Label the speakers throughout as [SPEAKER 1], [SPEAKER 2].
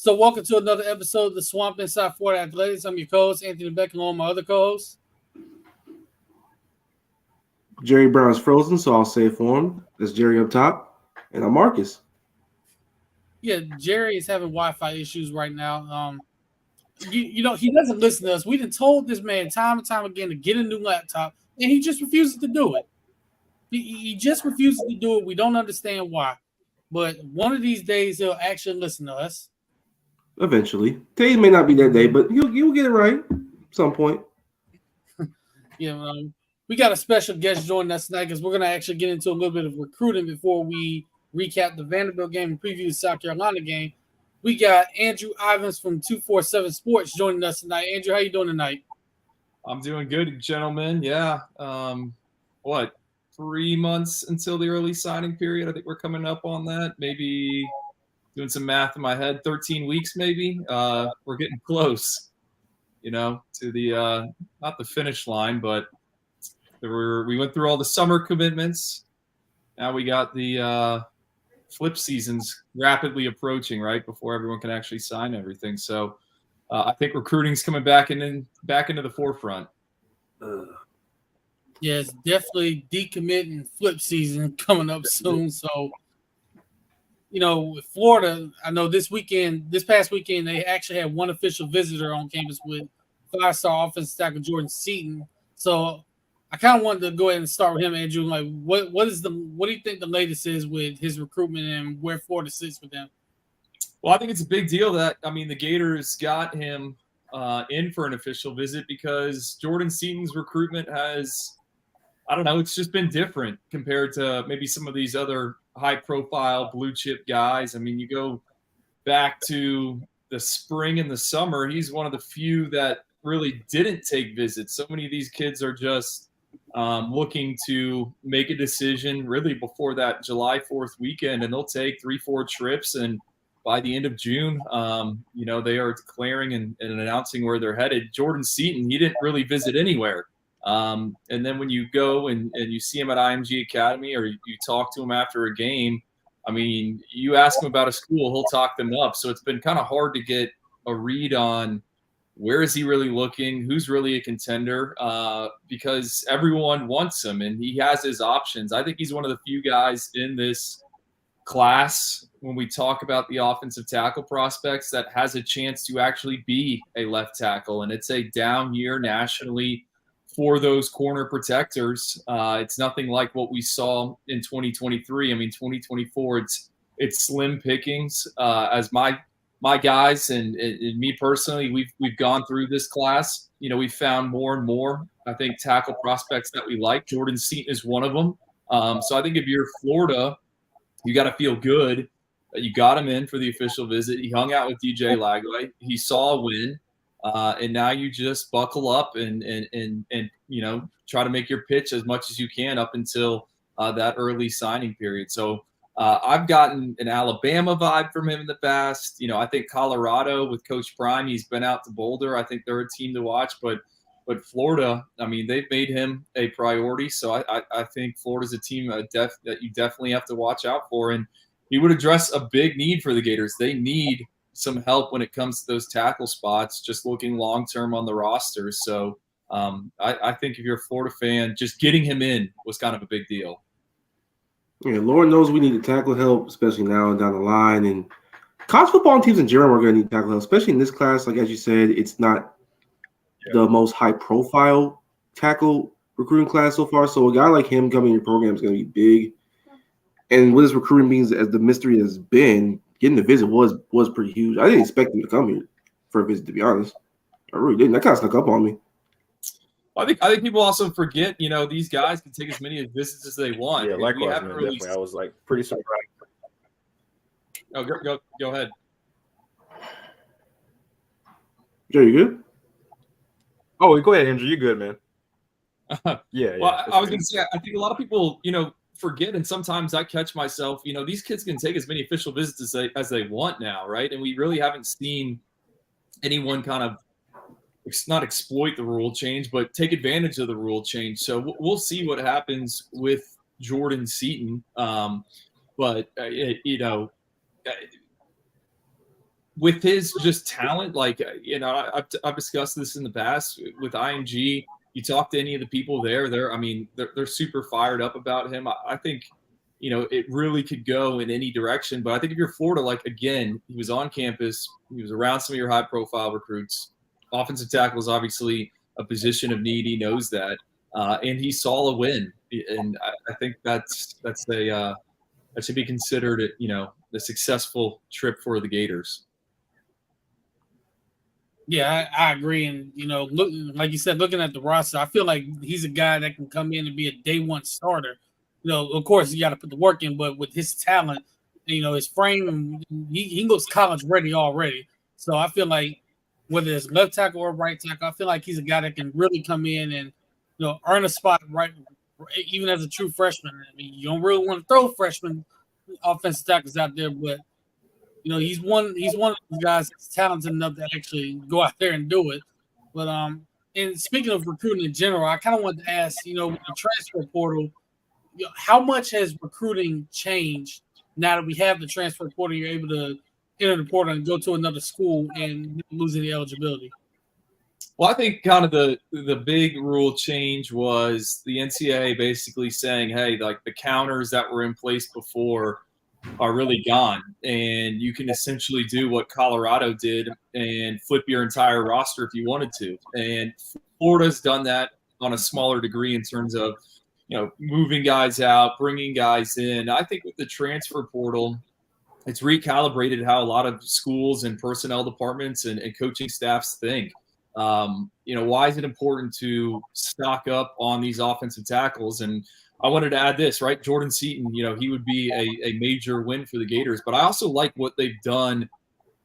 [SPEAKER 1] So, welcome to another episode of the Swamp Inside Florida Athletics. I'm your co-host, Anthony Beck, along with my other co-host.
[SPEAKER 2] Jerry Brown's frozen, so I'll say it for him. That's Jerry up top, and I'm Marcus.
[SPEAKER 1] Yeah, Jerry is having Wi-Fi issues right now. He doesn't listen to us. We done told this man time and time again to get a new laptop, and he just refuses to do it. He just refuses to do it. We don't understand why. But one of these days, he'll actually listen to us.
[SPEAKER 2] Eventually, today may not be that day, but you'll get it right at some point.
[SPEAKER 1] We got a special guest joining us tonight because we're going to actually get into a little bit of recruiting before we recap the Vanderbilt game and preview the South Carolina game. We got Andrew Ivins from 247 Sports joining us tonight. Andrew, how you doing tonight?
[SPEAKER 3] I'm doing good, gentlemen. Yeah. 3 months until the early signing period? I think we're coming up on that. Maybe doing some math in my head, 13 weeks maybe. We're getting close, to the not the finish line, but we went through all the summer commitments. Now we got the flip seasons rapidly approaching, right, before everyone can actually sign everything. So I think recruiting's coming back into the forefront.
[SPEAKER 1] Yeah, it's definitely decommit and flip season coming up soon. So, with Florida, I know this past weekend, they actually had one official visitor on campus with five-star offensive tackle Jordan Seaton. So I kind of wanted to go ahead and start with him, Andrew. Like, what do you think the latest is with his recruitment and where Florida sits with him?
[SPEAKER 3] Well, I think it's a big deal that, the Gators got him in for an official visit because Jordan Seaton's recruitment has, it's just been different compared to maybe some of these other high-profile blue-chip guys. I mean, you go back to the spring and the summer, he's one of the few that really didn't take visits. So many of these kids are just looking to make a decision really before that July 4th weekend, and they'll take 3-4 trips, and by the end of June, they are declaring and announcing where they're headed. Jordan Seaton, he didn't really visit anywhere. And then when you go and you see him at IMG Academy or you talk to him after a game, you ask him about a school, he'll talk them up. So it's been kind of hard to get a read on where is he really looking, who's really a contender, because everyone wants him and he has his options. I think he's one of the few guys in this class when we talk about the offensive tackle prospects that has a chance to actually be a left tackle. And it's a down year nationally for those corner protectors. It's nothing like what we saw in 2023. 2024, it's slim pickings. As my guys and me personally, we've gone through this class. We've found more and more, I think, tackle prospects that we like. Jordan Seaton is one of them. So I think if you're Florida, you got to feel good that you got him in for the official visit. He hung out with DJ Lagway. He saw a win. And now you just buckle up and try to make your pitch as much as you can up until that early signing period. So I've gotten an Alabama vibe from him in the past. I think Colorado with Coach Prime, he's been out to Boulder. I think they're a team to watch. But Florida, they've made him a priority. So I think Florida's a team that you definitely have to watch out for. And he would address a big need for the Gators. They need some help when it comes to those tackle spots, just looking long-term on the roster. So I think if you're a Florida fan, just getting him in was kind of a big deal.
[SPEAKER 2] Yeah, Lord knows we need the tackle help, especially now and down the line. And college football teams in general are going to need tackle help, especially in this class. Like, as you said, it's not the most high-profile tackle recruiting class so far. So a guy like him coming in your program is going to be big. And what his recruiting means, as the mystery has been, getting the visit was pretty huge. I didn't expect him to come here for a visit, to be honest. I really didn't. That kind of snuck up on me.
[SPEAKER 3] I think people also forget, these guys can take as many visits as they want.
[SPEAKER 4] Yeah, likewise, man, definitely. I was pretty surprised.
[SPEAKER 3] Oh, go ahead.
[SPEAKER 2] Joe, you good?
[SPEAKER 4] Oh, go ahead, Andrew. You good, man? Yeah.
[SPEAKER 3] Well, I was going to say, I think a lot of people, forget, and sometimes I catch myself, these kids can take as many official visits as they want now, right? And we really haven't seen anyone kind of not exploit the rule change, but take advantage of the rule change. So we'll see what happens with Jordan Seaton. with his just talent, like, I've discussed this in the past with IMG. You talk to any of the people there, they're super fired up about him. I think, it really could go in any direction. But I think if you're Florida, like, again, he was on campus, he was around some of your high profile recruits. Offensive tackle is obviously a position of need. He knows that. And he saw a win. And I think that should be considered, a successful trip for the Gators.
[SPEAKER 1] Yeah, I agree. And, like you said, looking at the roster, I feel like he's a guy that can come in and be a day one starter. Of course, you got to put the work in, but with his talent, his frame, he looks college ready already. So I feel like whether it's left tackle or right tackle, I feel like he's a guy that can really come in and, earn a spot right, even as a true freshman. I mean, you don't really want to throw freshman offensive tackles out there, but he's one of those guys that's talented enough to actually go out there and do it. But and speaking of recruiting in general, I kind of wanted to ask, with the transfer portal, how much has recruiting changed now that we have the transfer portal? You're able to enter the portal and go to another school and lose any eligibility.
[SPEAKER 3] Well, I think kind of the big rule change was the NCAA basically saying, hey, like the counters that were in place before are really gone, and you can essentially do what Colorado did and flip your entire roster if you wanted to. And Florida's done that on a smaller degree in terms of, moving guys out, bringing guys in. I think with the transfer portal, it's recalibrated how a lot of schools and personnel departments and coaching staffs think. Why is it important to stock up on these offensive tackles? And I wanted to add this, right? Jordan Seaton, he would be a major win for the Gators. But I also like what they've done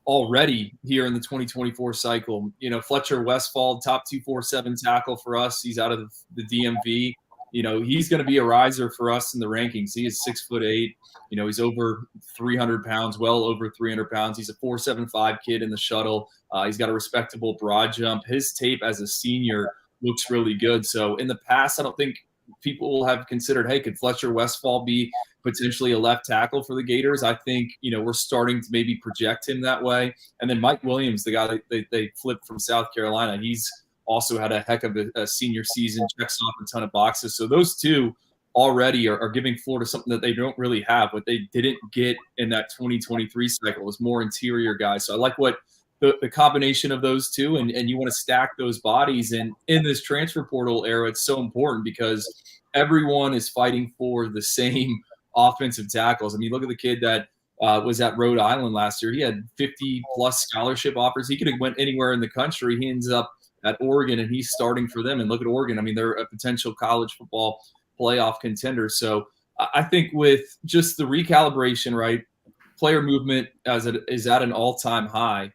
[SPEAKER 3] already here in the 2024 cycle. Fletcher Westfall, top 247 tackle for us. He's out of the DMV. He's going to be a riser for us in the rankings. He is 6'8". He's over 300 pounds, well over 300 pounds. He's a 4.75 kid in the shuttle. He's got a respectable broad jump. His tape as a senior looks really good. So in the past, I don't think people will have considered, hey, could Fletcher Westfall be potentially a left tackle for the Gators? I think, we're starting to maybe project him that way. And then Mike Williams, the guy that they flipped from South Carolina, he's also had a heck of a senior season, checks off a ton of boxes. So those two already are giving Florida something that they don't really have. What they didn't get in that 2023 cycle was more interior guys. So I like what the combination of those two, and you want to stack those bodies. And in this transfer portal era, it's so important because everyone is fighting for the same offensive tackles. I mean, look at the kid that was at Rhode Island last year. He had 50-plus scholarship offers. He could have went anywhere in the country. He ends up at Oregon, and he's starting for them. And look at Oregon. I mean, they're a potential college football playoff contender. So I think with just the recalibration, right, player movement is at an all-time high.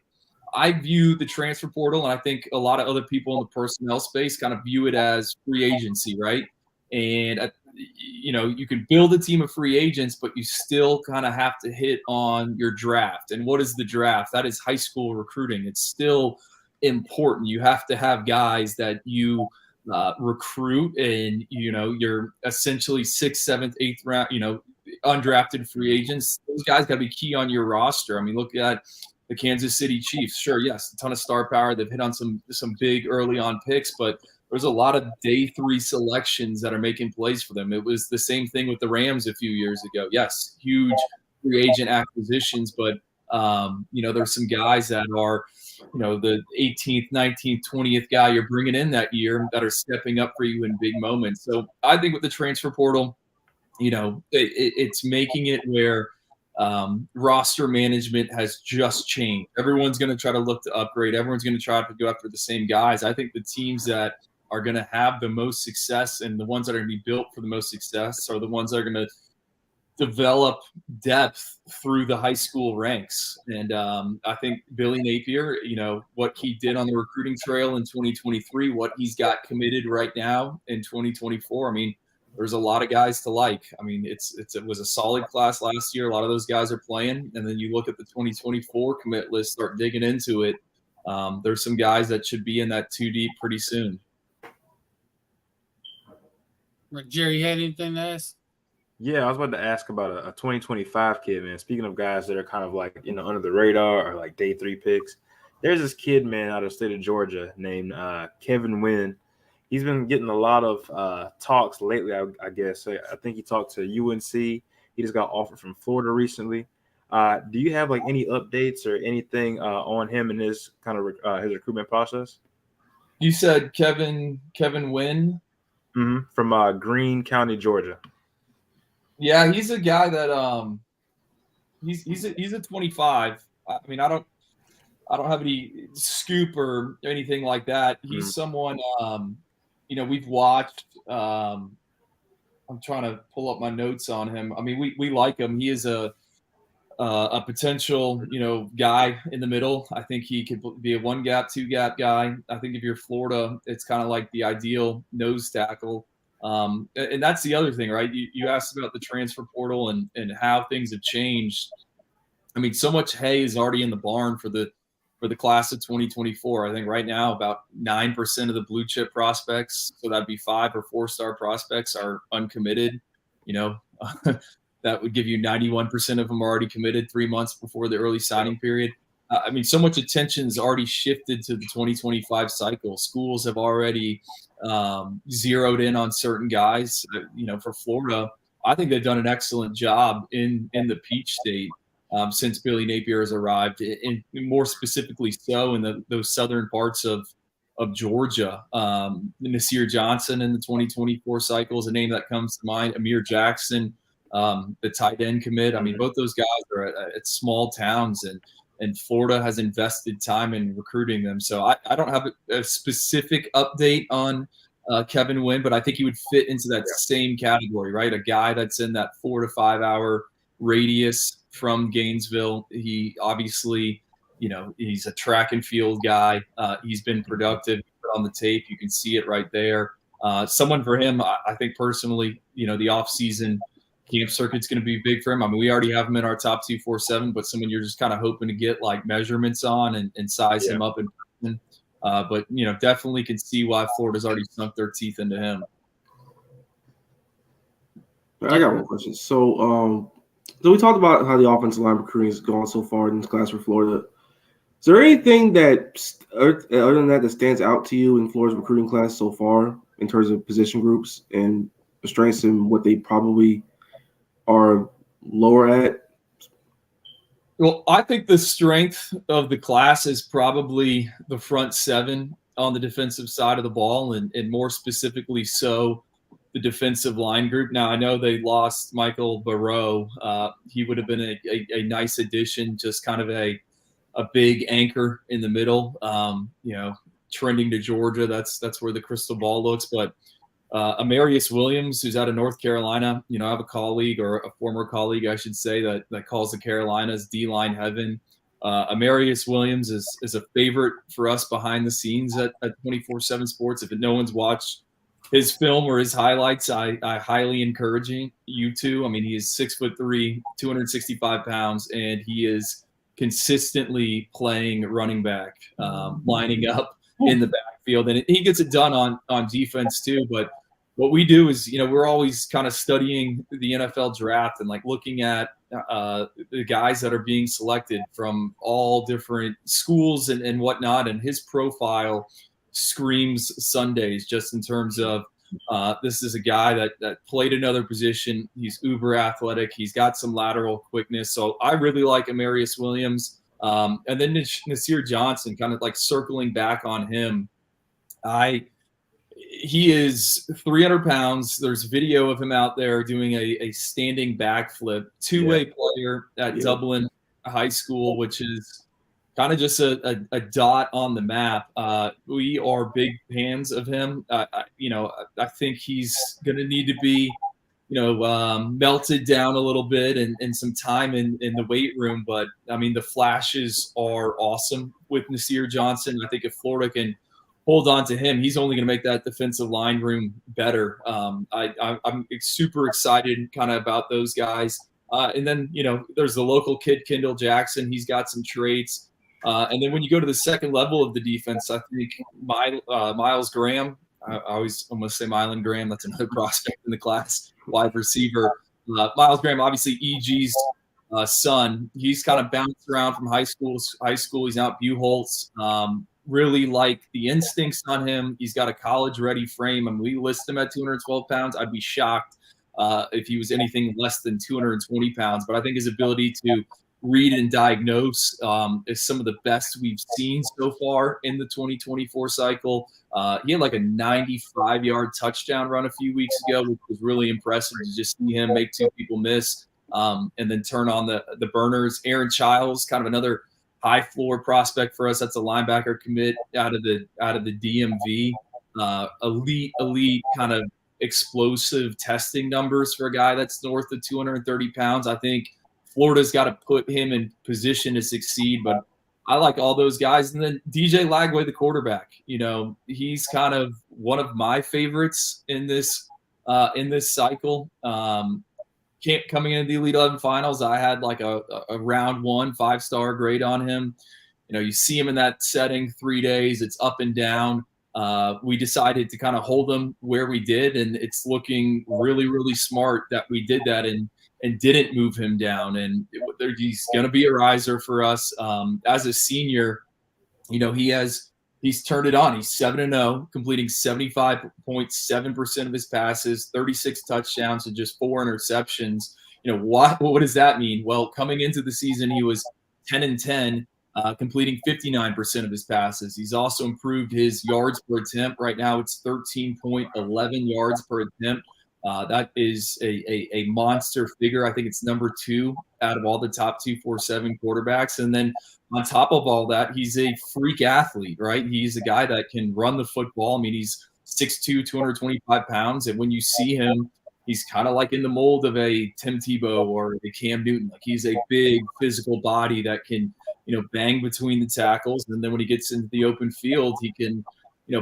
[SPEAKER 3] I view the transfer portal, and I think a lot of other people in the personnel space kind of view it as free agency, right? And, you can build a team of free agents, but you still kind of have to hit on your draft. And what is the draft? That is high school recruiting. It's still important. You have to have guys that you recruit, and you're essentially 6th, 7th, 8th round, undrafted free agents. Those guys got to be key on your roster. I mean, look at the Kansas City Chiefs. Sure, yes, a ton of star power. They've hit on some big early on picks, but there's a lot of day 3 selections that are making plays for them. It was the same thing with the Rams a few years ago. Yes, huge free agent acquisitions, but there's some guys that are the 18th, 19th, 20th guy you're bringing in that year that are stepping up for you in big moments. So I think with the transfer portal, it's making it where roster management has just changed. Everyone's going to try to look to upgrade. Everyone's going to try to go after the same guys. I think the teams that are going to have the most success and the ones that are going to be built for the most success are the ones that are going to develop depth through the high school ranks. And I think Billy Napier, what he did on the recruiting trail in 2023, what he's got committed right now in 2024. I mean, there's a lot of guys to like. I mean, it was a solid class last year. A lot of those guys are playing. And then you look at the 2024 commit list, start digging into it. There's some guys that should be in that 2 deep pretty soon.
[SPEAKER 1] Jerry, you had anything to ask?
[SPEAKER 4] Yeah, I was about to ask about a 2025 kid, man. Speaking of guys that are kind of like, under the radar or like day 3 picks, there's this kid, man, out of the state of Georgia named Kevin Wynn. He's been getting a lot of talks lately, I guess. I think he talked to UNC. He just got offered from Florida recently. Do you have like any updates or anything on him and his kind of his recruitment process?
[SPEAKER 3] You said Kevin Wynn?
[SPEAKER 4] Mm-hmm. From Greene County, Georgia.
[SPEAKER 3] Yeah, he's a guy that he's a 25. I mean, I don't have any scoop or anything like that. He's someone we've watched. I'm trying to pull up my notes on him. I mean, we like him. He is a potential, guy in the middle. I think he could be a 1-gap, 2-gap guy. I think if you're Florida, it's kind of like the ideal nose tackle. And that's the other thing, right? You asked about the transfer portal and how things have changed. I mean, so much hay is already in the barn for the class of 2024. I think right now about 9% of the blue chip prospects, so that'd be 5 or 4-star prospects, are uncommitted. That would give you 91% of them are already committed 3 months before the early signing period. I mean, so much attention has already shifted to the 2025 cycle. Schools have already zeroed in on certain guys. For Florida, I think they've done an excellent job in the Peach State since Billy Napier has arrived, and more specifically so in those southern parts of Georgia. Nasir Johnson in the 2024 cycle is a name that comes to mind. Amir Jackson, the tight end commit. I mean, both those guys are at small towns, and Florida has invested time in recruiting them. So I don't have a specific update on Kevin Wynn, but I think he would fit into that same category, right? A guy that's in that 4 to 5 hour radius from Gainesville. He obviously, he's a track and field guy. He's been productive on the tape. You can see it right there. Someone for him, I think personally, the offseason camp circuit's going to be big for him. I mean, we already have him in our top 247, but someone you're just kind of hoping to get like measurements on and size him up in person. But definitely can see why Florida's already sunk their teeth into him.
[SPEAKER 2] I got one question. So we talked about how the offensive line recruiting has gone so far in this class for Florida. Is there anything that, other than that stands out to you in Florida's recruiting class so far in terms of position groups and the strengths and what they probably are lower at?
[SPEAKER 3] Well, I think the strength of the class is probably the front 7 on the defensive side of the ball, and more specifically so the defensive line group. Now, I know they lost Michael Barrow. He would have been a nice addition, just kind of a big anchor in the middle, trending to Georgia. That's where the crystal ball looks. But Amarius Williams, who's out of North Carolina, I have a colleague, or a former colleague, I should say, that calls the Carolinas D-line heaven. Amarius Williams is a favorite for us behind the scenes at 24/7 Sports. If no one's watched his film or his highlights, I highly encourage you to. I mean, he is 6'3", 265 pounds, and he is consistently playing running back, lining up in the backfield, and he gets it done on defense too. But what we do is, we're always kind of studying the NFL draft and like looking at the guys that are being selected from all different schools and whatnot. And his profile screams Sundays, just in terms of this is a guy that played another position. He's uber athletic. He's got some lateral quickness. So I really like Amarius Williams. And then Nasir Johnson, kind of like circling back on him. He is 300 pounds. There's video of him out there doing a standing backflip, two-way player at Dublin High School, which is kind of just a dot on the map. We are big fans of him. I think he's going to need to be, melted down a little bit and some time in the weight room. But, I mean, the flashes are awesome with Nasir Johnson. I think if Florida can hold on to him, he's only going to make that defensive line room better. I'm super excited kind of about those guys. And then, there's the local kid, Kendall Jackson. He's got some traits. And then when you go to the second level of the defense, I think Miles Graham, I always almost say Mylan Graham, that's another prospect in the class, wide receiver. Miles Graham, obviously EG's son. He's kind of bounced around from high school. He's now at Buchholz. Really like the instincts on him. He's got a college-ready frame, and we list him at 212 pounds. I'd be shocked if he was anything less than 220 pounds. But I think his ability to read and diagnose is some of the best we've seen so far in the 2024 cycle. He had like a 95-yard touchdown run a few weeks ago, which was really impressive to just see him make two people miss and then turn on the burners. Aaron Childs, kind of another high floor prospect for us. That's a linebacker commit out of the DMV. Elite kind of explosive testing numbers for a guy that's north of 230 pounds. I think Florida's got to put him in position to succeed, but I like all those guys. And then DJ Lagway, the quarterback, he's kind of one of my favorites in this cycle. Coming into the Elite 11 finals, I had like a round 1 5-star grade on him. You see him in that setting 3 days, it's up and down. We decided to kind of hold him where we did, and it's looking really, really smart that we did that and didn't move him down. And he's going to be a riser for us. As a senior, he's turned it on. He's 7-0, completing 75.7% of his passes, 36 touchdowns, and just 4 interceptions. What does that mean? Well, coming into the season, he was 10-10, completing 59% of his passes. He's also improved his yards per attempt. Right now, it's 13.11 yards per attempt. That is a monster figure. I think it's number 2 out of all the top 247 quarterbacks. And then on top of all that, he's a freak athlete, right? He's a guy that can run the football. I mean, he's 6'2", 225 pounds. And when you see him, he's kind of like in the mold of a Tim Tebow or a Cam Newton. Like, he's a big physical body that can, bang between the tackles. And then when he gets into the open field, he can,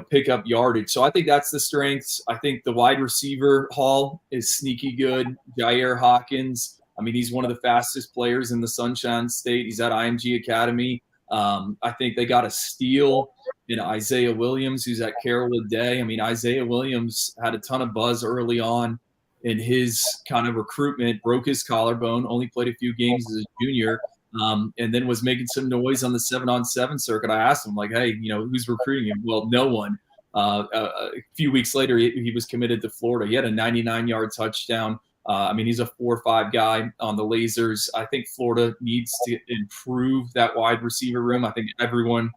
[SPEAKER 3] pick up yardage. So I think that's the strengths. I think the wide receiver haul is sneaky good. Jair Hawkins, I mean, he's one of the fastest players in the Sunshine State. He's at IMG Academy. I think they got a steal in Isaiah Williams, who's at Carroll Day. I mean, Isaiah Williams had a ton of buzz early on in his kind of recruitment, broke his collarbone, only played a few games as a junior, and then was making some noise on the 7-on-7 circuit. I asked him, like, hey, who's recruiting him? Well, no one. A few weeks later, he was committed to Florida. He had a 99-yard touchdown. I mean, he's a 4-5 guy on the lasers. I think Florida needs to improve that wide receiver room. I think everyone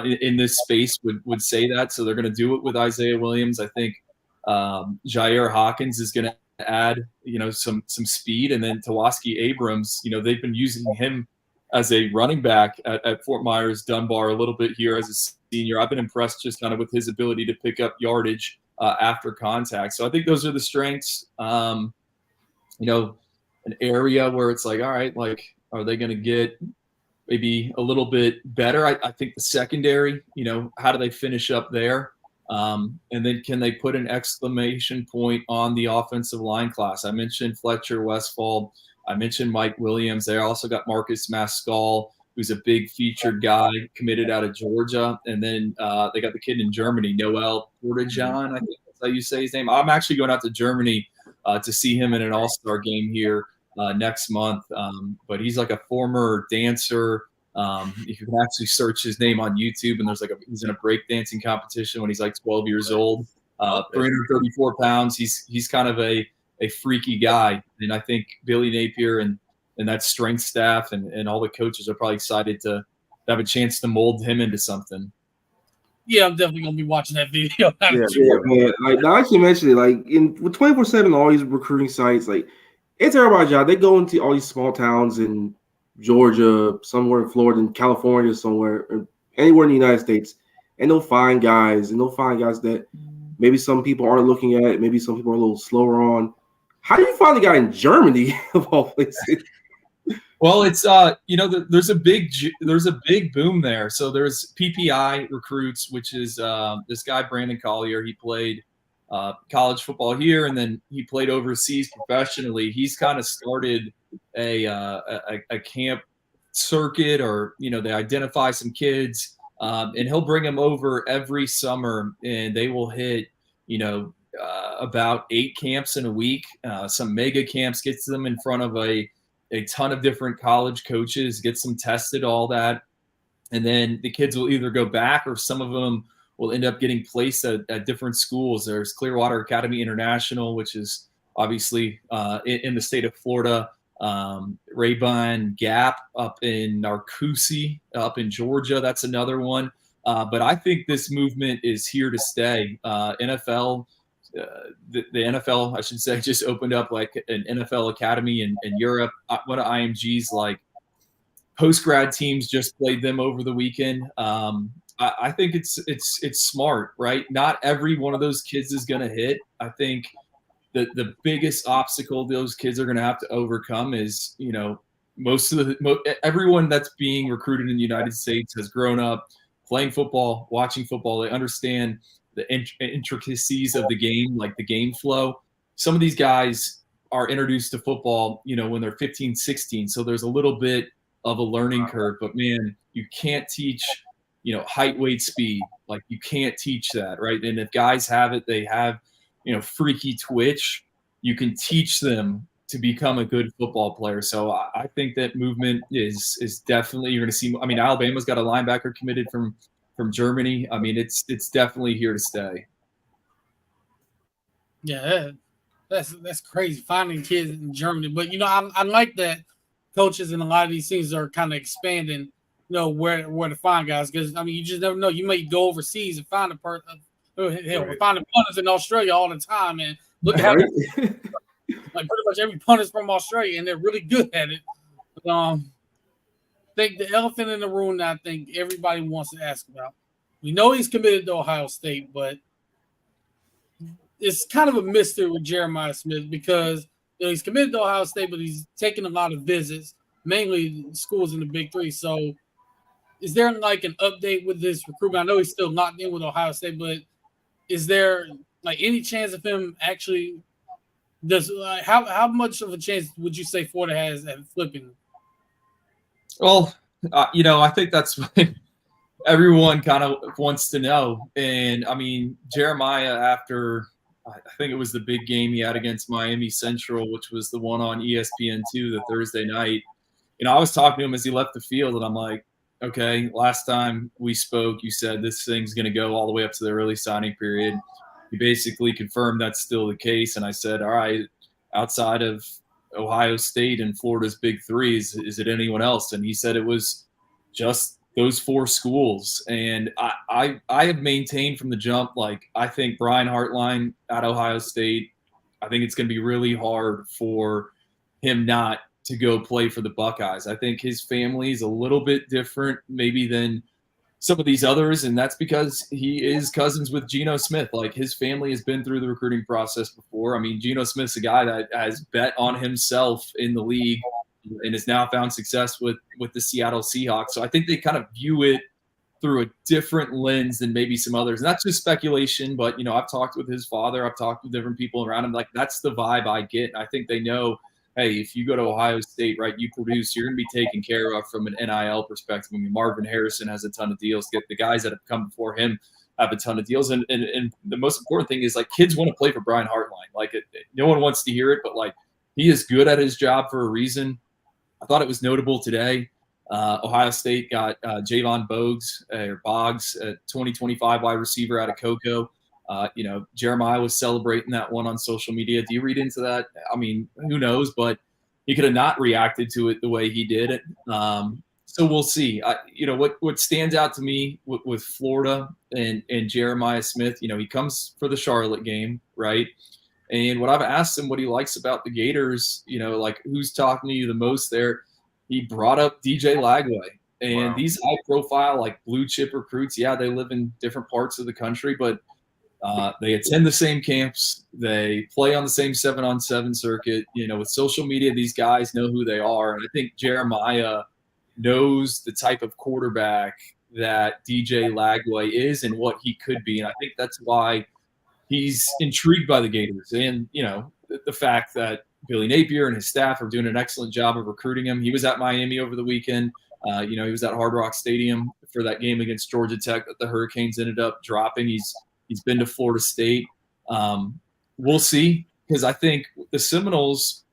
[SPEAKER 3] in this space would say that. So they're going to do it with Isaiah Williams. I think Jair Hawkins is going to add, some speed. And then Tawaski Abrams, they've been using him as a running back at Fort Myers Dunbar a little bit here as a senior. I've been impressed just kind of with his ability to pick up yardage after contact. So I think those are the strengths. An area where it's like, all right, like, are they going to get maybe a little bit better? I think the secondary, how do they finish up there? And then can they put an exclamation point on the offensive line class? I mentioned Fletcher Westfall. I mentioned Mike Williams. They also got Marcus Maskell, who's a big featured guy committed out of Georgia. And then they got the kid in Germany, Noel Portajan, I think that's how you say his name. I'm actually going out to Germany to see him in an all-star game here next month. But he's like a former dancer. You can actually search his name on YouTube, and he's in a breakdancing competition when he's like 12 years old. 334 pounds. He's kind of a freaky guy. And I think Billy Napier and that strength staff and all the coaches are probably excited to have a chance to mold him into something.
[SPEAKER 1] Yeah, I'm definitely gonna be watching that video.
[SPEAKER 2] Yeah, man. Like, now that you mentioned it, like with 24/7, all these recruiting sites, like, it's everybody's job. They go into all these small towns in Georgia, somewhere in Florida, in California, somewhere, or anywhere in the United States, and they'll find guys, that maybe some people aren't looking at, maybe some people are a little slower on. How do you find the guy in Germany of all places?
[SPEAKER 3] Well, it's there's a big boom there. So there's PPI Recruits, which is this guy Brandon Collier. He played college football here, and then he played overseas professionally. He's kind of started a camp circuit, or they identify some kids, and he'll bring them over every summer, and they will hit about 8 camps in a week, some mega camps, gets them in front of a ton of different college coaches, gets them tested, all that. And then the kids will either go back or some of them will end up getting placed at different schools. There's Clearwater Academy International, which is obviously in the state of Florida. Rayburn Gap up in Narcoossee, up in Georgia. That's another one. But I think this movement is here to stay. NFL, the NFL, I should say, just opened up like an NFL academy in Europe. One of IMG's like post-grad teams just played them over the weekend. I think it's smart, right? Not every one of those kids is going to hit. I think the biggest obstacle those kids are going to have to overcome is, you know, everyone that's being recruited in the United States has grown up playing football, watching football. They understand the intricacies of the game, like the game flow. Some of these guys are introduced to football, you know, when they're 15, 16. So there's a little bit of a learning curve, but man, you can't teach, you know, height, weight, speed. Like you can't teach that, right? And if guys have it, they have, you know, freaky twitch, you can teach them to become a good football player. So I think that movement is definitely, you're going to see. I mean, Alabama's got a linebacker committed from Germany. I mean, it's definitely here to stay.
[SPEAKER 1] Yeah, that's crazy, finding kids in Germany. But you know, I like that coaches in a lot of these things are kind of expanding, you know, where to find guys, because I mean, you just never know. You may go overseas and find a person. Hell, we're finding punters in Australia all the time, and look at how like pretty much every punter's from Australia, and they're really good at it. But, I think the elephant in the room that I think everybody wants to ask about. We know he's committed to Ohio State, but it's kind of a mystery with Jeremiah Smith because, you know, he's committed to Ohio State, but he's taking a lot of visits, mainly schools in the Big Three. So, is there like an update with this recruitment? I know he's still locked in with Ohio State, but is there like any chance of him actually? How much of a chance would you say Florida has at flipping?
[SPEAKER 3] Well, you know, I think that's what everyone kind of wants to know. And I mean, Jeremiah, after I think it was the big game he had against Miami Central, which was the one on ESPN2 the Thursday night. You know, I was talking to him as he left the field, and I'm like, okay, last time we spoke, you said this thing's going to go all the way up to the early signing period. He basically confirmed that's still the case. And I said, all right, outside of Ohio State and Florida's Big Three, is it anyone else? And he said it was just those 4 schools. And I have maintained from the jump, like, I think Brian Hartline at Ohio State, I think it's going to be really hard for him not to go play for the Buckeyes. I think his family is a little bit different maybe than some of these others, and that's because he is cousins with Geno Smith. Like, his family has been through the recruiting process before. I mean, Geno Smith's a guy that has bet on himself in the league and has now found success with the Seattle Seahawks. So I think they kind of view it through a different lens than maybe some others. And that's just speculation, but, you know, I've talked with his father. I've talked with different people around him. Like, that's the vibe I get. And I think they know, hey, if you go to Ohio State, right, you produce, you're going to be taken care of from an NIL perspective. I mean, Marvin Harrison has a ton of deals. The guys that have come before him have a ton of deals. And the most important thing is, like, kids want to play for Brian Hartline. Like, no one wants to hear it, but, like, he is good at his job for a reason. I thought it was notable today. Ohio State got Javon Boggs, a 2025 wide receiver out of Cocoa. You know, Jeremiah was celebrating that one on social media. Do you read into that? I mean, who knows? But he could have not reacted to it the way he did it. So we'll see. You know, what stands out to me with Florida and Jeremiah Smith, you know, he comes for the Charlotte game, right? And what I've asked him what he likes about the Gators, you know, like, who's talking to you the most there, he brought up DJ Lagway. And these high-profile, like, blue-chip recruits, yeah, they live in different parts of the country, but they attend the same camps. They play on the same 7-on-7 circuit. You know, with social media, these guys know who they are. And I think Jeremiah knows the type of quarterback that DJ Lagway is and what he could be. And I think that's why he's intrigued by the Gators. And, you know, the fact that Billy Napier and his staff are doing an excellent job of recruiting him. He was at Miami over the weekend. You know, he was at Hard Rock Stadium for that game against Georgia Tech that the Hurricanes ended up dropping. He's been to Florida State. we'll see, because I think the Seminoles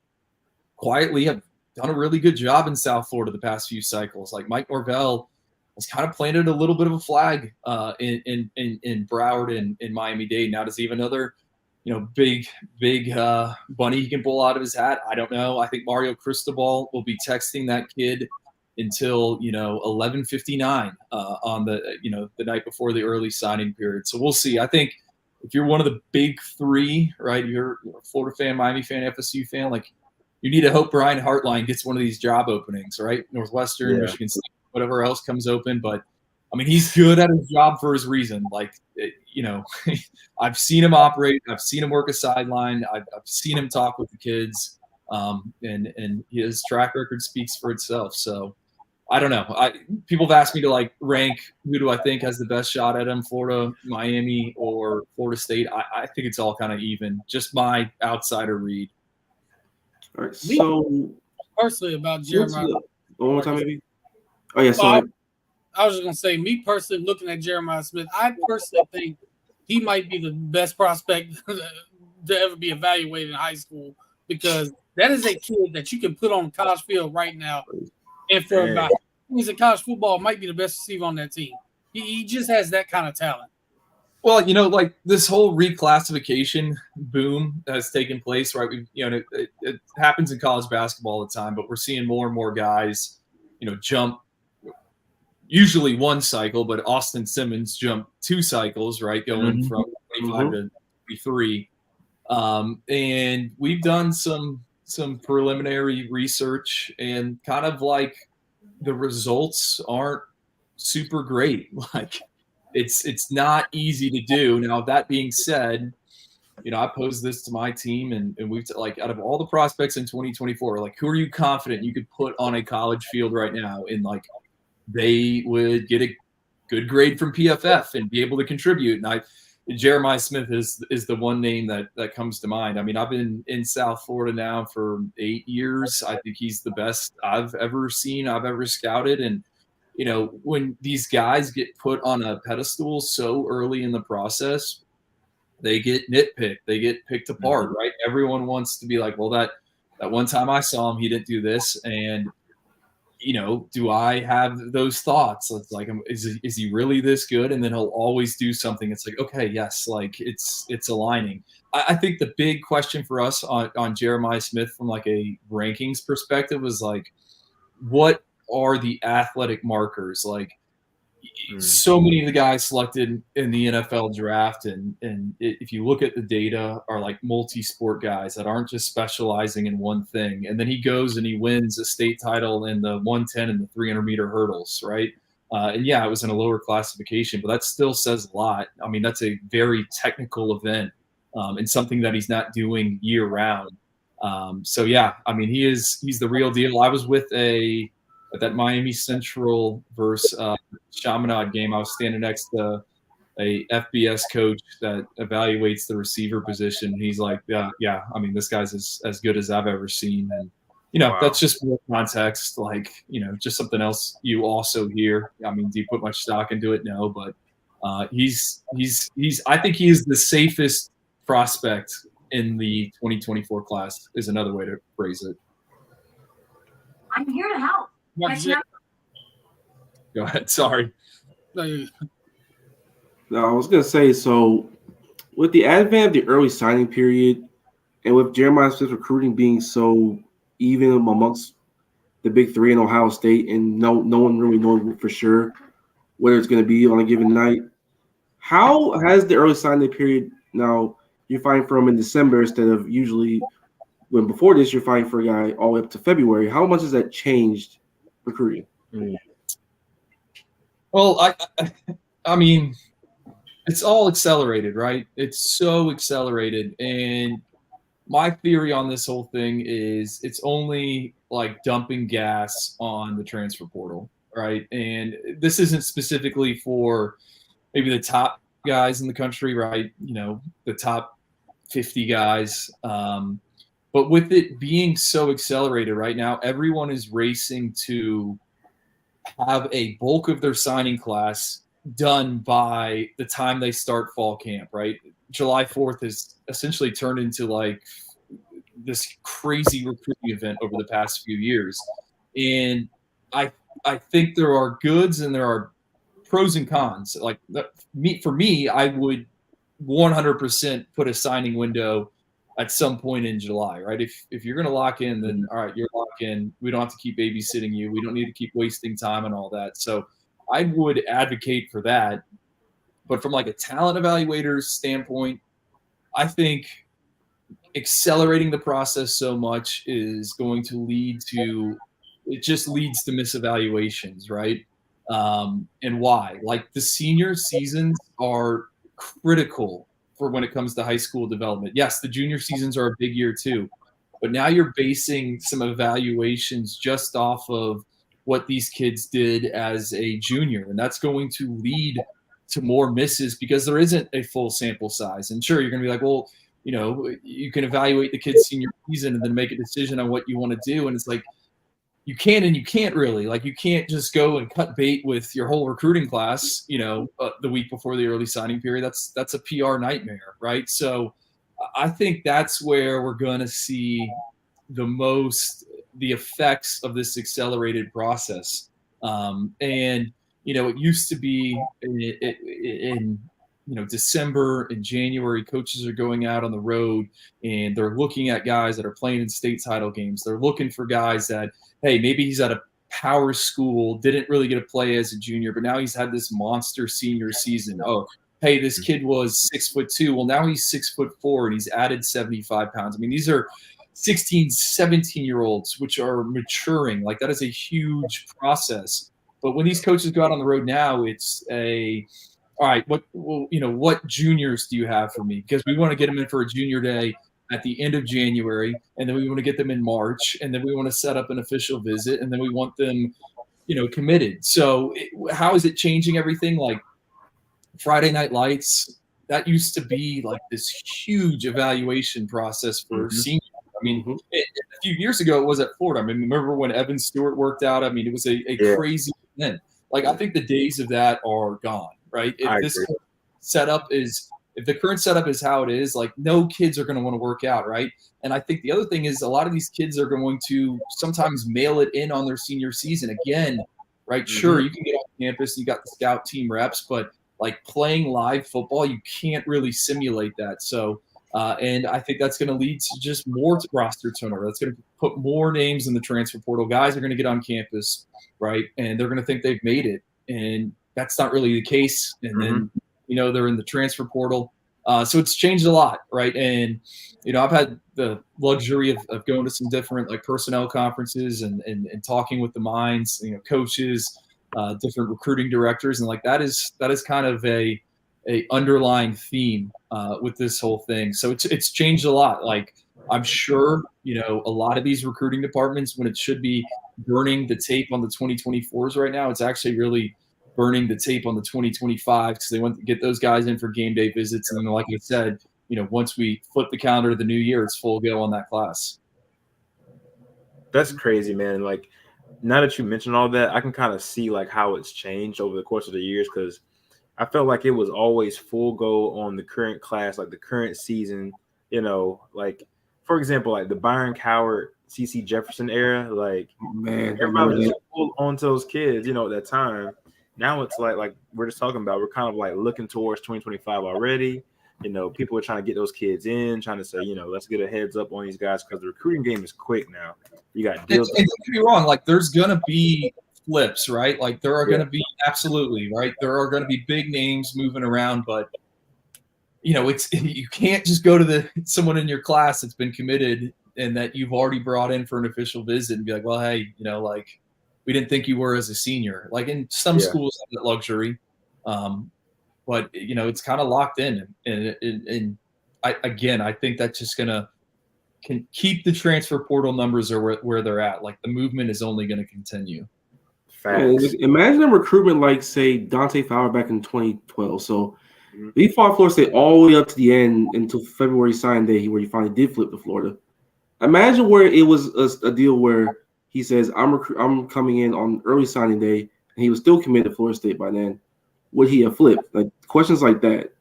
[SPEAKER 3] quietly have done a really good job in South Florida the past few cycles. Like Mike Norvell has kind of planted a little bit of a flag in Broward and in Miami-Dade. Now, does he have another, big bunny he can pull out of his hat? I don't know. I think Mario Cristobal will be texting that kid until 11:59 on the night before the early signing period. So we'll see. I think if you're one of the big three, right? You're a Florida fan, Miami fan, FSU fan, like you need to hope Brian Hartline gets one of these job openings, right? Northwestern, Michigan State, whatever else comes open. But I mean, he's good at his job for his reason. Like, I've seen him operate. I've seen him work a sideline. I've seen him talk with the kids, and his track record speaks for itself. So I don't know. People have asked me to rank who do I think has the best shot at him, Florida, Miami, or Florida State. I think it's all kind of even. Just my outsider read.
[SPEAKER 2] All right. So
[SPEAKER 1] personally, about Jeremiah.
[SPEAKER 2] One more time, maybe. Oh yeah. So
[SPEAKER 1] I was just gonna say, me personally, looking at Jeremiah Smith, I personally think he might be the best prospect to ever be evaluated in high school, because that is a kid that you can put on the college field right now, and for about he's in college football, might be the best receiver on that team. He just has that kind of talent.
[SPEAKER 3] Well, this whole reclassification boom has taken place, right? It happens in college basketball all the time, but we're seeing more and more guys, jump usually one cycle, but Austin Simmons jumped 2 cycles, right? Going from 25 to 23. And we've done some preliminary research, and kind of the results aren't super great. It's not easy to do. Now, that being said, I posed this to my team, and we've out of all the prospects in 2024, who are you confident you could put on a college field right now, and they would get a good grade from PFF and be able to contribute? And Jeremiah Smith is the one name that comes to mind. I mean, I've been in South Florida now for 8 years. I think he's the best I've ever seen, I've ever scouted. And when these guys get put on a pedestal so early in the process, they get nitpicked, they get picked apart, right? Everyone wants to be like, well, that one time I saw him, he didn't do this. And, do I have those thoughts? It's like, is he really this good? And then he'll always do something. It's like, okay, yes, it's aligning. I think the big question for us on Jeremiah Smith from a rankings perspective was what are the athletic markers? So many of the guys selected in the NFL draft, and if you look at the data, are multi-sport guys that aren't just specializing in one thing. And then he goes and he wins a state title in the 110 and the 300-meter hurdles, right? And yeah, it was in a lower classification, but that still says a lot. I mean, that's a very technical event, and something that he's not doing year round. So yeah, I mean, he's the real deal. I was with at that Miami Central versus Chaminade game. I was standing next to a FBS coach that evaluates the receiver position. He's like, yeah, I mean, this guy's as good as I've ever seen. And, wow. That's just more context, just something else you also hear. I mean, do you put much stock into it? No, but he's I think he is the safest prospect in the 2024 class, is another way to phrase it.
[SPEAKER 5] I'm here to help.
[SPEAKER 3] Go ahead. Sorry.
[SPEAKER 2] No, I was gonna say, so with the advent of the early signing period, and with Jeremiah Smith's recruiting being so even amongst the big three in Ohio State, and no one really knowing for sure whether it's going to be on a given night, how has the early signing period now? You're fighting for him in December instead of usually when before this you're fighting for a guy all the way up to February. How much has that changed recruiting?
[SPEAKER 3] Well, I mean, it's all accelerated, right? It's so accelerated. And my theory on this whole thing is it's only dumping gas on the transfer portal, right? And this isn't specifically for maybe the top guys in the country, right? The top 50 guys. But with it being so accelerated right now, everyone is racing to have a bulk of their signing class done by the time they start fall camp, right? July 4th has essentially turned into like this crazy recruiting event over the past few years. And I think there are goods and there are pros and cons. Like for me, I would 100% put a signing window at some point in July, right? If you're going to lock in, then all right, you're locked in. We don't have to keep babysitting you. We don't need to keep wasting time and all that. So I would advocate for that. But from like a talent evaluator's standpoint, I think accelerating the process so much is going to lead to misevaluations, right? And why? Like the senior seasons are critical for when it comes to high school development. Yes, the junior seasons are a big year too, but now you're basing some evaluations just off of what these kids did as a junior, and that's going to lead to more misses because there isn't a full sample size. And sure, you're going to be like, well, you know, you can evaluate the kid's senior season and then make a decision on what you want to do. And it's like, you can and you can't really. Like, you can't just go and cut bait with your whole recruiting class, you know, the week before the early signing period. That's a PR nightmare, right? So I think that's where we're going to see the effects of this accelerated process. And, you know, it used to be in December and January, coaches are going out on the road and they're looking at guys that are playing in state title games. They're looking for guys that, hey, maybe he's at a power school, didn't really get to play as a junior, but now he's had this monster senior season. Oh, hey, this kid was 6'2". Well, now he's 6'4" and he's added 75 pounds. I mean, these are 16, 17-year-olds, which are maturing. Like, that is a huge process. But when these coaches go out on the road now, it's all right, what juniors do you have for me? Because we want to get them in for a junior day at the end of January, and then we want to get them in March, and then we want to set up an official visit, and then we want them, committed. So how is it changing everything? Like Friday Night Lights, that used to be like this huge evaluation process for seniors. I mean, a few years ago, it was at Florida. I mean, remember when Evan Stewart worked out? I mean, it was a crazy event. Like, I think the days of that are gone, right? If the current setup is how it is, like, no kids are going to want to work out, right? And I think the other thing is a lot of these kids are going to sometimes mail it in on their senior season again, right? Sure, you can get on campus, you got the scout team reps, but like playing live football, you can't really simulate that. So, and I think that's going to lead to just more roster turnover. That's going to put more names in the transfer portal. Guys are going to get on campus, right? And they're going to think they've made it. And that's not really the case. And then, they're in the transfer portal. So it's changed a lot, right? And, I've had the luxury of going to some different like personnel conferences and talking with the minds, coaches, different recruiting directors. And like, that is kind of a underlying theme with this whole thing. So it's changed a lot. Like, I'm sure, a lot of these recruiting departments, when it should be burning the tape on the 2024s right now, it's actually really burning the tape on the 2025 because they want to get those guys in for game day visits. And then, like I said, once we flip the calendar to the new year, it's full go on that class.
[SPEAKER 4] That's crazy, man. Like, now that you mentioned all that, I can kind of see like how it's changed over the course of the years, because I felt like it was always full go on the current class, like the current season, like, for example, like the Byron Coward, CeCe Jefferson era, like,
[SPEAKER 2] man,
[SPEAKER 4] everybody was full onto those kids, at that time. Now it's like we're just talking about, we're kind of like looking towards 2025 already. People are trying to get those kids in, trying to say, let's get a heads up on these guys because the recruiting game is quick now. You got deals.
[SPEAKER 3] And don't get me wrong, like, there's going to be flips, right? Like, there are going to be, absolutely, right? There are going to be big names moving around, but you can't just go to someone in your class that's been committed and that you've already brought in for an official visit and be like, well, hey, like, we didn't think you were as a senior. Like, in some schools have that luxury, but it's kind of locked in. And I think that's just can keep the transfer portal numbers or where they're at. Like, the movement is only going to continue.
[SPEAKER 2] Facts. Imagine a recruitment like, say, Dante Fowler back in 2012. So he fought Florida State all the way up to the end until February sign day, where he finally did flip to Florida. Imagine where it was a deal where he says, I'm coming in on early signing day, and he was still committed to Florida State by then. Would he have flipped? Like, questions like that.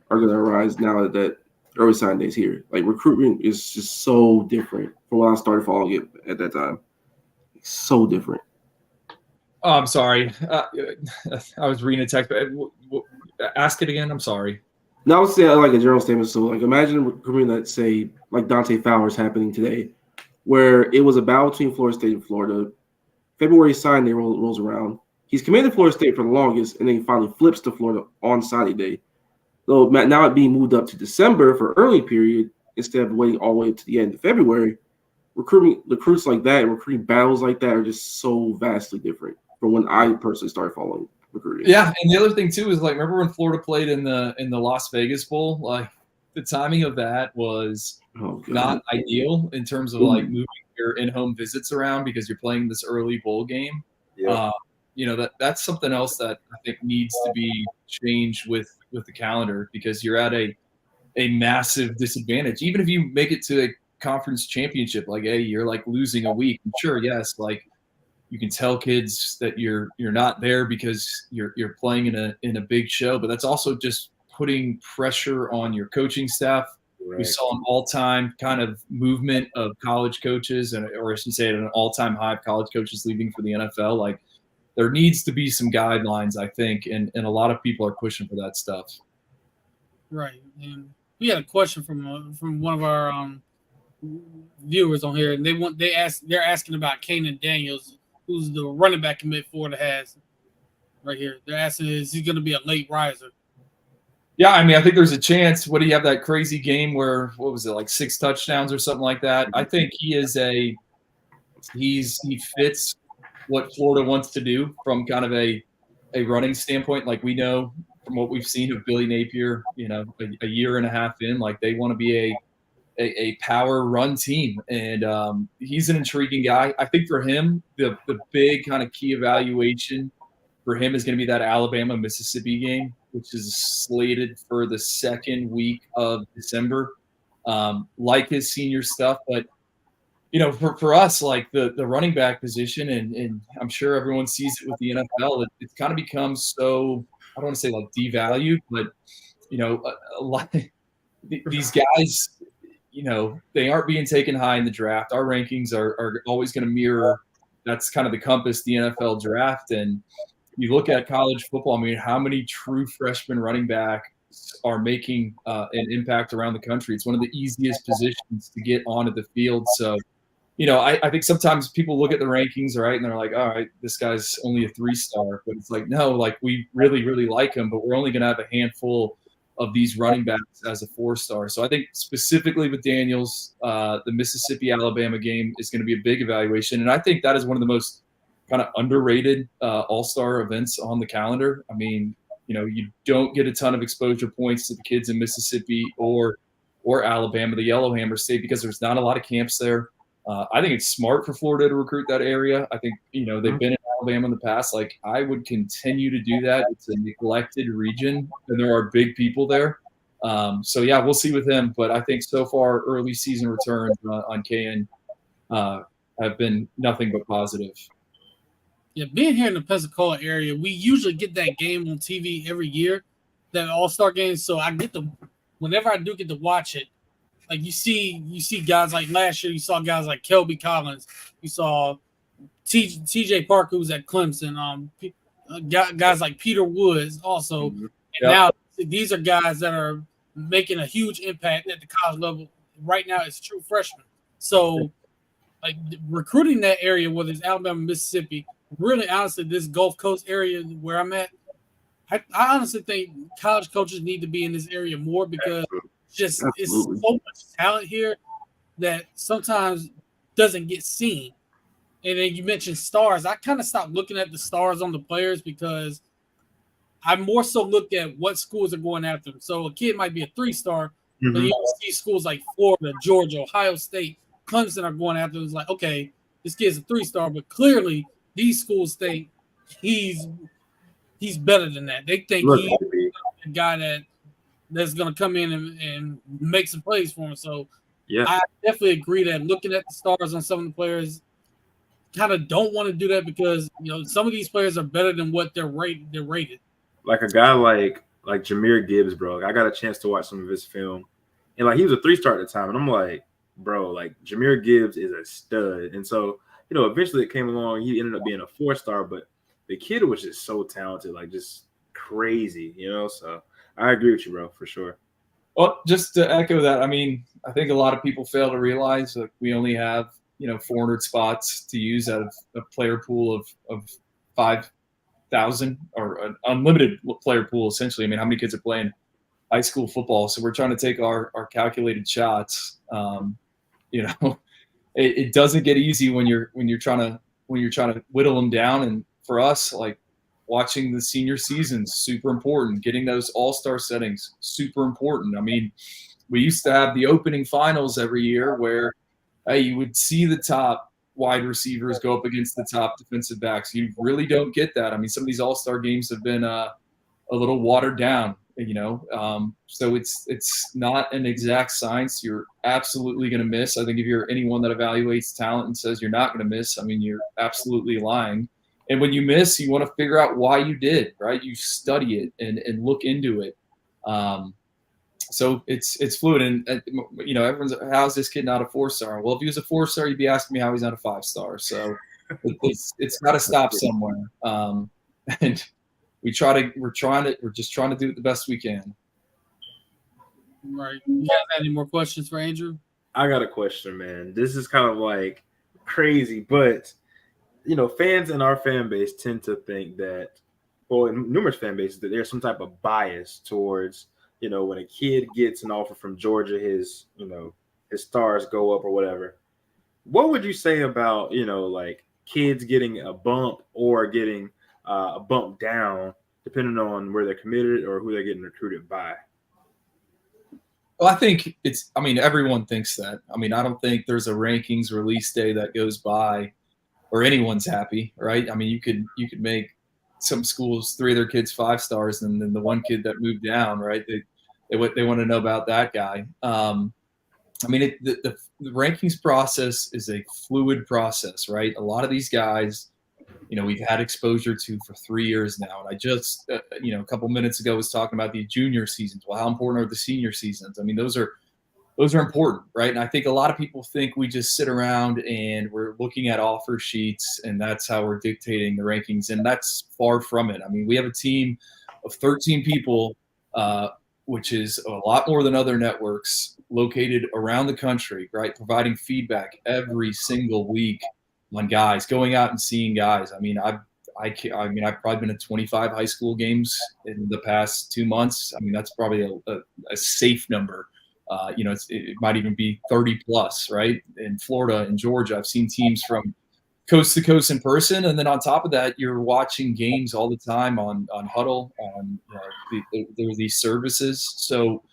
[SPEAKER 2] are going to arise now that early sign days here. Like recruitment is just so different from when I started following it at that time. It's so different.
[SPEAKER 3] Oh, I'm sorry. I was reading a text, but ask it again. I'm sorry.
[SPEAKER 2] Now I would say like a general statement. So like imagine recruitment that say like Dante Fowler's happening today, where it was a battle between Florida State and Florida. February sign day rolls around. He's committed to Florida State for the longest, and then he finally flips to Florida on signing day. So now it being moved up to December for early period instead of waiting all the way up to the end of February. Recruits like that and recruiting battles like that are just so vastly different from when I personally started following recruiting.
[SPEAKER 3] Yeah, and the other thing too is like remember when Florida played in the Las Vegas Bowl? Like the timing of that was not ideal in terms of like moving your in-home visits around because you're playing this early bowl game.
[SPEAKER 4] Yeah.
[SPEAKER 3] That's something else that I think needs to be changed with the calendar because you're at a massive disadvantage. Even if you make it to a conference championship, like hey, you're like losing a week. And sure, yes, like you can tell kids that you're not there because you're playing in a big show, but that's also just putting pressure on your coaching staff. Right. We saw an all-time kind of movement of college coaches, or I should say, an all-time high of college coaches leaving for the NFL. Like there needs to be some guidelines, I think, and a lot of people are pushing for that stuff.
[SPEAKER 1] Right, and we had a question from one of our viewers on here, and they're asking about Kanan Daniels, who's the running back commit Florida has right here. They're asking, is he going to be a late riser?
[SPEAKER 3] Yeah, I mean, I think there's a chance. What do you have that crazy game where, what was it, like 6 touchdowns or something like that? I think he fits what Florida wants to do from kind of a running standpoint. Like we know from what we've seen of Billy Napier, a year and a half in, like they want to be a power run team. And he's an intriguing guy. I think for him, the big kind of key evaluation for him is going to be that Alabama-Mississippi game, which is slated for the second week of December, like his senior stuff. But, for us, like the running back position, and I'm sure everyone sees it with the NFL, it's kind of become so, I don't want to say like devalued, but, a lot these guys, they aren't being taken high in the draft. Our rankings are always going to mirror. That's kind of the compass, the NFL draft. And you look at college football, I mean, how many true freshman running backs are making an impact around the country? It's one of the easiest positions to get onto the field. So, I think sometimes people look at the rankings, right, and they're like, all right, this guy's only a 3-star. But it's like, no, like we really, really like him, but we're only going to have a handful of these running backs as a 4-star. So I think specifically with Daniels, the Mississippi-Alabama game is going to be a big evaluation. And I think that is one of the most kind of underrated all-star events on the calendar. I mean, you don't get a ton of exposure points to the kids in Mississippi or Alabama, the Yellowhammer State, because there's not a lot of camps there. I think it's smart for Florida to recruit that area. I think, they've been in Alabama in the past. Like, I would continue to do that. It's a neglected region, and there are big people there. So, yeah, we'll see with him. But I think so far early season returns on KN have been nothing but positive.
[SPEAKER 1] Yeah, being here in the Pensacola area, we usually get that game on TV every year, that All-Star game. So whenever I do get to watch it, like you see guys like last year, you saw guys like Kelby Collins, you saw TJ Parker, who's at Clemson, guys like Peter Woods also. Mm-hmm. And now these are guys that are making a huge impact at the college level. Right now, it's true freshmen. So, like recruiting that area, whether it's Alabama, Mississippi, really honestly, this Gulf Coast area where I'm at, I honestly think college coaches need to be in this area more because it's so much talent here that sometimes doesn't get seen. And then you mentioned stars. I kind of stopped looking at the stars on the players because I more so look at what schools are going after them. So a kid might be a 3-star, but you see schools like Florida, Georgia, Ohio State, Clemson are going after them. It's like, okay, this kid's a 3-star, but clearly these schools think he's better than that. They think he's a guy that's going to come in and make some plays for him. So yeah, I definitely agree that looking at the stars on some of the players, kind of don't want to do that because some of these players are better than what they're rated.
[SPEAKER 4] Like a guy like like Jahmyr Gibbs, bro. I got a chance to watch some of his film, and like he was a 3-star at the time, and I'm like, bro, like Jahmyr Gibbs is a stud. And so, eventually it came along. He ended up being a 4-star, but the kid was just so talented, like just crazy, So I agree with you, bro, for sure.
[SPEAKER 3] Well, just to echo that, I mean, I think a lot of people fail to realize that we only have 400 spots to use out of a player pool of 5,000 or an unlimited player pool, essentially. I mean, how many kids are playing high school football? So we're trying to take our calculated shots. It doesn't get easy when you're trying to whittle them down. And for us, like watching the senior season, super important. Getting those all-star settings, super important. I mean, we used to have the opening finals every year where you would see the top wide receivers go up against the top defensive backs. You really don't get that. I mean, some of these all-star games have been a little watered down, so it's not an exact science. You're absolutely going to miss. I think if you're anyone that evaluates talent and says you're not going to miss, I mean, you're absolutely lying. And when you miss, you want to figure out why you did, right? You study it and look into it. So it's fluid, and everyone's, how's this kid not a 4-star? Well, if he was a 4-star, you'd be asking me how he's not a 5-star. So it's got to stop somewhere. And we're just trying to do it the best we can.
[SPEAKER 1] Right. You guys have any more questions for Andrew?
[SPEAKER 4] I got a question, man. This is kind of like crazy, but fans in our fan base tend to think that, well, in numerous fan bases, that there's some type of bias towards, when a kid gets an offer from Georgia, his stars go up or whatever. What would you say about, like kids getting a bump or getting a bump down, depending on where they're committed or who they're getting recruited by?
[SPEAKER 3] Well, I think everyone thinks that. I mean, I don't think there's a rankings release day that goes by or anyone's happy, right? I mean, you could make some schools 3 of their kids 5-stars, and then the one kid that moved down, right? They want to know about that guy. I mean, the rankings process is a fluid process, right? A lot of these guys, we've had exposure to for 3 years now. And I just, a couple minutes ago was talking about the junior seasons. Well, how important are the senior seasons? I mean, those are important, right? And I think a lot of people think we just sit around and we're looking at offer sheets and that's how we're dictating the rankings. And that's far from it. I mean, we have a team of 13 people, which is a lot more than other networks, located around the country, right? Providing feedback every single week on guys, going out and seeing guys. I mean, I've probably been at 25 high school games in the past 2 months. I mean, that's probably a safe number. It might even be 30 plus, right? In Florida and Georgia, I've seen teams from coast to coast in person. And then on top of that, you're watching games all the time on Huddle, on there are these services. So,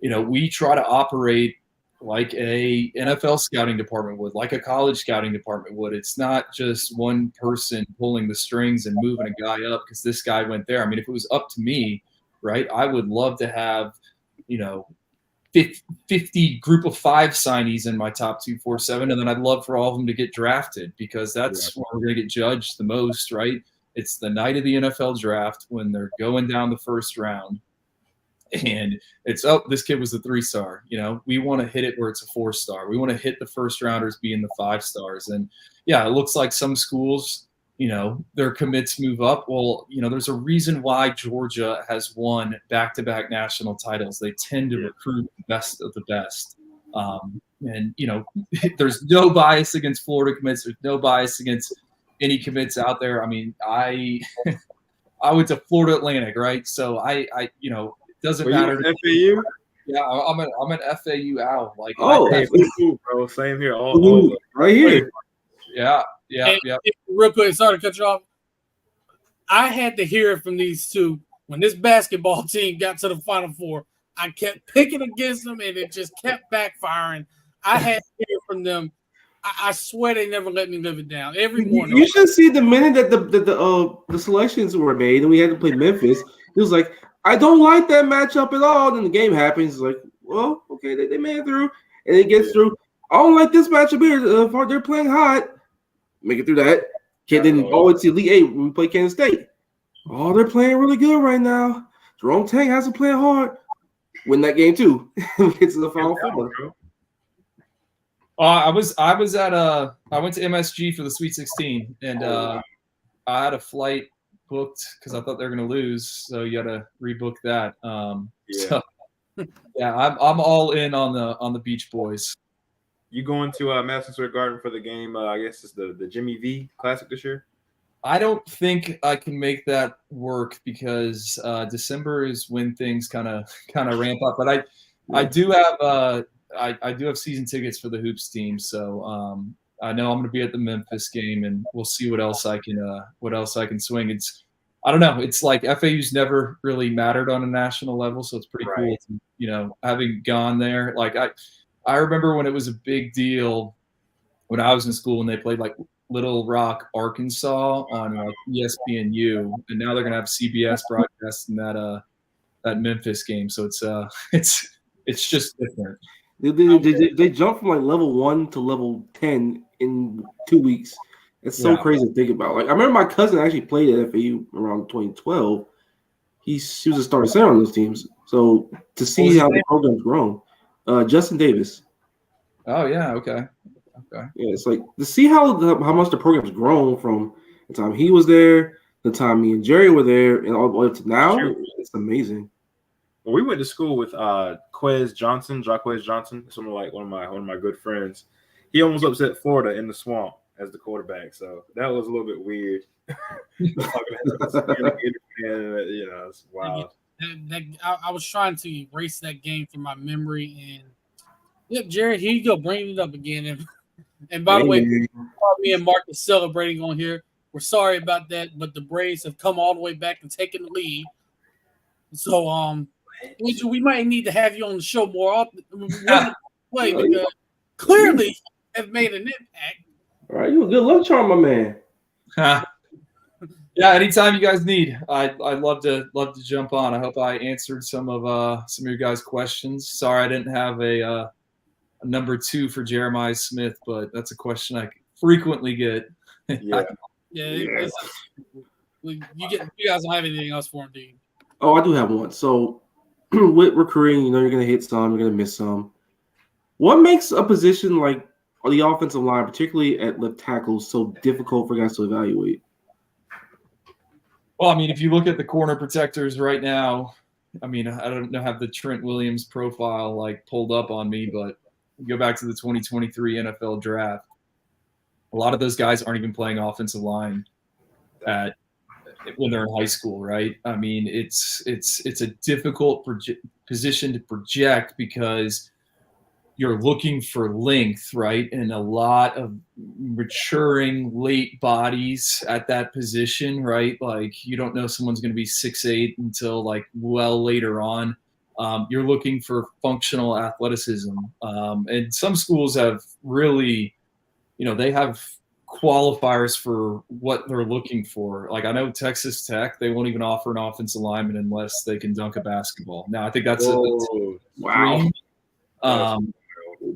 [SPEAKER 3] we try to operate like a NFL scouting department would, like a college scouting department would. It's not just one person pulling the strings and moving a guy up because this guy went there. I mean, if it was up to me, right, I would love to have, 50 group of 5 signees in my top 247, and then I'd love for all of them to get drafted because that's where we're going to get judged the most, right? It's the night of the NFL draft when they're going down the first round, and it's, this kid was a 3-star. We want to hit it where it's a 4-star. We want to hit the first rounders being the 5-stars, and yeah, it looks like some schools, their commits move up. Well, there's a reason why Georgia has won back-to-back national titles. They tend to recruit the best of the best. And, there's no bias against Florida commits. There's no bias against any commits out there. I mean, I went to Florida Atlantic, right? So it doesn't matter.
[SPEAKER 4] FAU?
[SPEAKER 3] Yeah, I'm an FAU owl. Like,
[SPEAKER 4] FAU, bro. Same here. All
[SPEAKER 2] right here.
[SPEAKER 3] Yeah.
[SPEAKER 1] Real quick, sorry to cut you off. I had to hear it from these two when this basketball team got to the Final Four. I kept picking against them, and it just kept backfiring. I had to hear from them. I swear they never let me live it down. Every morning.
[SPEAKER 2] You should see the minute that the selections were made and we had to play Memphis. It was like, I don't like that matchup at all. Then the game happens. It's like, well, okay, they made it through, and it gets through. I don't like this matchup here. They're playing hot. Make it through that. Then it's Elite 8 when we play Kansas State. Oh, they're playing really good right now. Jerome Tang has to play hard. Win that game too. Get to the Final Four.
[SPEAKER 3] I went to MSG for the Sweet 16, and I had a flight booked because I thought they were going to lose, so you got to rebook that. So yeah, I'm all in on the Beach Boys.
[SPEAKER 4] You going to Madison Square Garden for the game? I guess it's the Jimmy V Classic this year.
[SPEAKER 3] I don't think I can make that work because December is when things kind of ramp up. But I do have I do have season tickets for the hoops team, so I know I'm going to be at the Memphis game, and we'll see what else I can swing. I don't know. It's like FAU's never really mattered on a national level, so it's pretty cool to, having gone there. Like I remember when it was a big deal when I was in school and they played like Little Rock, Arkansas on like ESPNU, and now they're gonna have CBS broadcasting that Memphis game. So it's just different.
[SPEAKER 2] They jumped from like level 1 to level 10 in 2 weeks. It's so crazy to think about. Like I remember my cousin actually played at FAU around 2012. She was a starting center on those teams. So to see how the program's grown, Justin Davis.
[SPEAKER 3] Oh yeah, okay.
[SPEAKER 2] Yeah, it's like to see how much the program's grown from the time he was there, the time me and Jerry were there, and all the way up to now. It's amazing.
[SPEAKER 4] Well, we went to school with Jaquez Johnson, someone like one of my good friends. He almost upset Florida in the swamp as the quarterback, so that was a little bit weird. It's wild.
[SPEAKER 1] I was trying to erase that game from my memory, and yep, Jared, here you go, bringing it up again. And by the way, me and Mark is celebrating on here. We're sorry about that, but the Braves have come all the way back and taken the lead. So, we might need to have you on the show more often. Because clearly have made an impact.
[SPEAKER 2] All right, you a good luck charm, my man.
[SPEAKER 3] Yeah, anytime you guys need, I'd love to jump on. I hope I answered some of your guys' questions. Sorry I didn't have a number 2 for Jeremiah Smith, but that's a question I frequently get.
[SPEAKER 1] You guys don't have anything else for him, do you?
[SPEAKER 2] Oh, I do have one. So with recruiting, you're going to hit some, you're going to miss some. What makes a position like the offensive line, particularly at left tackle, so difficult for guys to evaluate?
[SPEAKER 3] Well, I mean, if you look at the corner protectors right now, I mean, I don't have the Trent Williams profile like pulled up on me, but go back to the 2023 NFL draft. A lot of those guys aren't even playing offensive line when they're in high school, right? I mean, it's a difficult position to project because you're looking for length, right? And a lot of maturing late bodies at that position, right? Like you don't know someone's going to be 6'8" until like well later on. You're looking for functional athleticism. And some schools have really, they have qualifiers for what they're looking for. Like I know Texas Tech, they won't even offer an offensive lineman unless they can dunk a basketball. Now I think that's
[SPEAKER 2] wow.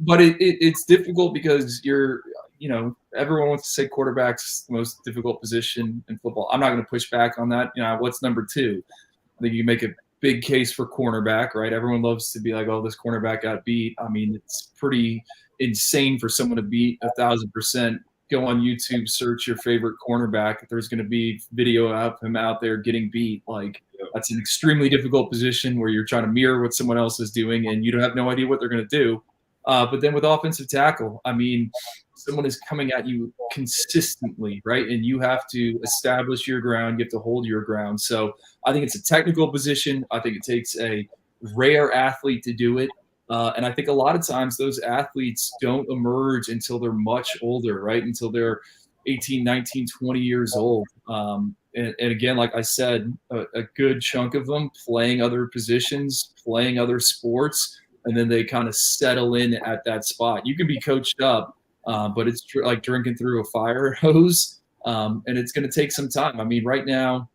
[SPEAKER 3] But it's difficult because everyone wants to say quarterback's the most difficult position in football. I'm not going to push back on that. What's number 2? I think you make a big case for cornerback, right? Everyone loves to be like, oh, this cornerback got beat. I mean, it's pretty insane for someone to beat 1,000%. Go on YouTube, search your favorite cornerback. There's going to be video of him out there getting beat. Like that's an extremely difficult position where you're trying to mirror what someone else is doing and you don't have no idea what they're going to do. But then with offensive tackle, I mean, someone is coming at you consistently, right? And you have to establish your ground. You have to hold your ground. So I think it's a technical position. I think it takes a rare athlete to do it. And I think a lot of times those athletes don't emerge until they're much older, right? Until they're 18, 19, 20 years old. And again, like I said, a good chunk of them playing other positions, playing other sports, and then they kind of settle in at that spot. You can be coached up, but it's like drinking through a fire hose, and it's going to take some time. I mean, right now,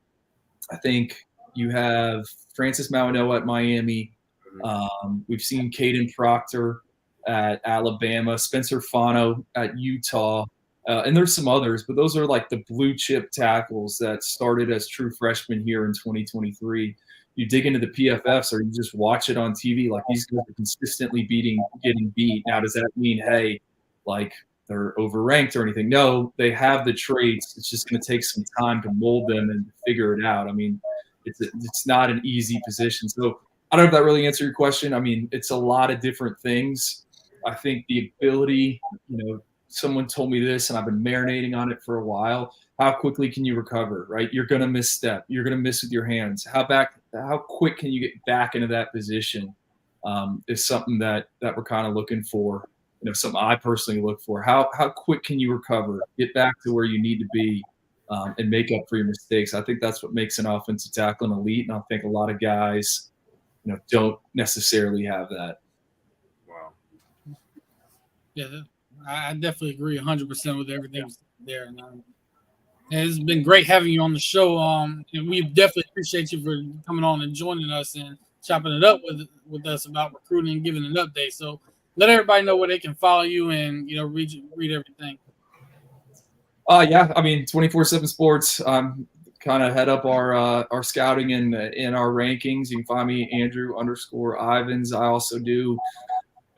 [SPEAKER 3] I think you have Francis Mauigoa at Miami. We've seen Caden Proctor at Alabama, Spencer Fano at Utah. And there's some others, but those are like the blue chip tackles that started as true freshmen here in 2023. You dig into the PFFs or you just watch it on TV, like these guys are consistently getting beat. Now, does that mean, hey, like they're overranked or anything? No, they have the traits. It's just going to take some time to mold them and figure it out. I mean, it's not an easy position. So I don't know if that really answered your question. I mean, it's a lot of different things. I think the ability, someone told me this and I've been marinating on it for a while. How quickly can you recover, right? You're going to misstep. You're going to miss with your hands. How quick can you get back into that position is something that we're kind of looking for, something I personally look for. How quick can you recover, get back to where you need to be and make up for your mistakes? I think that's what makes an offensive tackle an elite. And I think a lot of guys, don't necessarily have that.
[SPEAKER 4] Wow.
[SPEAKER 1] Yeah, I definitely agree 100% with everything there. And it's been great having you on the show. And we definitely appreciate you for coming on and joining us and chopping it up with us about recruiting and giving an update. So let everybody know where they can follow you and read everything.
[SPEAKER 3] Yeah, I mean 24/7 Sports. Kind of head up our scouting and in our rankings. You can find me Andrew_Ivins. I also do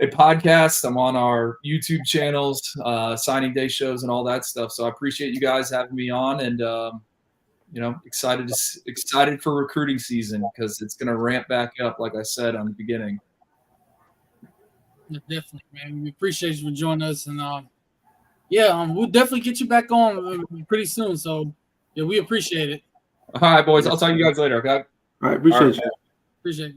[SPEAKER 3] a podcast. I'm on our YouTube channels, signing day shows and all that stuff. So I appreciate you guys having me on, and excited for recruiting season because it's going to ramp back up, like I said on the beginning.
[SPEAKER 1] Yeah, definitely, man. We appreciate you for joining us, and we'll definitely get you back on pretty soon. So yeah, we appreciate it.
[SPEAKER 3] All right, boys. I'll talk to you guys later. Okay.
[SPEAKER 2] All right, appreciate you.
[SPEAKER 1] Appreciate it.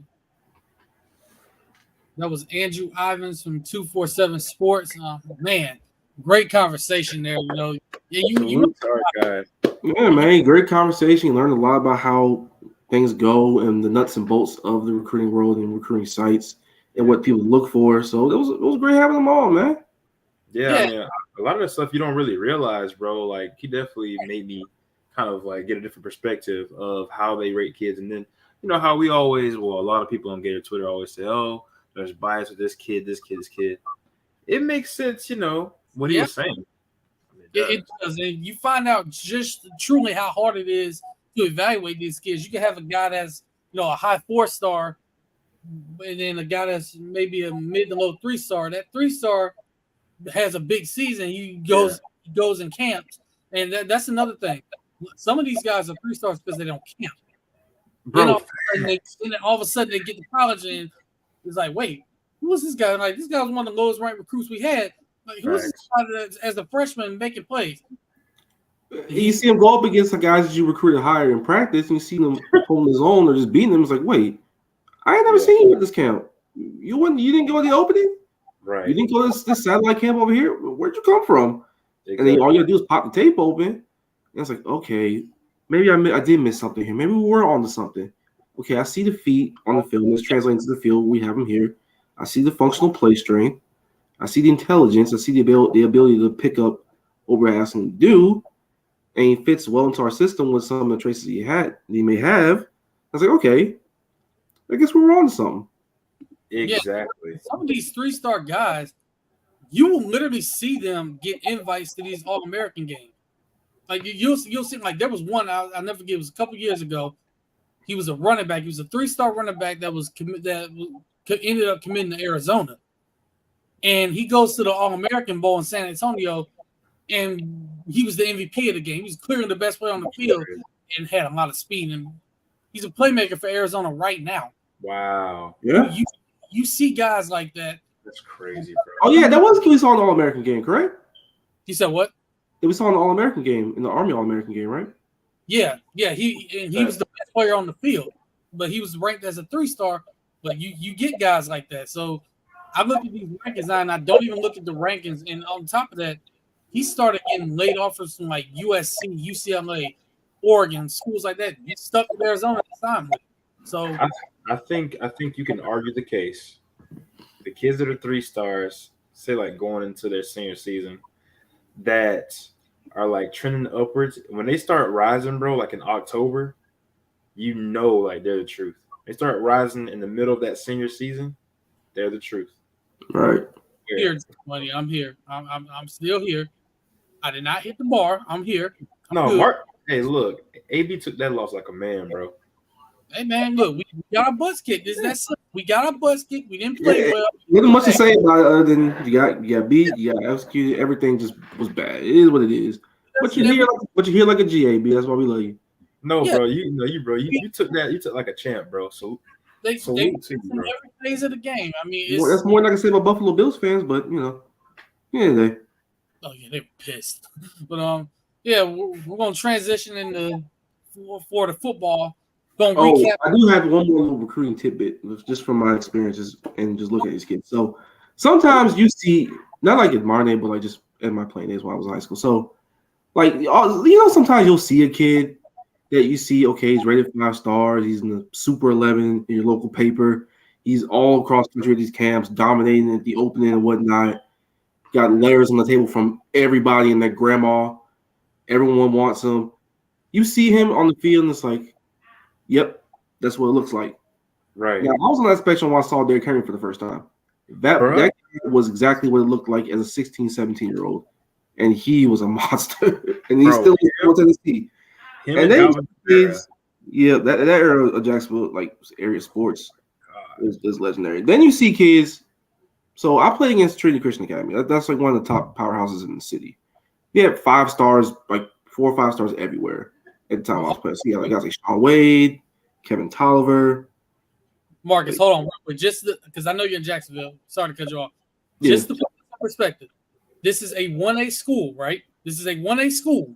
[SPEAKER 1] That was Andrew Ivins from 247 Sports. Man, great conversation there. You
[SPEAKER 4] Sorry, guys.
[SPEAKER 2] Yeah, man, great conversation. You learned a lot about how things go and the nuts and bolts of the recruiting world and recruiting sites and what people look for. So it was great having them all, man.
[SPEAKER 4] Yeah, I mean, a lot of the stuff you don't really realize, bro. Like, he definitely made me kind of like get a different perspective of how they rate kids. And then, how we always, a lot of people on Gator Twitter always say, oh, there's bias with this kid. It makes sense, what he was saying.
[SPEAKER 1] It does. And you find out just truly how hard it is to evaluate these kids. You can have a guy that's, a high 4-star, and then a guy that's maybe a mid to low 3-star. That 3-star has a big season. He goes in camps. And that's another thing. Some of these guys are 3-stars because they don't camp.
[SPEAKER 4] Bro.
[SPEAKER 1] Then all of a sudden they get to college and it's like, wait, who was this guy? Like, this guy was one of the lowest ranked recruits we had. Like, who was this guy as a freshman making plays?
[SPEAKER 2] You see him go up against the guys that you recruited higher in practice, and you see them holding his own or just beating them. It's like, wait, I ain't never seen you at this camp. You didn't go to the opening?
[SPEAKER 4] Right.
[SPEAKER 2] You didn't go to this satellite camp over here? Where'd you come from?
[SPEAKER 4] Exactly.
[SPEAKER 2] And then all you gotta do is pop the tape open. And it's like, okay, maybe I did miss something here. Maybe we were onto something. Okay, I see the feet on the film. Let's translate into the field. We have them here. I see the functional play strength. I see the intelligence. I see the ability to pick up what we're asking him to do. And he fits well into our system with some of the traces he may have. I was like, okay, I guess we're on to something.
[SPEAKER 4] Exactly.
[SPEAKER 1] Yeah, some of these 3-star guys, you will literally see them get invites to these All-American games. Like you'll see, like there was one I'll never forget. It was a couple years ago. He was a running back. He was a 3-star running back that ended up committing to Arizona, and he goes to the All-American Bowl in San Antonio, and he was the MVP of the game. He was clearly the best player on the field and had a lot of speed. And he's a playmaker for Arizona right now.
[SPEAKER 4] Wow.
[SPEAKER 2] Yeah.
[SPEAKER 1] You see guys like that.
[SPEAKER 4] That's crazy, bro.
[SPEAKER 2] Oh yeah, that was the kid we saw in the All-American game, correct?
[SPEAKER 1] You said what?
[SPEAKER 2] That we saw in the All-American game, in the Army All-American game, right?
[SPEAKER 1] Yeah. He was the best player on the field, but he was ranked as a 3-star. But you get guys like that. So I look at these rankings now, and I don't even look at the rankings. And on top of that, he started getting late offers from like USC, UCLA, Oregon, schools like that. He's stuck with Arizona at the time. So
[SPEAKER 4] I think you can argue the case. The kids that are 3-stars, say like going into their senior season, that are like trending upwards. When they start rising, bro, like in October, like they're the truth. They start rising in the middle of that senior season, they're the truth.
[SPEAKER 2] Right.
[SPEAKER 1] here, buddy. I'm here. I'm still here. I did not hit the bar. I'm here. I'm
[SPEAKER 4] No,
[SPEAKER 1] good.
[SPEAKER 4] Mark. Hey, look, AB took that loss like a man, bro.
[SPEAKER 1] Hey man, look, we got our butts kicked. We got our butts kicked. We didn't play well.
[SPEAKER 2] Nothing much to say about it other than you got beat, you got executed. Everything just was bad. It is what it is. But you hear like a GAB. That's why we love you.
[SPEAKER 4] No,
[SPEAKER 1] Yeah.
[SPEAKER 4] bro, you took that. You took like a champ, bro. So
[SPEAKER 1] They
[SPEAKER 4] salute to you,
[SPEAKER 1] from
[SPEAKER 4] bro.
[SPEAKER 1] every phase of the game. I mean, it's,
[SPEAKER 2] That's more than I can say about Buffalo Bills fans, but yeah, they.
[SPEAKER 1] oh yeah, they were pissed. But yeah, we're gonna transition into for the football. Gonna recap.
[SPEAKER 2] I do have one more little recruiting tidbit, just from my experiences and just looking at these kids. So sometimes you see, not like at Marne, but like just at my playing days while I was in high school. So like sometimes you'll see a kid that you see, okay, he's rated 5 stars, he's in the Super 11 in your local paper, he's all across country at these camps, dominating at the opening and whatnot. Got letters on the table from everybody and their grandma. Everyone wants him. You see him on the field, and it's like, yep, that's what it looks like.
[SPEAKER 4] Right.
[SPEAKER 2] Now, I was on that spectrum when I saw Derrick Henry for the first time. That was exactly what it looked like as a 16, 17-year-old. And he was a monster. And he still is in Tennessee. And then kids, that era of Jacksonville, like area sports, is legendary. Then you see kids. So I played against Trinity Christian Academy. That's like one of the top powerhouses in the city. We had 5 stars, like 4 or 5 stars everywhere at the time I was playing. So you had like guys like Sean Wade, Kevin Tolliver.
[SPEAKER 1] Marcus, hold on, but just because I know you're in Jacksonville. Sorry to cut you off. Just to put perspective, this is a 1A school, right? This is a 1A school.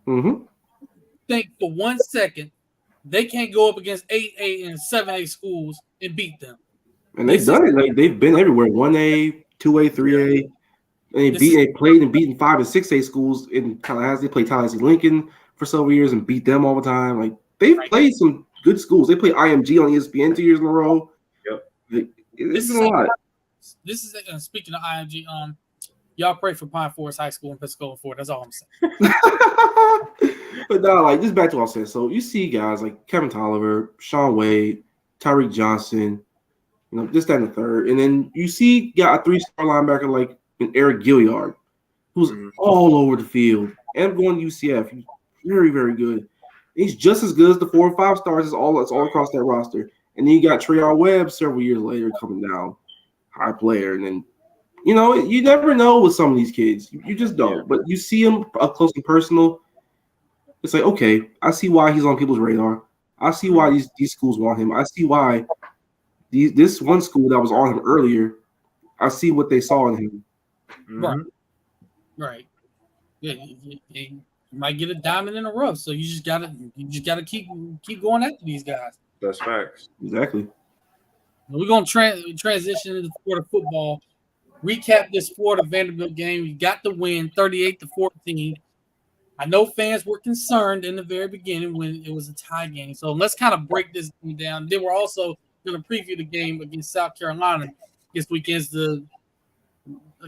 [SPEAKER 2] Mm-hmm.
[SPEAKER 1] Think for 1 second they can't go up against 8A and 7A schools and beat them.
[SPEAKER 2] And they've done it. Like they've been everywhere. 1A, 2A, 3A. And they played and beaten 5 and 6A schools in Tallahassee. They played Tallahassee Lincoln for several years and beat them all the time. Like they've played some good schools. They played IMG on ESPN 2 years in a row.
[SPEAKER 4] Yep.
[SPEAKER 1] This is a lot. This is speaking of IMG. Y'all pray for Pine Forest High School in Pensacola, Florida. That's all I'm saying.
[SPEAKER 2] But no, like just back to what I said. So you see guys like Kevin Tolliver, Sean Wade, Tyreek Johnson, just that in the third, and then you see a 3-star linebacker like Eric Gilliard, who's all over the field, and going to UCF. He's very, very good. He's just as good as the 4 or 5 stars. It's all across that roster. And then you got Treyaw Webb several years later coming down, high player, and then you never know with some of these kids. You just don't. But you see him up close and personal. It's like, okay, I see why he's on people's radar. I see why these schools want him. I see why this one school that was on him earlier, I see what they saw in him.
[SPEAKER 1] Mm-hmm. Right. Yeah, you might get a diamond in the rough. So you just gotta keep going after these guys.
[SPEAKER 4] That's facts.
[SPEAKER 2] Exactly.
[SPEAKER 1] We're gonna transition into Florida football. Recap this Florida Vanderbilt game. We got the win, 38-14. I know fans were concerned in the very beginning when it was a tie game. So let's kind of break this down. Then we're also going to preview the game against South Carolina this weekend's the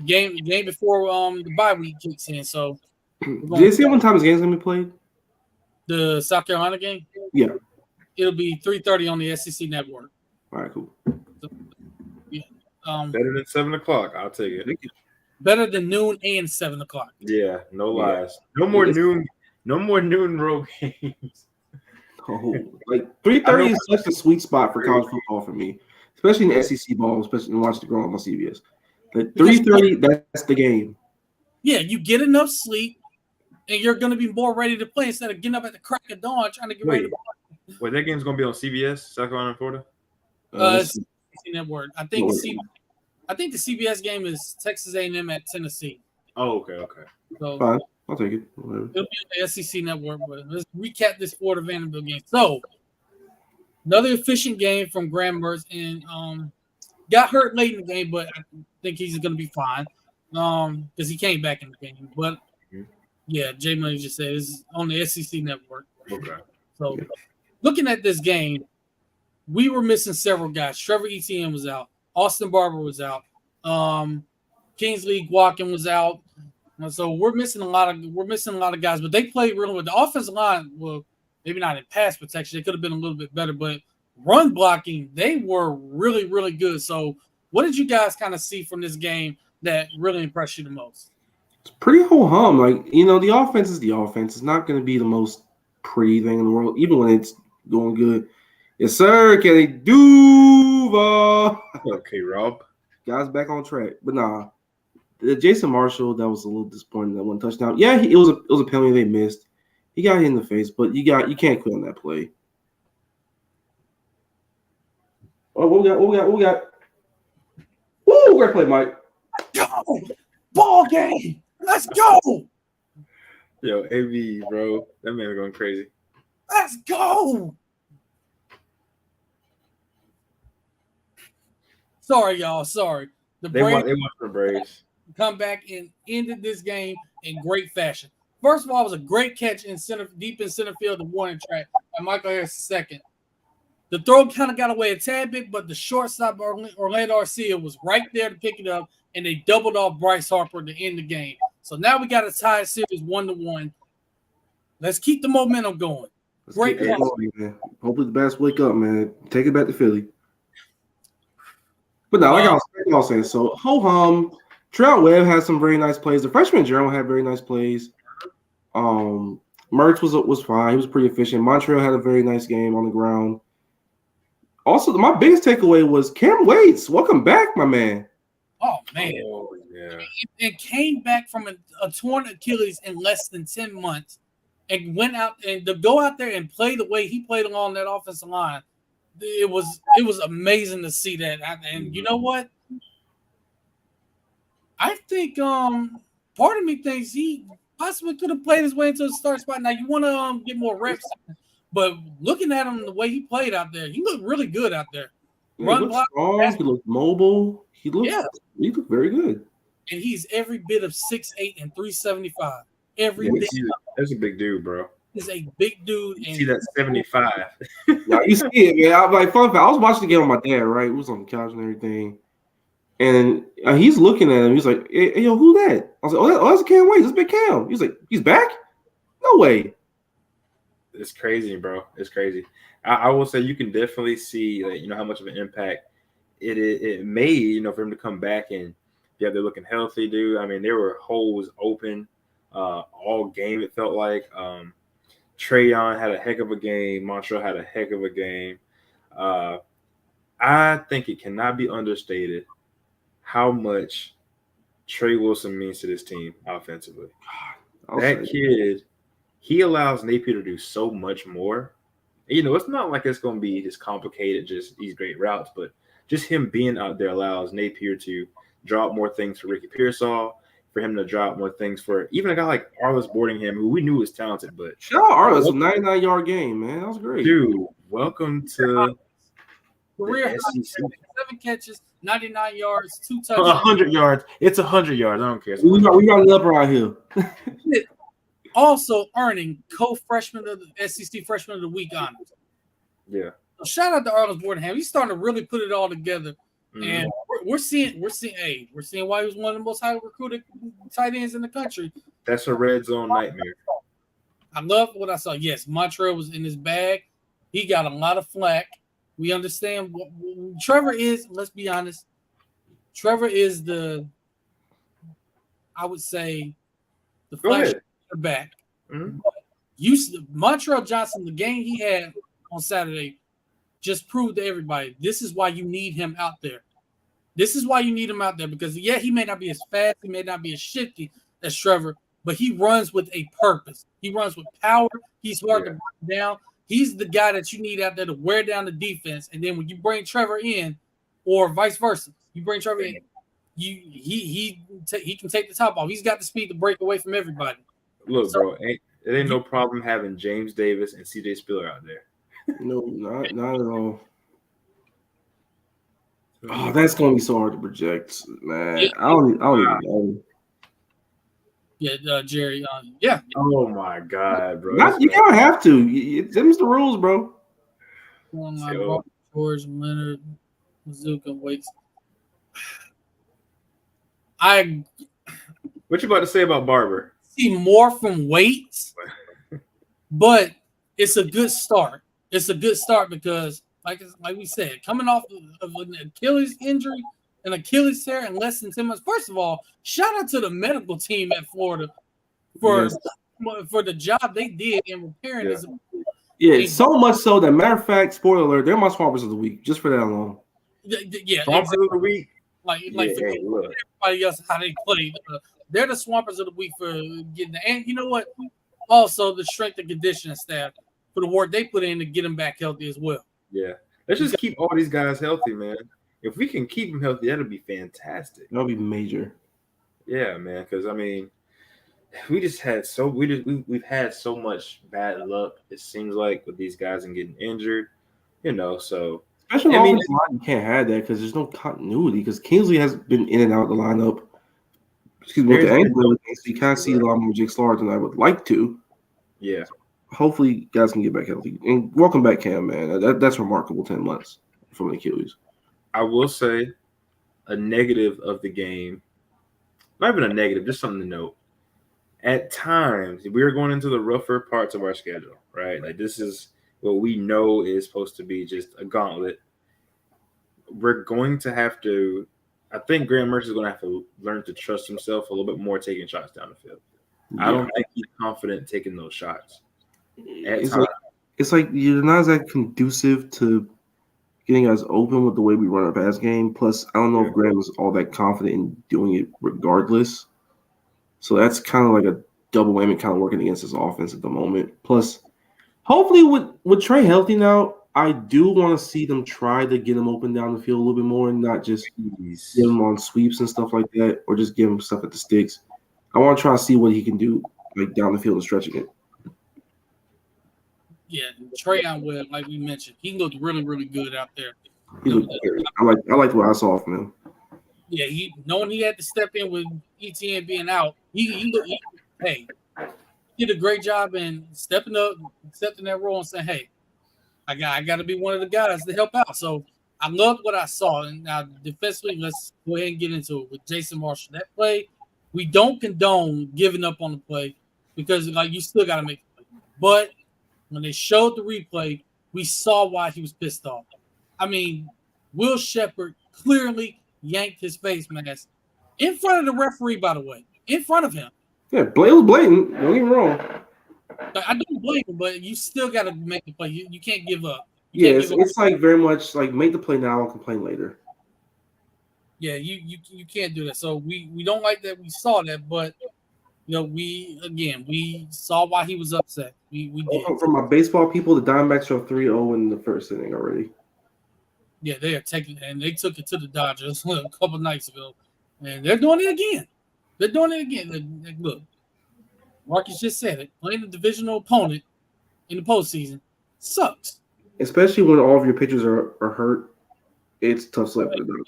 [SPEAKER 1] game before the bye week kicks in. So
[SPEAKER 2] did you see what time this game's going to be played?
[SPEAKER 1] The South Carolina game?
[SPEAKER 2] Yeah.
[SPEAKER 1] It'll be 3:30 on the SEC network.
[SPEAKER 2] All right, cool.
[SPEAKER 1] So, yeah.
[SPEAKER 4] Better than 7 o'clock. I'll take it.
[SPEAKER 1] Better than noon and 7 o'clock.
[SPEAKER 4] Yeah, no lies. No more noon road games.
[SPEAKER 2] Oh, like 3:30 is such a sweet spot for college football for me, especially in SEC ball, especially in watching it growing up on CBS. Like 3:30, that's the game.
[SPEAKER 1] Yeah, you get enough sleep, and you're going to be more ready to play instead of getting up at the crack of dawn trying to get ready to play.
[SPEAKER 4] Wait, that game's going to be on CBS, South Carolina, Florida?
[SPEAKER 1] SEC network. I think the CBS game is Texas A&M at Tennessee.
[SPEAKER 4] Oh, okay.
[SPEAKER 1] So
[SPEAKER 2] fine. I'll take it. Whatever.
[SPEAKER 1] It'll be on the SEC network, but let's recap this Florida Vanderbilt game. So another efficient game from Graham Mertz, and got hurt late in the game, but I think he's going to be fine because he came back in the game. But yeah, Jay Money just said it's on the SEC network.
[SPEAKER 4] Okay.
[SPEAKER 1] So looking at this game, we were missing several guys. Trevor Etienne was out. Austin Barber was out. Kingsley Guakin was out. So we're missing a lot of guys, but they played really well. The offensive line, well, maybe not in pass protection, they could have been a little bit better, but run blocking, they were really, really good. So what did you guys kind of see from this game that really impressed you the most?
[SPEAKER 2] It's pretty ho hum. Like, the offense is the offense. It's not going to be the most pretty thing in the world, even when it's going good. Yes, sir. Kelly Duva.
[SPEAKER 4] Okay, Rob.
[SPEAKER 2] Guys back on track. But nah, the Jason Marshall, that was a little disappointing, that one touchdown. Yeah, it was a penalty they missed. He got hit in the face, but you can't quit on that play. Oh, what we got? Woo, great play, Mike.
[SPEAKER 1] Go! Ball game! Let's go!
[SPEAKER 4] Yo, AB, bro. That man going crazy.
[SPEAKER 1] Let's go! Sorry, y'all. Sorry. The
[SPEAKER 4] They want
[SPEAKER 1] Braves
[SPEAKER 4] the Braves.
[SPEAKER 1] come back and ended this game in great fashion. First of all, it was a great catch deep in center field, the warning track by Michael Harris second. The throw kind of got away a tad bit, but the shortstop Orlando Arcia was right there to pick it up, and they doubled off Bryce Harper to end the game. So now we got a tie series 1-1. Let's keep the momentum going. Great
[SPEAKER 2] Let's keep it going, man. Hopefully the Bats wake up, man. Take it back to Philly. But now, like I was saying, so ho-hum. Trout Webb had some very nice plays. The freshman Gerald had very nice plays. Mertz was fine. He was pretty efficient. Montreal had a very nice game on the ground. Also, my biggest takeaway was Cam Waits. Welcome back, my man.
[SPEAKER 1] Oh, man.
[SPEAKER 4] Oh, yeah.
[SPEAKER 1] And came back from a torn Achilles in less than 10 months and went out and to go out there and play the way he played along that offensive line. It was amazing to see that. And you know what? I think part of me thinks he possibly could have played his way into the start spot. Now you want to get more reps, but looking at him the way he played out there, he looked really good out there.
[SPEAKER 2] He looked strong. He looked mobile. He looked very good.
[SPEAKER 1] And he's every bit of 6'8" and 375. Every bit.
[SPEAKER 4] That's a big dude, bro.
[SPEAKER 1] He's a big dude. And
[SPEAKER 4] See that 75.
[SPEAKER 2] Yeah, you see it, man. I'm like, fun fact, I was watching the game with my dad, right? We was on the couch and everything. And he's looking at him. He's like, hey, yo, who that? I was like, oh, that's Cam Wade. That's Big Cam. He's like, he's back? No way.
[SPEAKER 4] It's crazy, bro. It's crazy. I will say you can definitely see that, how much of an impact it made, for him to come back and they're looking healthy, dude. I mean, there were holes open all game, it felt like. Trayon had a heck of a game. Montreal had a heck of a game. I think it cannot be understated how much Trey Wilson means to this team offensively. That kid, he allows Napier to do so much more. It's not like it's going to be this complicated, just these great routes, but just him being out there allows Napier to drop more things for Ricky Pearsall, for him to drop more things for even a guy like Arlis Boardingham, who we knew was talented. But
[SPEAKER 2] shout out Arlis, a 99-yard game, man. That was great.
[SPEAKER 4] Dude, welcome to
[SPEAKER 1] career 7 catches, 99 yards, 2 touchdowns.
[SPEAKER 4] 100 yards. It's 100 yards. I don't care.
[SPEAKER 2] We got it up right here.
[SPEAKER 1] Also earning co-freshman of the SEC Freshman of the Week honors.
[SPEAKER 4] Yeah.
[SPEAKER 1] So shout out to Arlis Boardingham. He's starting to really put it all together. Mm-hmm. And we're seeing why he was one of the most highly recruited tight ends in the country.
[SPEAKER 4] That's a red zone nightmare.
[SPEAKER 1] I love what I saw. Yes, Montreal was in his bag. He got a lot of flack. We understand what Trevor is. Let's be honest. Trevor is I would say, the flash back. Mm-hmm. Montreal Johnson, the game he had on Saturday, just proved to everybody this is why you need him out there. This is why you need him out there because, he may not be as fast, he may not be as shifty as Trevor, but he runs with a purpose. He runs with power. He's hard to break down. He's the guy that you need out there to wear down the defense. And then when you bring Trevor in, or vice versa, you bring Trevor in, he can take the top off. He's got the speed to break away from everybody.
[SPEAKER 4] Look, bro, it ain't no problem having James Davis and CJ Spiller out there.
[SPEAKER 2] No, not at all. Oh, that's gonna be so hard to project, man. Yeah. I don't even know.
[SPEAKER 1] Yeah, Jerry.
[SPEAKER 4] Oh my God, bro.
[SPEAKER 2] You gotta have to. Them's the rules, bro.
[SPEAKER 1] George Leonard, Mazuka, Waits.
[SPEAKER 4] What you about to say about Barber?
[SPEAKER 1] See more from Waits, but it's a good start. It's a good start because, like we said, coming off of an Achilles injury, an Achilles tear in less than 10 months. First of all, shout out to the medical team at Florida for the job they did in repairing this.
[SPEAKER 2] Yeah, so much so that, matter of fact, spoiler alert, they're my swampers of the week, just for that alone.
[SPEAKER 1] Yeah,
[SPEAKER 4] Swampers of the week.
[SPEAKER 1] like
[SPEAKER 4] Yeah,
[SPEAKER 1] forget
[SPEAKER 4] hey, look.
[SPEAKER 1] everybody else how they played. They're the swampers of the week for getting the, and you know what? Also, the strength and conditioning staff for the work they put in to get them back healthy as well.
[SPEAKER 4] Yeah. Let's just keep all these guys healthy, man. If we can keep them healthy, that'll be fantastic.
[SPEAKER 2] That'll be major.
[SPEAKER 4] Yeah, man. Because I mean, we've had so much bad luck. It seems like with these guys and getting injured, So
[SPEAKER 2] Especially
[SPEAKER 4] I mean,
[SPEAKER 2] offensive line, you can't have that because there's no continuity. Because Kingsley has been in and out of the lineup. Excuse me, with the ankle, so you can't see a lot more Jake Slaughter than I would like to.
[SPEAKER 4] yeah.
[SPEAKER 2] Hopefully, guys can get back healthy. And welcome back, Cam, man. That's remarkable. 10 months from the Achilles.
[SPEAKER 4] I will say a negative of the game, not even a negative, just something to note. At times, we are going into the rougher parts of our schedule, right? Like this is what we know is supposed to be just a gauntlet. We're going to have to, I think Graham Mertz is going to have to learn to trust himself a little bit more taking shots down the field. Yeah. I don't think he's confident taking those shots.
[SPEAKER 2] It's like you're not that conducive to getting us open with the way we run our pass game. Plus, I don't know if Graham is all that confident in doing it regardless. So that's kind of like a double whammy kind of working against his offense at the moment. Plus, hopefully with Trey healthy now, I do want to see them try to get him open down the field a little bit more and not just get him on sweeps and stuff like that or just give him stuff at the sticks. I want to try to see what he can do like down the field and stretching it.
[SPEAKER 1] Yeah, Trayon Webb, like we mentioned, he looked really, really good out there.
[SPEAKER 2] I like what I saw from him.
[SPEAKER 1] Yeah, knowing he had to step in with ETN being out, he did a great job in stepping up, accepting that role, and saying, "Hey, I got to be one of the guys to help out." So I loved what I saw. And now defensively, let's go ahead and get into it with Jason Marshall. That play, we don't condone giving up on the play because like you still got to make the play. But when they showed the replay, we saw why he was pissed off. I mean, Will Shepherd clearly yanked his face mask in front of the referee, by the way, in front of him.
[SPEAKER 2] Yeah, it was blatant. Don't get me wrong.
[SPEAKER 1] I don't blame him, but you still got to make the play. You can't give up.
[SPEAKER 2] It's like very much like make the play now and complain later.
[SPEAKER 1] Yeah, you can't do that. So we don't like that. We saw that, but we saw why he was upset. We did.
[SPEAKER 2] From my baseball people, the Diamondbacks are 3-0 in the first inning already.
[SPEAKER 1] Yeah, they are taking, and they took it to the Dodgers a couple nights ago, and they're doing it again. Look, Marcus just said it. Playing a divisional opponent in the postseason sucks.
[SPEAKER 2] Especially when all of your pitchers are hurt, it's tough sledding for the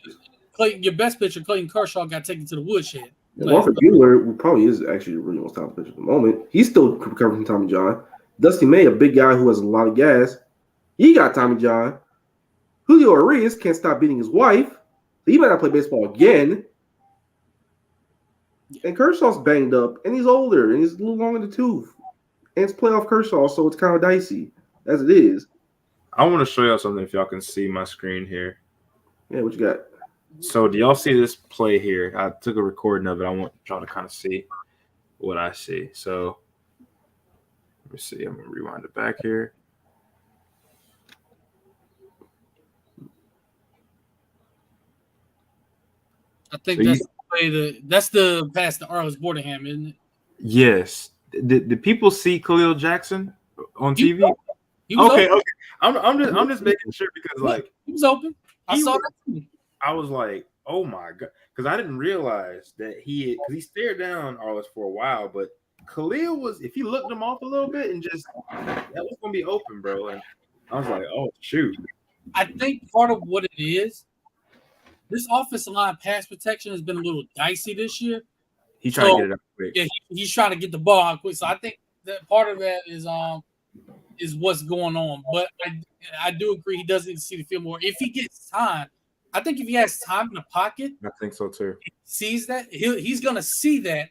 [SPEAKER 2] Dodgers.
[SPEAKER 1] Your best pitcher, Clayton Kershaw, got taken to the woodshed.
[SPEAKER 2] Walker Buehler, who probably is actually the really most talented pitcher at the moment, he's still recovering from Tommy John. Dusty May, a big guy who has a lot of gas, he got Tommy John. Julio Arias can't stop beating his wife. So he might not play baseball again. And Kershaw's banged up, and he's older, and he's a little long in the tooth. And it's playoff Kershaw, so it's kind of dicey, as it is.
[SPEAKER 4] I want to show y'all something if y'all can see my screen here.
[SPEAKER 2] Yeah, what you got?
[SPEAKER 4] So do y'all see this play here? I took a recording of it. I want y'all to kind of see what I see. So let me see. I'm going to rewind it back here.
[SPEAKER 1] I think that's the pass to Arlis Bordenham, isn't it?
[SPEAKER 4] Yes. Did people see Khalil Jackson on TV?
[SPEAKER 1] He was
[SPEAKER 4] okay.
[SPEAKER 1] open.
[SPEAKER 4] I'm just making sure because like
[SPEAKER 1] he was open. I saw that too.
[SPEAKER 4] I was like, oh my god, because I didn't realize that he stared down Arlis for a while, but Khalil was, if he looked him off a little bit and just that was gonna be open, bro. And I was like, oh shoot.
[SPEAKER 1] I think part of what it is, this offensive line pass protection has been a little dicey this year.
[SPEAKER 4] He's trying to get it up quick.
[SPEAKER 1] Yeah, he's trying to get the ball out quick. So I think that part of that is what's going on. But I do agree he doesn't see the field more. If he gets time, I think if he has time in the pocket,
[SPEAKER 4] I think so too.
[SPEAKER 1] He sees that he's gonna see that.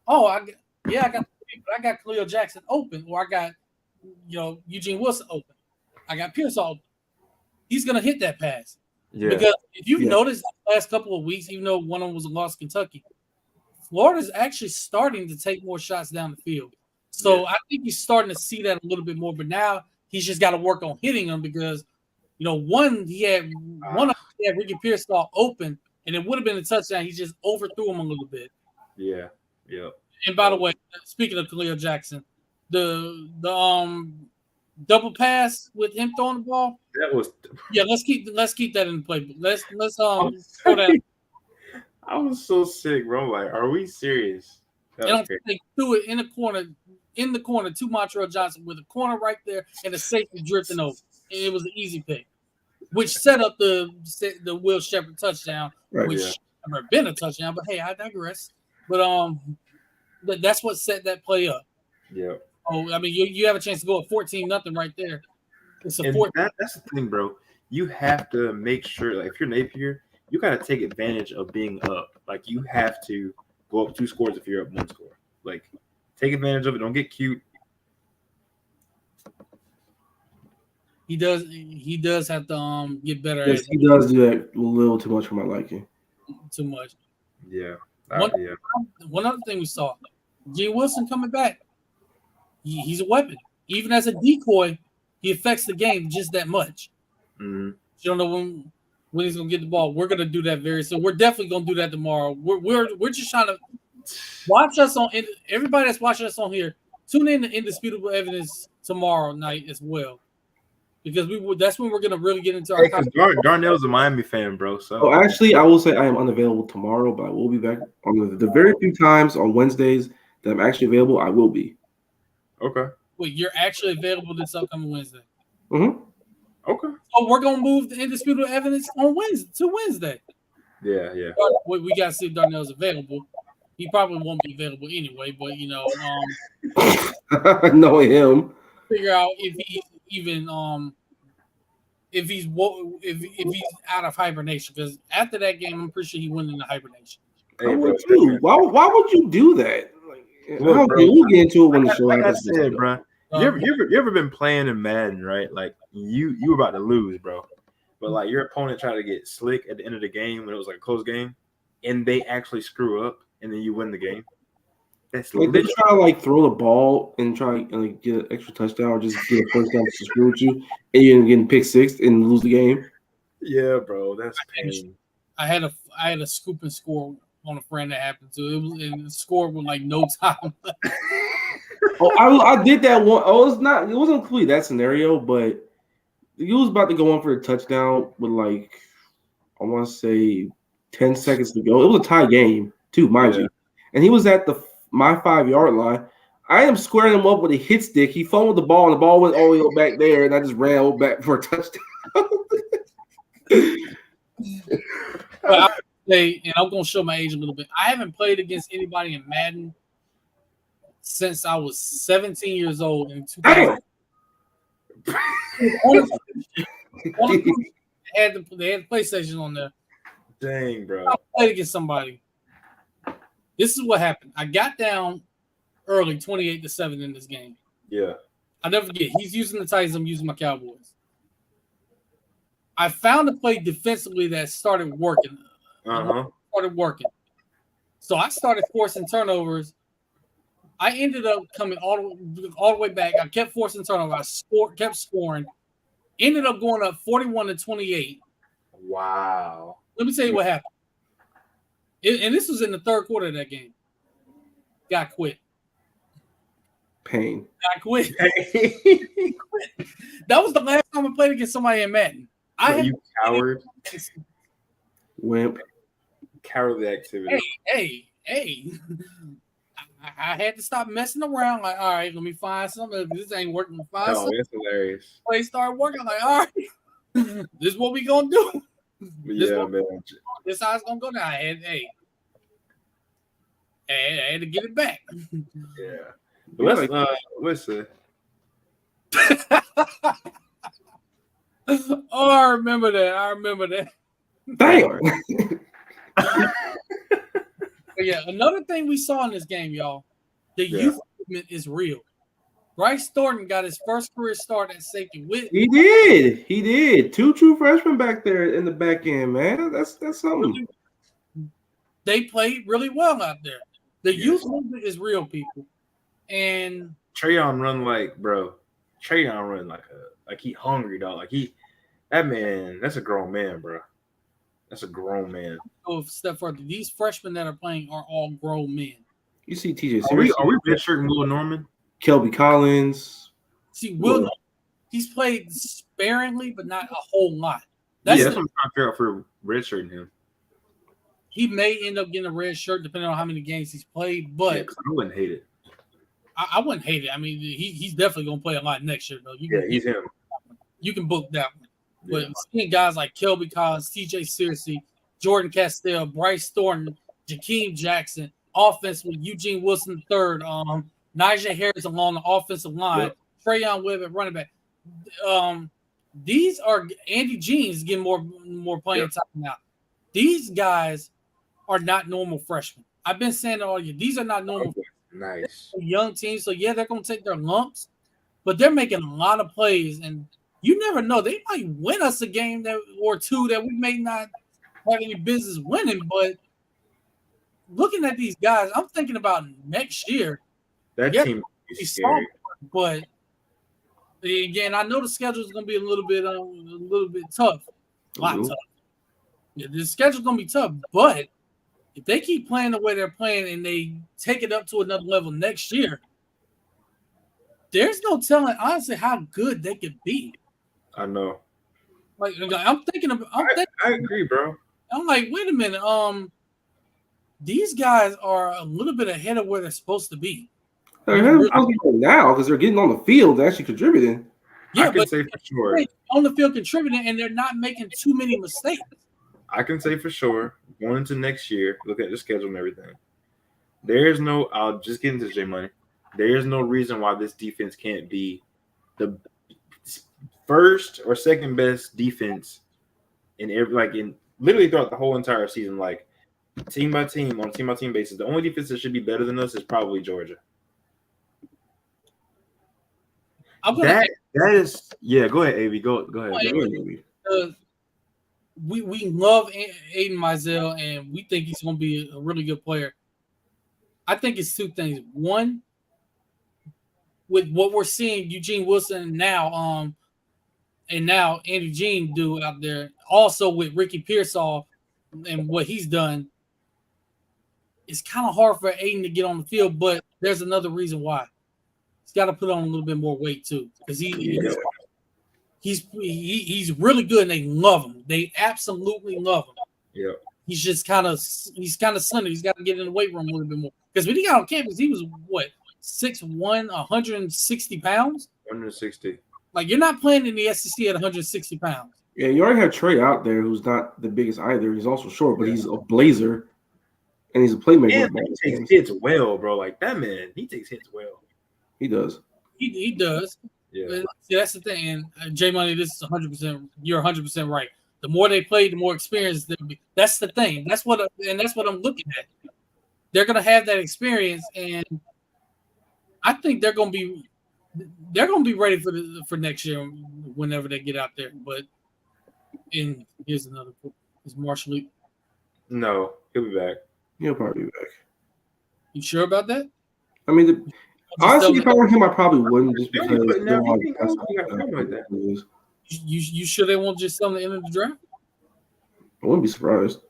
[SPEAKER 1] Oh, I got Khalil Jackson open, or I got Eugene Wilson open. I got Pierce open. He's gonna hit that pass.
[SPEAKER 4] Yeah.
[SPEAKER 1] Because if you've
[SPEAKER 2] Yeah.
[SPEAKER 1] noticed the last couple of weeks, even though one of them was a loss to Kentucky, Florida's actually starting to take more shots down the field. So I think he's starting to see that a little bit more. But now he's just got to work on hitting them because, he had Ricky Pearsall open, and it would have been a touchdown. He just overthrew him a little bit.
[SPEAKER 4] Yeah. Yep.
[SPEAKER 1] And by the way, speaking of Khalil Jackson, the double pass with him throwing the ball.
[SPEAKER 4] That was.
[SPEAKER 1] Let's keep that in play. Let's throw that.
[SPEAKER 4] I was so sick, bro. I'm like, are we serious? That was crazy.
[SPEAKER 1] They threw it in the corner to Montreal Johnson with a corner right there and the safety drifting over. And it was an easy pick, which set up the Will Shepherd touchdown,
[SPEAKER 2] Right,
[SPEAKER 1] which never been a touchdown. But hey, I digress. But that's what set that play up.
[SPEAKER 4] Yeah.
[SPEAKER 1] Oh, I mean, you have a chance to go at 14-0 right there. It's a
[SPEAKER 4] And
[SPEAKER 1] 14.
[SPEAKER 4] that's the thing, bro. You have to make sure, like, if you're Napier, you got to take advantage of being up. Like, you have to go up 2 scores if you're up 1 score. Like, take advantage of it. Don't get cute.
[SPEAKER 1] He does have to get better
[SPEAKER 2] Yes,
[SPEAKER 1] at
[SPEAKER 2] he does do that a little too much for my liking.
[SPEAKER 1] too much.
[SPEAKER 4] Yeah.
[SPEAKER 1] One other thing we saw, G. Wilson coming back. He's a weapon. Even as a decoy, he affects the game just that much.
[SPEAKER 4] Mm-hmm.
[SPEAKER 1] You don't know when he's gonna get the ball. We're gonna do that very soon. We're definitely gonna do that tomorrow. We're just trying to watch us on everybody that's watching us on here. Tune in to Indisputable Evidence tomorrow night as well, because that's when we're gonna really get into our.
[SPEAKER 4] Darnell's a Miami fan, bro. So
[SPEAKER 2] Oh, actually, I will say I am unavailable tomorrow, but I will be back on the very few times on Wednesdays that I'm actually available. I will be.
[SPEAKER 4] okay.
[SPEAKER 1] Wait, you're actually available this upcoming Wednesday.
[SPEAKER 2] Mm-hmm.
[SPEAKER 4] Okay.
[SPEAKER 1] So we're gonna move the Indisputable Evidence on Wednesday.
[SPEAKER 4] Yeah.
[SPEAKER 1] We gotta see if Darnell's available. He probably won't be available anyway, but
[SPEAKER 2] I know him.
[SPEAKER 1] figure out if he's even if he's out of hibernation, because after that game, I'm pretty sure he went into hibernation.
[SPEAKER 2] Hey, why would you do that?
[SPEAKER 4] Look, bro,
[SPEAKER 2] we'll get into it when the show
[SPEAKER 4] like I
[SPEAKER 2] happens.
[SPEAKER 4] said, bro. You ever been playing in Madden, right? Like you were about to lose, bro. But like your opponent tried to get slick at the end of the game when it was like a close game, and they actually screw up, and then you win the game. That's
[SPEAKER 2] Like they try to like throw the ball and try to like get an extra touchdown or just get a first down to screw with you, and you're getting pick six and lose the game.
[SPEAKER 4] Yeah, bro, that's pain.
[SPEAKER 1] I had a scoop and score on a friend that happened to. It was and scored with like no time.
[SPEAKER 2] Oh, I did that one. Oh, it wasn't completely that scenario, but he was about to go on for a touchdown with like I want to say 10 seconds to go. It was a tie game too, mind you, and he was at my 5-yard line. I am squaring him up with a hit stick. He fumbled the ball, and the ball went all the way back there, and I just ran all back for a touchdown.
[SPEAKER 1] But and I'm going to show my age a little bit. I haven't played against anybody in Madden since I was 17 years old in 2000. They had the PlayStation on there.
[SPEAKER 4] Dang, bro.
[SPEAKER 1] I played against somebody. This is what happened. I got down early, 28-7 in this game.
[SPEAKER 4] Yeah.
[SPEAKER 1] I'll never forget. He's using the Titans. I'm using my Cowboys. I found a play defensively that started working. So I started forcing turnovers. I ended up coming all the way back. I kept forcing turnovers. I kept scoring. Ended up going up 41-28.
[SPEAKER 4] Wow.
[SPEAKER 1] Let me tell you what happened. And this was in the third quarter of that game. Got quit.
[SPEAKER 2] Pain.
[SPEAKER 1] Got quit. That was the last time I played against somebody in Madden.
[SPEAKER 4] You coward.
[SPEAKER 2] Wimp.
[SPEAKER 4] Cowardly activity.
[SPEAKER 1] Hey. I had to stop messing around. Like, all right, let me find something. This ain't working.
[SPEAKER 4] It's hilarious.
[SPEAKER 1] Play started working. I'm like, all right, this is what we gonna do.
[SPEAKER 4] Yeah, man.
[SPEAKER 1] This how it's gonna go down. I had to get it back.
[SPEAKER 4] Yeah. Let's listen.
[SPEAKER 1] Oh, I remember that.
[SPEAKER 2] Damn.
[SPEAKER 1] But yeah, another thing we saw in this game, y'all, the youth movement is real. Bryce Thornton got his first career start at safety with
[SPEAKER 2] He did. He did. 2 true freshmen back there in the back end, man. That's something.
[SPEAKER 1] they played really well out there. The
[SPEAKER 4] Yes.
[SPEAKER 1] youth movement is real, people. And
[SPEAKER 4] Trayon run like he hungry, dog. That man, that's a grown man, bro. That's a grown man.
[SPEAKER 1] go a step further. These freshmen that are playing are all grown men.
[SPEAKER 2] You see TJ
[SPEAKER 4] Are we
[SPEAKER 2] Searcy,
[SPEAKER 4] redshirting Will Norman?
[SPEAKER 2] Kelby Collins.
[SPEAKER 1] See, Will, he's played sparingly, but not a whole lot. That's
[SPEAKER 4] That's what I'm trying to figure out for redshirting him.
[SPEAKER 1] he may end up getting a red shirt depending on how many games he's played, but
[SPEAKER 4] Yeah, 'cause I wouldn't hate it.
[SPEAKER 1] I wouldn't hate it. I mean, he's definitely going to play a lot next year, though.
[SPEAKER 4] Yeah, he's him.
[SPEAKER 1] You can book that one.
[SPEAKER 4] Yeah.
[SPEAKER 1] But seeing guys like Kelby Collins, TJ Searcy, Jordan Castell, Bryce Thornton, Jakeem Jackson, offense with Eugene Wilson III, Najee Harris along the offensive line,
[SPEAKER 4] Yep.
[SPEAKER 1] Trayon Webb at running back. These are Andy Jeans getting more playing
[SPEAKER 4] Yep.
[SPEAKER 1] time now. These guys are not normal freshmen. I've been saying it all year. These are not normal
[SPEAKER 4] Nice.
[SPEAKER 1] young teams. So yeah, they're going to take their lumps, but they're making a lot of plays, and you never know. They might win us a game or two that we may not have any business winning. But looking at these guys, I'm thinking about next year.
[SPEAKER 4] That
[SPEAKER 1] Yeah,
[SPEAKER 4] team
[SPEAKER 1] He's
[SPEAKER 4] is scary.
[SPEAKER 1] But again, I know the schedule is going to be a little bit tough, a lot
[SPEAKER 2] Mhm.
[SPEAKER 1] tough. Yeah, the schedule's going to be tough, but if they keep playing the way they're playing and they take it up to another level next year, there's no telling honestly how good they could be.
[SPEAKER 4] I know.
[SPEAKER 1] Like I'm thinking,
[SPEAKER 4] I agree, bro.
[SPEAKER 1] I'm like, wait a minute, these guys are a little bit ahead of where they're supposed to be.
[SPEAKER 2] They're supposed to be right now because they're getting on the field and actually contributing.
[SPEAKER 1] Yeah,
[SPEAKER 4] I can
[SPEAKER 1] but
[SPEAKER 4] say for sure.
[SPEAKER 1] on the field contributing, and they're not making too many mistakes.
[SPEAKER 4] I can say for sure, going into next year, look at the schedule and everything. There's no, I'll just get into J Money. There's no reason why this defense can't be the first or second best defense in literally throughout the whole entire season, like team by team on a team by team basis. The only defense that should be better than us is probably Georgia. That is Go ahead, Av. Go ahead.
[SPEAKER 1] We love Aiden Mizell, and we think he's going to be a really good player. I think it's two things. One, with what we're seeing Eugene Wilson now, and now Andy Jean do out there, also with Ricky Pearsall and what he's done, it's kind of hard for Aiden to get on the field, but there's another reason why. He's got to put on a little bit more weight too, because he's really good and they love him. They absolutely love him.
[SPEAKER 4] Yeah.
[SPEAKER 1] He's just kind of slender. He's got to get in the weight room a little bit more. Because when he got on campus, he was what, 6'1", 160 pounds?
[SPEAKER 4] 160.
[SPEAKER 1] Like, you're not playing in the SEC at 160 pounds.
[SPEAKER 2] Yeah, you already have Trey out there, who's not the biggest either. He's also short, but he's a blazer, and he's a playmaker.
[SPEAKER 4] And he takes hits well, bro. Like that man, he takes hits well.
[SPEAKER 2] He does.
[SPEAKER 1] He does.
[SPEAKER 4] Yeah.
[SPEAKER 1] But see, that's the thing. And J Money, this is 100%. You're 100% right. The more they play, the more experience they'll be. That's the thing. That's what I'm looking at. They're gonna have that experience, and I think they're gonna be ready for next year whenever they get out there. But and here's another. Is Marshall Lee?
[SPEAKER 4] No, he'll be back.
[SPEAKER 2] He'll probably be back.
[SPEAKER 1] You sure about that?
[SPEAKER 2] I mean, honestly, if I were him, I probably wouldn't just
[SPEAKER 4] Yeah,
[SPEAKER 2] because
[SPEAKER 4] but now
[SPEAKER 2] they're
[SPEAKER 4] he
[SPEAKER 2] all-
[SPEAKER 4] got something like that.
[SPEAKER 1] You sure they won't just sell him at the end of the draft?
[SPEAKER 2] I wouldn't be surprised.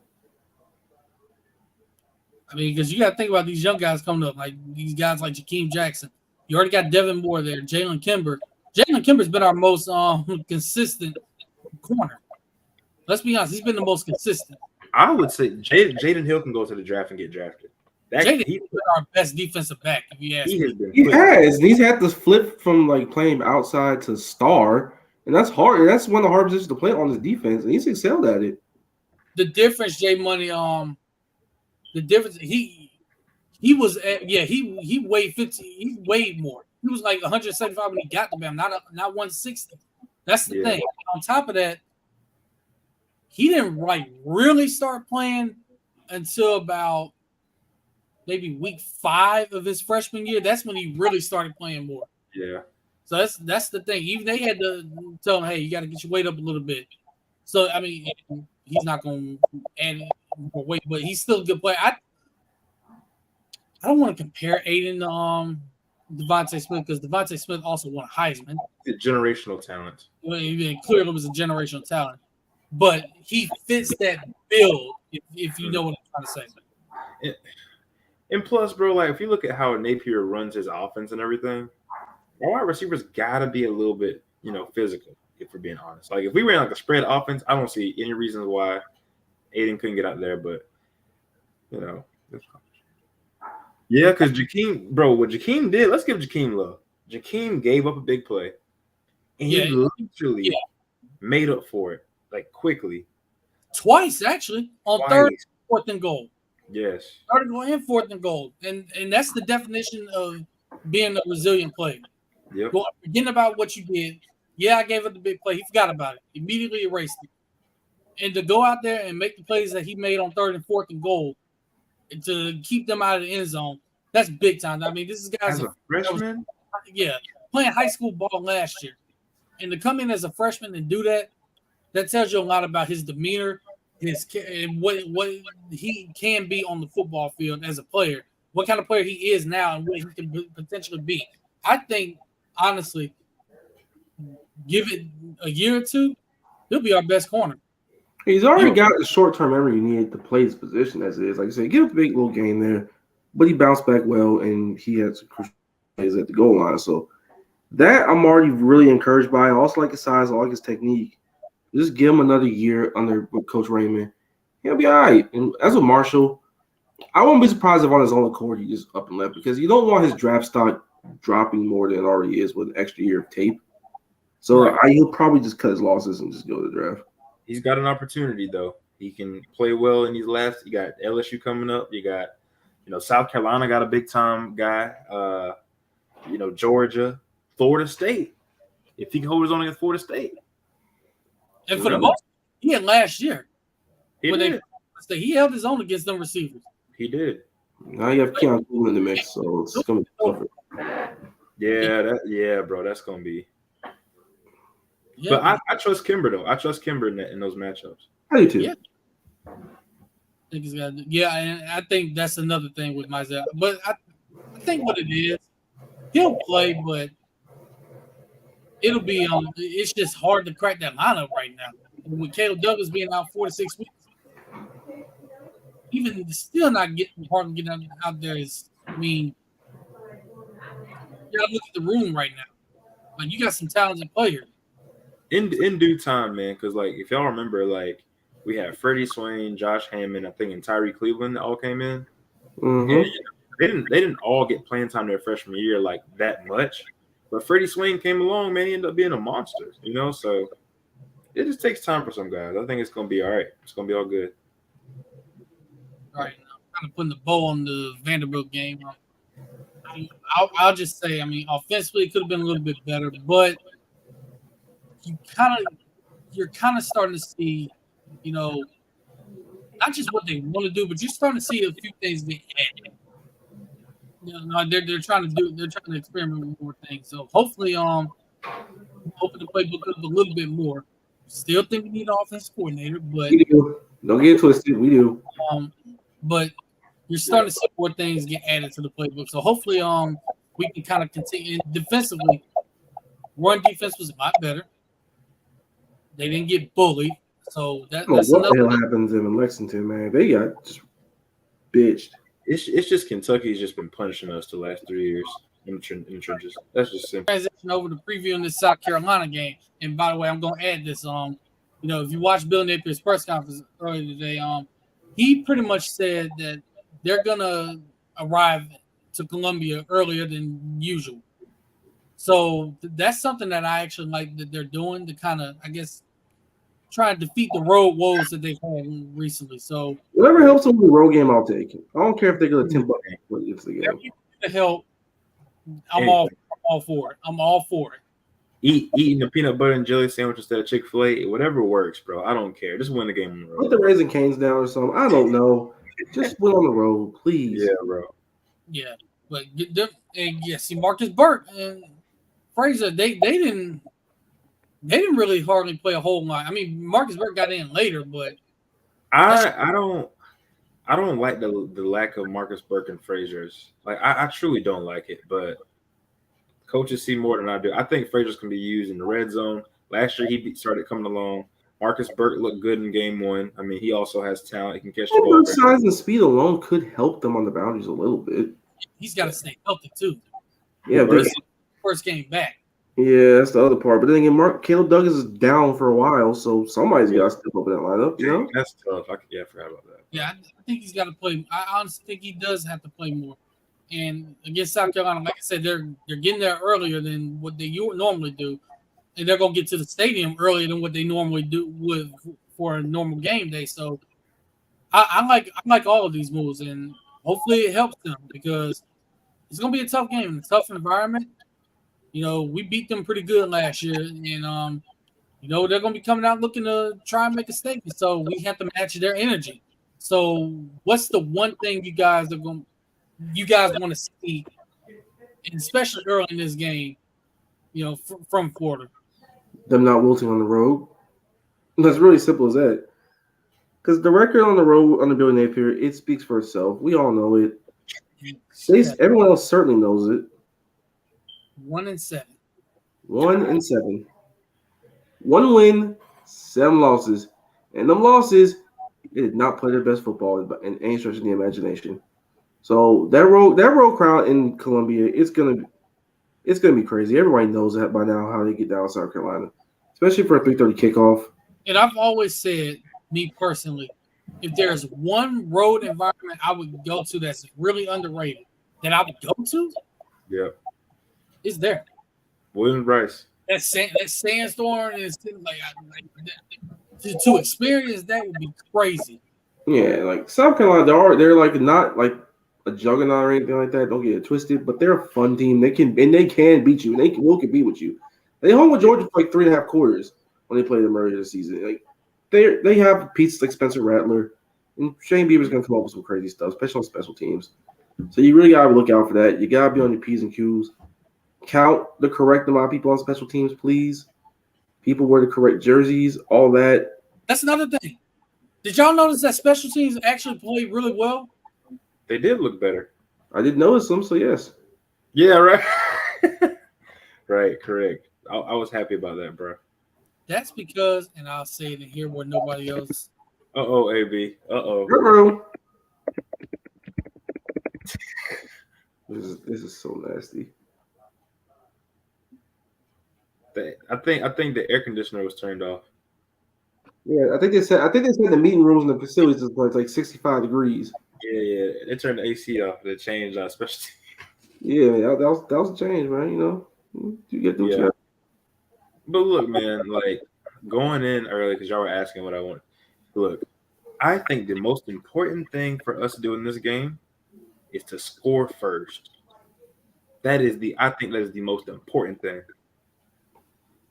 [SPEAKER 1] I mean, because you got to think about these young guys coming up, like these guys like Jakeem Jackson. You already got Devin Moore there, Jalen Kimber. Jalen Kimber's been our most consistent corner. Let's be honest, he's been the most consistent.
[SPEAKER 4] I would say Jaden Hill can go to the draft and get drafted.
[SPEAKER 1] Jaden
[SPEAKER 4] He
[SPEAKER 1] has been our best defensive back, if you ask me.
[SPEAKER 4] has been.
[SPEAKER 2] He
[SPEAKER 4] quick.
[SPEAKER 2] has. He's had to flip from like playing outside to star, and that's hard. And that's one of the hard positions to play on his defense, and he's excelled at it.
[SPEAKER 1] The difference, J Money, the difference he weighed 50. He weighed more. He was like 175 when he got to Bam, not 160. That's the thing. On top of that, he didn't really start playing until about maybe week 5 of his freshman year. That's when he really started playing more.
[SPEAKER 4] Yeah.
[SPEAKER 1] So that's the thing. Even they had to tell him, hey, you got to get your weight up a little bit. So I mean, he's not going to add more weight, but he's still a good player. I don't want to compare Aiden to Devontae Smith because Devontae Smith also won a Heisman.
[SPEAKER 4] The generational talent.
[SPEAKER 1] He clearly was a generational talent, but he fits that build. If you know what I'm trying to say.
[SPEAKER 4] And plus, bro, like if you look at how Napier runs his offense and everything, our wide receivers gotta be a little bit, physical. If we're being honest, like if we ran like a spread offense, I don't see any reason why Aiden couldn't get out there. But yeah, because Jakeem, bro, what Jakeem did, let's give Jakeem love. Jakeem gave up a big play, and he literally made up for it like quickly.
[SPEAKER 1] Twice actually on third, fourth and goal.
[SPEAKER 4] Yes.
[SPEAKER 1] Third and goal and fourth and goal, and that's the definition of being a resilient player.
[SPEAKER 4] Yep.
[SPEAKER 1] Forgetting about what you did. Yeah, I gave up the big play. He forgot about it. Immediately erased it. And to go out there and make the plays that he made on third and fourth and goal to keep them out of the end zone, that's big time. I mean, this is guys
[SPEAKER 4] as a freshman.
[SPEAKER 1] Playing high school ball last year. And to come in as a freshman and do that, that tells you a lot about his demeanor, and what he can be on the football field as a player, what kind of player he is now, and what he can potentially be. I think, honestly, give it a year or two, he'll be our best corner.
[SPEAKER 2] He's already got the short-term memory you need to play his position as it is. Like I said, get a big little game there, but he bounced back well, and he had some crucial plays at the goal line. So that I'm already really encouraged by. I also like his size. I like his technique. Just give him another year under Coach Raymond. He'll be all right. And as with Marshall, I won't be surprised if on his own accord he just up and left because you don't want his draft stock dropping more than it already is with an extra year of tape. So he'll probably just cut his losses and just go to the draft.
[SPEAKER 4] He's got an opportunity, though. He can play well in these last. You got LSU coming up. You got, South Carolina got a big-time guy. Georgia, Florida State. If he can hold his own against Florida State.
[SPEAKER 1] And for the most, he had last year.
[SPEAKER 4] He
[SPEAKER 1] held his own against them receivers.
[SPEAKER 4] He did.
[SPEAKER 2] Now you have Keon Cool in the mix, so it's going to be tougher.
[SPEAKER 4] Yeah, bro, that's going to be. Yeah. But I trust Kimber, though. I trust Kimber in those matchups.
[SPEAKER 2] I do, too.
[SPEAKER 1] Yeah. I think he's got. Yeah, and I think that's another thing with Mizell. But I think what it is, he'll play, but it'll be it's just hard to crack that lineup right now. With Caleb Douglas being out 4 to 6 weeks, even still not hard to get out there is. I mean, you gotta look at the room right now. Like you got some talented players.
[SPEAKER 4] In due time, man, because like if y'all remember, like we had Freddie Swain, Josh Hammond, I think, and Tyree Cleveland that all came in.
[SPEAKER 2] Mm-hmm.
[SPEAKER 4] And, they didn't all get playing time their freshman year like that much, but Freddie Swain came along, man. He ended up being a monster, So it just takes time for some guys. I think it's gonna be all right. It's gonna be all good.
[SPEAKER 1] All right, I'm kind of putting the bow on the Vanderbilt game. I'll just say, I mean, offensively it could have been a little bit better, but you're kind of starting to see, not just what they want to do, but you're starting to see a few things get added. They're trying to experiment with more things. So hopefully, open the playbook up a little bit more. Still think we need an offensive coordinator, but
[SPEAKER 2] we do. Don't get twisted. We do.
[SPEAKER 1] But you're starting to see more things get added to the playbook. So hopefully, we can kind of continue. And defensively, run defense was a lot better. They didn't get bullied, so that's
[SPEAKER 2] what the hell happens in Lexington, man? They got just bitched.
[SPEAKER 4] It's just Kentucky's just been punishing us the last 3 years in the trenches. That's just simple.
[SPEAKER 1] Transition over to previewing this South Carolina game, and by the way, I'm going to add this. If you watch Bill Napier's press conference earlier today, he pretty much said that they're gonna arrive to Columbia earlier than usual. So that's something that I actually like that they're doing to kind of, I guess, try and defeat the road woes that they've had recently. So
[SPEAKER 2] whatever helps them with the road game, I'll take it. I don't care if they go to 10 bucks. It's the game.
[SPEAKER 1] To help, I'm all for it. I'm all for it.
[SPEAKER 4] Eating a peanut butter and jelly sandwich instead of Chick-fil-A, whatever works, bro. I don't care. Just win the game on the road.
[SPEAKER 2] Put the Raising Cane's down or something. I don't know. Just win on the road, please.
[SPEAKER 4] Yeah, bro.
[SPEAKER 1] Yeah, but get them and see Marcus Burke, and Frazier, they didn't really hardly play a whole lot. I mean, Marcus Burke got in later, but
[SPEAKER 4] I don't like the lack of Marcus Burke and Frazier's. Like I truly don't like it, but coaches see more than I do. I think Frazier's can be used in the red zone. Last year he started coming along. Marcus Burke looked good in game 1. I mean, he also has talent. He can catch the ball.
[SPEAKER 2] Size and speed alone could help them on the boundaries a little bit.
[SPEAKER 1] he's got to stay healthy too.
[SPEAKER 2] Yeah, but
[SPEAKER 1] First game back.
[SPEAKER 2] yeah, that's the other part. But then again, Caleb Douglas is down for a while, so somebody's got to step up in that lineup. You know,
[SPEAKER 4] That's tough. I forgot about that.
[SPEAKER 1] Yeah, I think he's got to play. I honestly think he does have to play more. And against South Carolina, like I said, they're getting there earlier than what they normally do, and they're gonna get to the stadium earlier than what they normally do for a normal game day. So I like all of these moves, and hopefully it helps them because it's gonna be a tough game, a tough environment. You know, we beat them pretty good last year, and you know they're gonna be coming out looking to try and make a statement. So we have to match their energy. So what's the one thing you guys want to see, and especially early in this game, you know, from Florida?
[SPEAKER 2] them not wilting on the road. That's really simple as that. Because the record on the road on the Billy Napier, it speaks for itself. We all know it. Everyone else certainly knows it.
[SPEAKER 1] 1-7.
[SPEAKER 2] 1-7. 1 win, 7 losses, and them losses, they did not play their best football in any stretch of the imagination. So that road crowd in Columbia, it's gonna be crazy. Everybody knows that by now how they get down South Carolina, especially for a 3:30 kickoff.
[SPEAKER 1] And I've always said, me personally, if there's one road environment I would go to that's really underrated, that I would go to,
[SPEAKER 4] Yeah,
[SPEAKER 1] it's there.
[SPEAKER 4] Williams Bryce.
[SPEAKER 1] That sandstorm is like to experience that would be crazy.
[SPEAKER 2] Yeah, like South Carolina, they're like not like a juggernaut or anything like that. Don't get it twisted, but they're a fun team. They can beat you, and they will compete with you. They hung with Georgia for like 3.5 quarters when they played them earlier this season. Like they have pieces like Spencer Rattler, and Shane Beaver's gonna come up with some crazy stuff, especially on special teams. So you really gotta look out for that. You gotta be on your P's and Q's. Count the correct amount of people on special teams, please. People wear the correct jerseys, all that.
[SPEAKER 1] That's another thing. Did y'all notice that special teams actually played really well?
[SPEAKER 4] They did look better.
[SPEAKER 2] I did notice them, so yes.
[SPEAKER 4] Yeah, right. Right, correct. I was happy about that, bro.
[SPEAKER 1] That's because, and I'll say it in here where nobody else.
[SPEAKER 4] Uh-oh, AB. Uh-oh.
[SPEAKER 2] Uh-oh. This is so nasty.
[SPEAKER 4] I think the air conditioner was turned off.
[SPEAKER 2] Yeah, I think they said the meeting rooms in the facilities is like 65 degrees.
[SPEAKER 4] Yeah. They turned the AC off. They changed especially.
[SPEAKER 2] Yeah, that was a change, man. You know, you get through.
[SPEAKER 4] Yeah. But look, man, like going in early because y'all were asking what I want. Look, I think the most important thing for us to do in this game is to score first. I think that is the most important thing.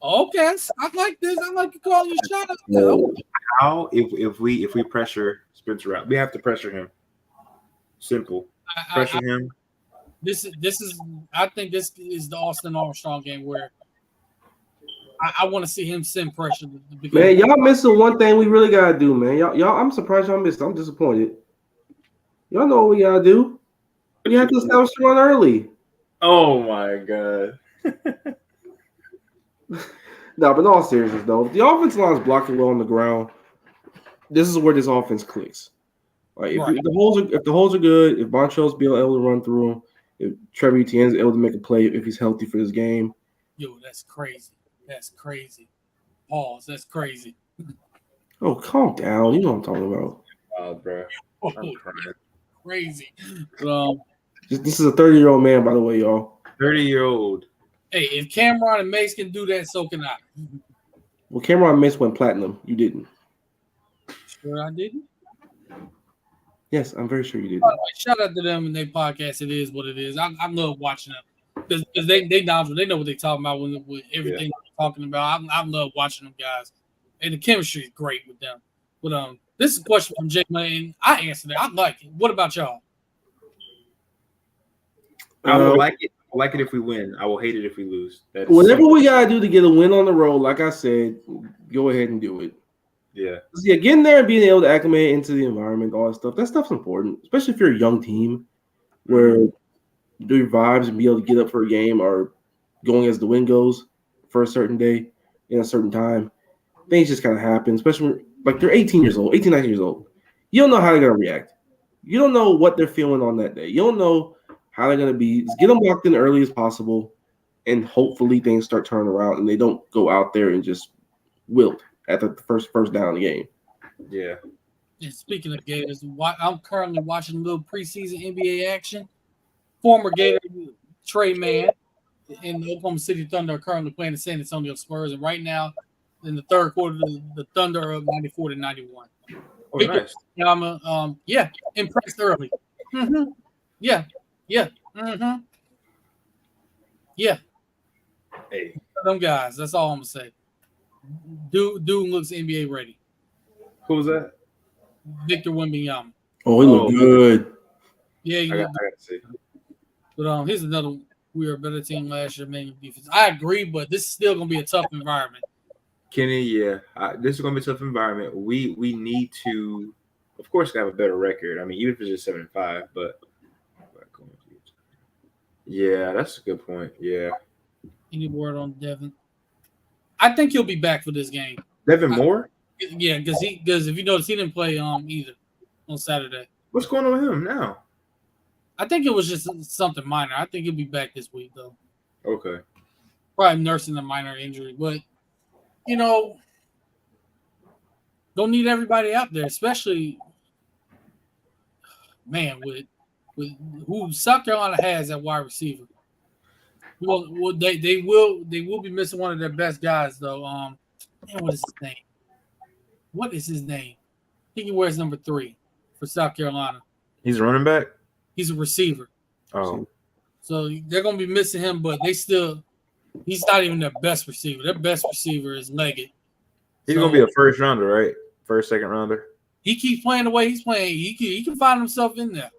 [SPEAKER 1] Okay, I like this. I like to call you shot up.
[SPEAKER 2] No.
[SPEAKER 4] How if we pressure Spencer out, we have to pressure him. Simple. Pressure him.
[SPEAKER 1] This is. I think this is the Austin Armstrong game where I want to see him send pressure.
[SPEAKER 2] Man, y'all missing one thing we really gotta do, man. Y'all. I'm surprised y'all missed. I'm disappointed. Y'all know what we gotta do. We have to establish the run early.
[SPEAKER 4] Oh my god.
[SPEAKER 2] No, but in all seriousness, though, if the offensive line is blocking well on the ground, this is where this offense clicks. Like if the holes are good, if Boncho's be able to run through them, if Trevor Etienne's able to make a play if he's healthy for this game.
[SPEAKER 1] Yo, that's crazy. That's crazy. Pause. That's crazy.
[SPEAKER 2] Oh, calm down. You know what I'm talking about.
[SPEAKER 4] Oh, bro.
[SPEAKER 1] Oh, crazy.
[SPEAKER 2] This is a 30-year-old man, by the way, y'all.
[SPEAKER 4] 30-year-old.
[SPEAKER 1] Hey, if Cameron and Mace can do that, so can I.
[SPEAKER 2] Well, Cameron Mace went platinum. You didn't.
[SPEAKER 1] Sure, I didn't.
[SPEAKER 2] Yes, I'm very sure you did.
[SPEAKER 1] Shout out to them and their podcast. It is what it is. I love watching them because they knowledgeable. They know what they're talking about with everything they're talking about. I love watching them guys, and the chemistry is great with them. But this is a question from Jake Lane. I answered it. I like it. What about y'all?
[SPEAKER 4] I would like it like it if we win. I will hate it if we lose. That's
[SPEAKER 2] Whatever we gotta do to get a win on the road, like I said, go ahead and do it.
[SPEAKER 4] Yeah.
[SPEAKER 2] Yeah, getting there and being able to acclimate into the environment, all that stuff. That stuff's important, especially if you're a young team, where do your vibes and be able to get up for a game or going as the wind goes for a certain day in a certain time. Things just kind of happen, especially when, like they're 18 years old, 18, 19 years old. You don't know how they're gonna react. You don't know what they're feeling on that day. You don't know how they're gonna be. Just get them locked in early as possible, and hopefully things start turning around and they don't go out there and just wilt at the first down of the game.
[SPEAKER 4] Yeah.
[SPEAKER 1] And speaking of Gators, I'm currently watching a little preseason NBA action. Former Gator Trey Mann and the Oklahoma City Thunder are currently playing the San Antonio Spurs, and right now in the third quarter, the Thunder are up 94-91.
[SPEAKER 4] Oh,
[SPEAKER 1] Victor
[SPEAKER 4] nice.
[SPEAKER 1] Wembanyama, impressed early. Mm-hmm. Yeah. Mm-hmm. Yeah.
[SPEAKER 4] Hey.
[SPEAKER 1] Them guys. That's all I'm gonna say. Dude looks NBA ready.
[SPEAKER 4] Who was that?
[SPEAKER 1] Victor Wembanyama.
[SPEAKER 2] Oh, he looked good.
[SPEAKER 1] Yeah,
[SPEAKER 4] I got to see.
[SPEAKER 1] but here's another one. We were a better team last year, main defense. I agree, but this is still gonna be a tough environment.
[SPEAKER 4] Kenny, yeah, this is going to be a tough environment. We need to, of course, have a better record. I mean, even if it's just 7-5, but yeah, that's a good point. Yeah,
[SPEAKER 1] Any word on Devin? I think he'll be back for this game.
[SPEAKER 4] Devin Moore.
[SPEAKER 1] Yeah, because if you notice, he didn't play either on Saturday.
[SPEAKER 4] What's going on with him now?
[SPEAKER 1] I think it was just something minor. I think he'll be back this week though.
[SPEAKER 4] Okay.
[SPEAKER 1] Probably nursing a minor injury, but don't need everybody out there, especially with who South Carolina has at wide receiver. Well, they will be missing one of their best guys though. What is his name? What is his name? I think he wears number 3 for South Carolina.
[SPEAKER 4] He's a running back.
[SPEAKER 1] He's a receiver.
[SPEAKER 4] Oh,
[SPEAKER 1] so they're gonna be missing him, but he's not even their best receiver. Their best receiver is Leggett.
[SPEAKER 4] He's gonna be a first rounder, right? First, second rounder.
[SPEAKER 1] He keeps playing the way he's playing. He can find himself in there.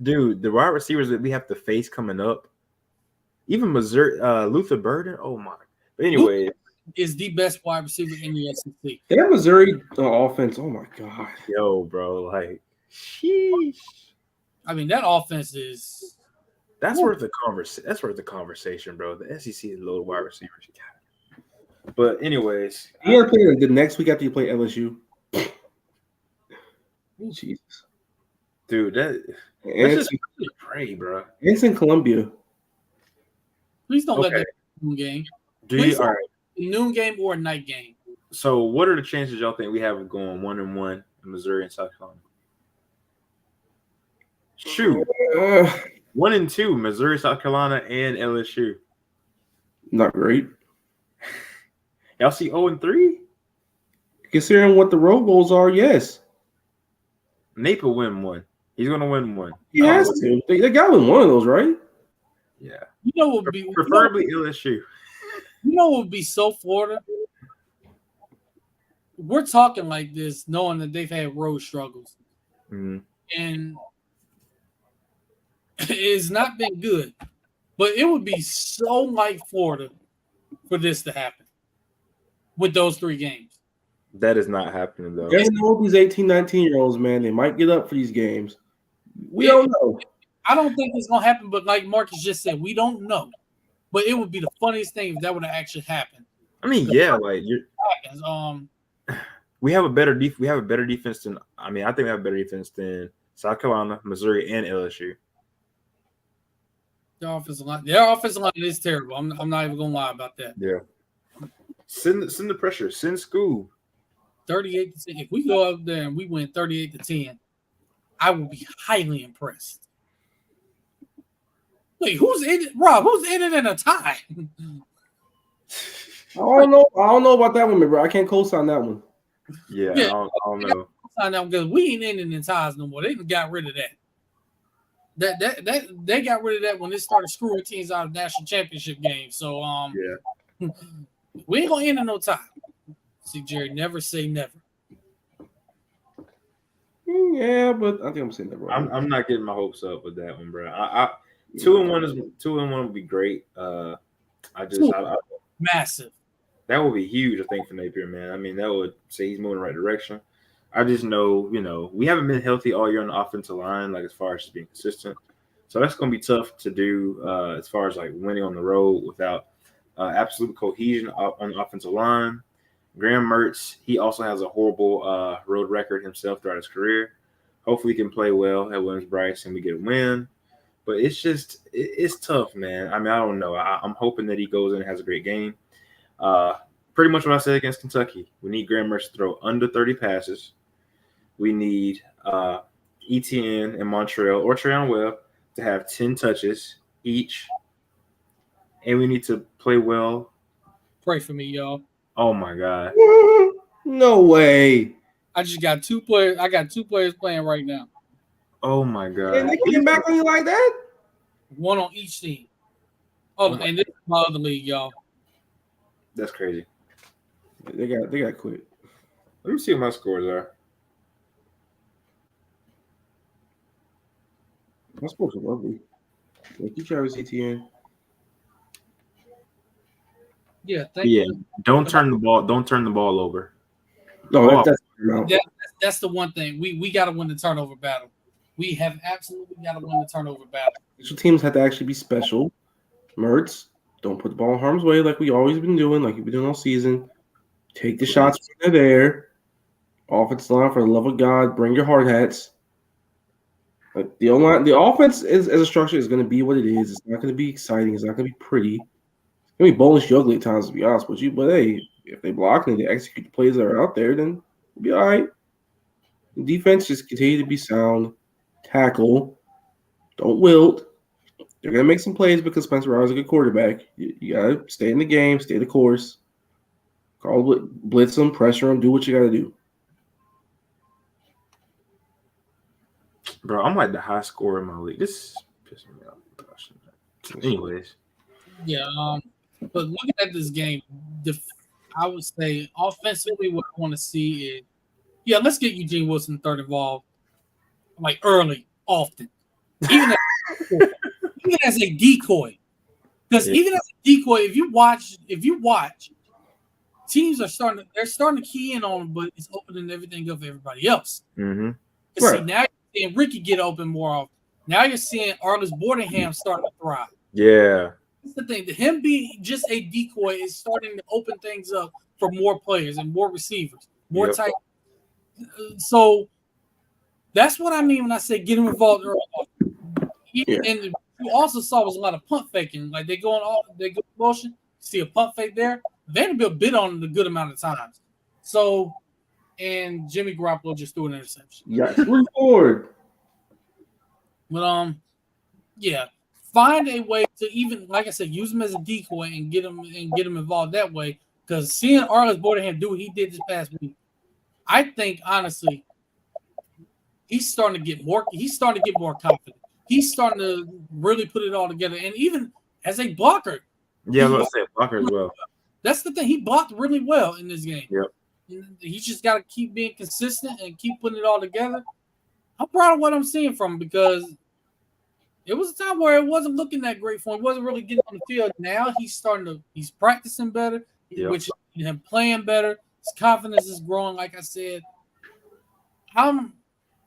[SPEAKER 4] Dude, the wide receivers that we have to face coming up, even Missouri, Luther Burden. Oh my! But anyway,
[SPEAKER 1] is the best wide receiver in the SEC.
[SPEAKER 2] That Missouri offense. Oh my god!
[SPEAKER 4] Yo, bro, like, sheesh.
[SPEAKER 1] I mean, that offense is.
[SPEAKER 4] That's worth the conversation. That's worth the conversation, bro. The SEC is low wide receivers. You got it. But anyways,
[SPEAKER 2] you gotta play the next week after you play LSU. Jesus,
[SPEAKER 4] dude, that's just pray, bro.
[SPEAKER 2] It's in Columbia.
[SPEAKER 1] Please don't let that noon game.
[SPEAKER 4] All right,
[SPEAKER 1] noon game or night game.
[SPEAKER 4] So, what are the chances y'all think we have of going 1-1 in Missouri and South Carolina? Shoot, 1-2, Missouri, South Carolina, and LSU.
[SPEAKER 2] Not great.
[SPEAKER 4] Y'all see 0-3?
[SPEAKER 2] Considering what the road goals are, yes.
[SPEAKER 4] Nate will win one. He's gonna win one.
[SPEAKER 2] He has to. They got to win one of those, right?
[SPEAKER 4] Yeah.
[SPEAKER 1] What would be
[SPEAKER 4] preferably LSU.
[SPEAKER 1] What would be so Florida? We're talking like this, knowing that they've had road struggles, and it's not been good. But it would be so like Florida for this to happen with those 3 games.
[SPEAKER 4] That is not happening, though.
[SPEAKER 2] You know these 18, 19-year-olds, man, they might get up for these games. We don't know.
[SPEAKER 1] I don't think it's going to happen, but like Marcus just said, we don't know. But it would be the funniest thing if that would have actually happened.
[SPEAKER 4] I mean, yeah, like we have a better defense than I think we have a better defense than South Carolina, Missouri, and LSU.
[SPEAKER 1] Their offensive line is terrible. I'm not even going to lie about that.
[SPEAKER 4] Yeah. Send the pressure. Send Scoob.
[SPEAKER 1] 38-10. If we go up there and we win 38-10, I will be highly impressed. Wait, who's in it? Rob, who's in it in a tie?
[SPEAKER 2] I don't know about that one, bro. I can't co-sign that one.
[SPEAKER 4] Yeah. I don't know.
[SPEAKER 1] I know because we ain't ending in ties no more. They got rid of that. That they got rid of that when they started screwing teams out of national championship games. So
[SPEAKER 4] yeah,
[SPEAKER 1] we ain't gonna end in no tie. See, Jerry, never say never.
[SPEAKER 2] Yeah, but I think I'm saying that wrong.
[SPEAKER 4] I'm not getting my hopes up with that one, bro. 2-1 would be great. I
[SPEAKER 1] Massive.
[SPEAKER 4] that would be huge, I think, for Napier, man. I mean, that would say he's moving in the right direction. I just know, we haven't been healthy all year on the offensive line, like as far as just being consistent. So that's going to be tough to do as far as like winning on the road without absolute cohesion on the offensive line. Graham Mertz, he also has a horrible road record himself throughout his career. Hopefully he can play well at Williams-Brice and we get a win. But it's tough, man. I mean, I don't know. I'm hoping that he goes in and has a great game. Pretty much what I said against Kentucky. We need Graham Mertz to throw under 30 passes. We need Etienne and Montreal or Trayon Webb to have 10 touches each. And we need to play well.
[SPEAKER 1] Pray for me, y'all.
[SPEAKER 4] Oh, my God.
[SPEAKER 2] No way.
[SPEAKER 1] I just got 2 players. I got 2 players playing right now.
[SPEAKER 4] Oh, my God.
[SPEAKER 2] And they came back on you like that?
[SPEAKER 1] One on each team. Oh, and this is my other league, y'all.
[SPEAKER 4] That's crazy.
[SPEAKER 2] They got quit.
[SPEAKER 4] Let me see what my scores are.
[SPEAKER 2] My scores are lovely. Thank you, Travis Etienne.
[SPEAKER 1] Yeah, thank you.
[SPEAKER 4] Don't turn the ball over.
[SPEAKER 2] No,
[SPEAKER 1] That's the one thing. We got to win the turnover battle. We have absolutely got to win the turnover battle.
[SPEAKER 2] special teams have to actually be special. Mertz, don't put the ball in harm's way like we always been doing, like you've been doing all season. Take the shots when they're there. Offensive line, for the love of God, bring your hard hats. Like the offense is as a structure is going to be what it is. It's not going to be exciting. It's not going to be pretty. It's going to be bullish ugly at times, to be honest with you. But hey, if they block and they execute the plays that are out there, then we'll be all right. The defense just continue to be sound. Tackle. Don't wilt. They're going to make some plays because Spencer Rattler's a good quarterback. You got to stay in the game, stay the course. Blitz them, pressure them, do what you got to do.
[SPEAKER 4] Bro, I'm like the high scorer in my league. This is pissing me off. Anyways.
[SPEAKER 1] Yeah, but looking at this game, I would say offensively what I want to see is, let's get Eugene Wilson third involved, like early, often. Even as a decoy. Because even as a decoy, if you watch, teams are starting to key in on him, but it's opening everything up for everybody else.
[SPEAKER 4] Mm-hmm.
[SPEAKER 1] Right. See, now you're seeing Ricky get open more often. Now you're seeing Arlis Boardingham starting to thrive.
[SPEAKER 4] Yeah.
[SPEAKER 1] That's the thing. Him being just a decoy is starting to open things up for more players and more receivers, more tight. So that's what I mean when I say get him involved early. And you also saw was a lot of punt faking. Like they go motion, see a punt fake there. Vanderbilt bid on it a good amount of times. So, and Jimmy Garoppolo just threw an interception.
[SPEAKER 2] Yeah, we're forward.
[SPEAKER 1] But find a way to even, like I said, use him as a decoy and get him involved that way. Because seeing Arlis Boardingham do what he did this past week, I think honestly, he's starting to get more confident. He's starting to really put it all together, and even as a blocker.
[SPEAKER 4] Yeah, let's say blocker as well.
[SPEAKER 1] That's the thing. He blocked really well in this game.
[SPEAKER 4] Yep.
[SPEAKER 1] He just got to keep being consistent and keep putting it all together. I'm proud of what I'm seeing from him because it was a time where it wasn't looking that great for him. He wasn't really getting on the field. Now he's practicing better, which is him playing better. His confidence is growing, like I said. I'm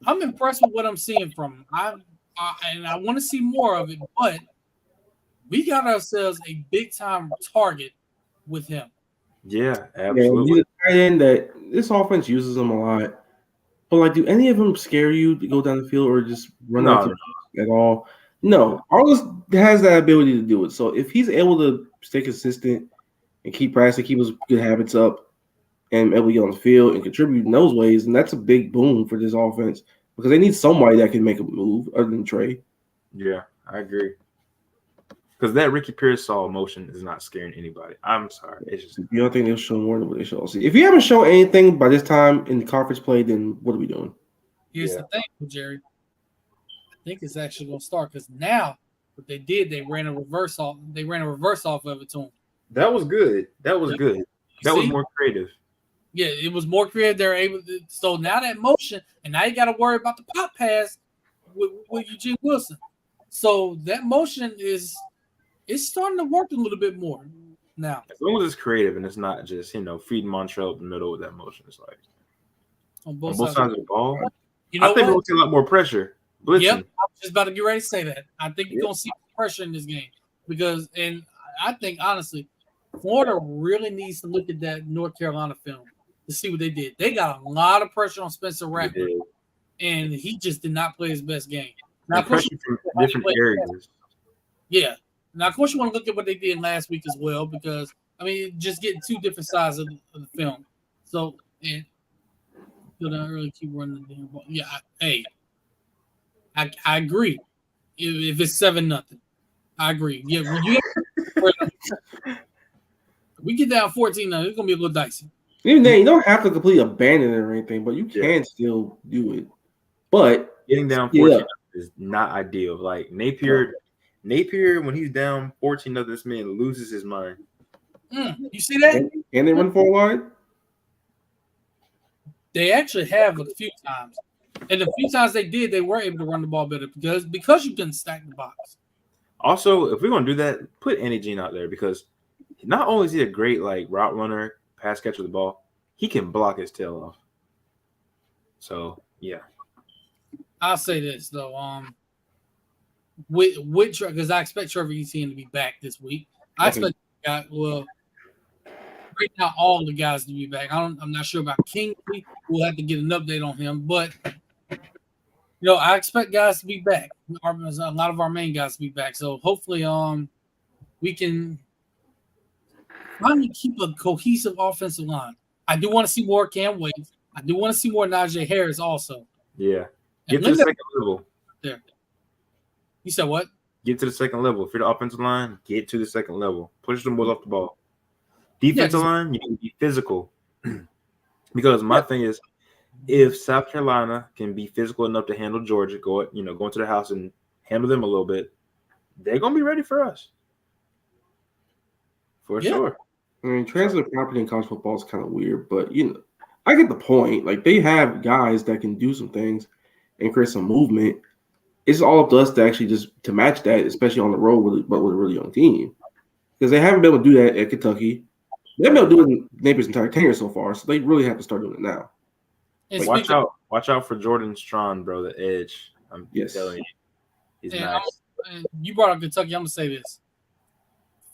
[SPEAKER 1] impressed with what I'm seeing from him. And I want to see more of it, but we got ourselves a big-time target with him.
[SPEAKER 4] Yeah, absolutely.
[SPEAKER 2] He's a tight end that this offense uses him a lot. But, like, do any of them scare you to go down the field or just run out at all? No. Arlis has that ability to do it. So, if he's able to stay consistent and keep practicing, keep his good habits up, and able to get on the field and contribute in those ways, and that's a big boom for this offense because they need somebody that can make a move other than Trey.
[SPEAKER 4] Yeah, I agree. Because that Ricky Pearsall motion is not scaring anybody. I'm sorry. It's just
[SPEAKER 2] you don't think they'll show more than what they show. See, if you haven't shown anything by this time in the conference play, then what are we doing?
[SPEAKER 1] Here's the thing, Jerry. I think it's actually going to start because now what they did, they ran a reverse off. They ran a reverse off of it to him.
[SPEAKER 4] That was good. That was good. That was more creative.
[SPEAKER 1] Yeah, it was more creative. They're able to. So now that motion, and now you got to worry about the pop pass with Eugene Wilson. So that motion it's starting to work a little bit more now.
[SPEAKER 4] As long as it's creative and it's not just feeding Montreal up the middle with that motion, it's like
[SPEAKER 1] On both,
[SPEAKER 4] on both sides of the ball.
[SPEAKER 1] You know
[SPEAKER 4] I think
[SPEAKER 1] what?
[SPEAKER 4] we'll see a lot more pressure. Blitzing.
[SPEAKER 1] Yep, I was just about to get ready to say that. I think you're
[SPEAKER 4] Yep.
[SPEAKER 1] gonna see pressure in this game and I think honestly, Florida really needs to look at that North Carolina film to see what they did. They got a lot of pressure on Spencer Rattler, and he just did not play his best game. Now, of course,
[SPEAKER 4] Pressure from different areas.
[SPEAKER 1] yeah. Now, of course, you want to look at what they did last week as well, because I mean, just getting two different sides of the film. So, and gonna really keep running the damn ball. Yeah, I agree. If it's 7-0, I agree. Yeah, when we get down 14 now, it's gonna be a little dicey.
[SPEAKER 2] Even then, you don't have to completely abandon it or anything, but you can still do it. But
[SPEAKER 4] Getting down 14 is not ideal. Like Napier, when he's down 14-0, this man loses his mind.
[SPEAKER 1] You see that?
[SPEAKER 2] Can they run forward wide?
[SPEAKER 1] They actually have a few times, and the few times they did, they were able to run the ball better because you can stack the box.
[SPEAKER 4] Also, if we're gonna do that, put Andy Jean out there because not only is he a great route runner, pass catcher of the ball, he can block his tail off. So yeah,
[SPEAKER 1] I'll say this though, with because I expect Trevor Etienne to be back this week. I expect right now all the guys to be back. I'm not sure about Kingsley. We'll have to get an update on him, but I expect guys to be back. A lot of our main guys to be back. So hopefully, we can finally keep a cohesive offensive line. I do want to see more Cam Wade. I do want to see more Najee Harris also.
[SPEAKER 4] yeah. Get to the second level.
[SPEAKER 1] There. You said what?
[SPEAKER 4] Get to the second level. If you're the offensive line, get to the second level. Push them boys off the ball. Defensive line, you can be physical. Because my thing is, if South Carolina can be physical enough to handle Georgia, go into the house and handle them a little bit, they're gonna be ready for us. For sure.
[SPEAKER 2] I mean, transfer property in college football is kind of weird, but I get the point. Like they have guys that can do some things and create some movement. It's all up to us to actually to match that, especially on the road with a really young team, because they haven't been able to do that at Kentucky. They haven't been able to do it in Napier's entire tenure so far, so they really have to start doing it now.
[SPEAKER 1] And
[SPEAKER 4] Watch out for Jordan Strachan, bro. The edge. I'm telling you, he's nice.
[SPEAKER 1] And you brought up Kentucky. I'm gonna say this.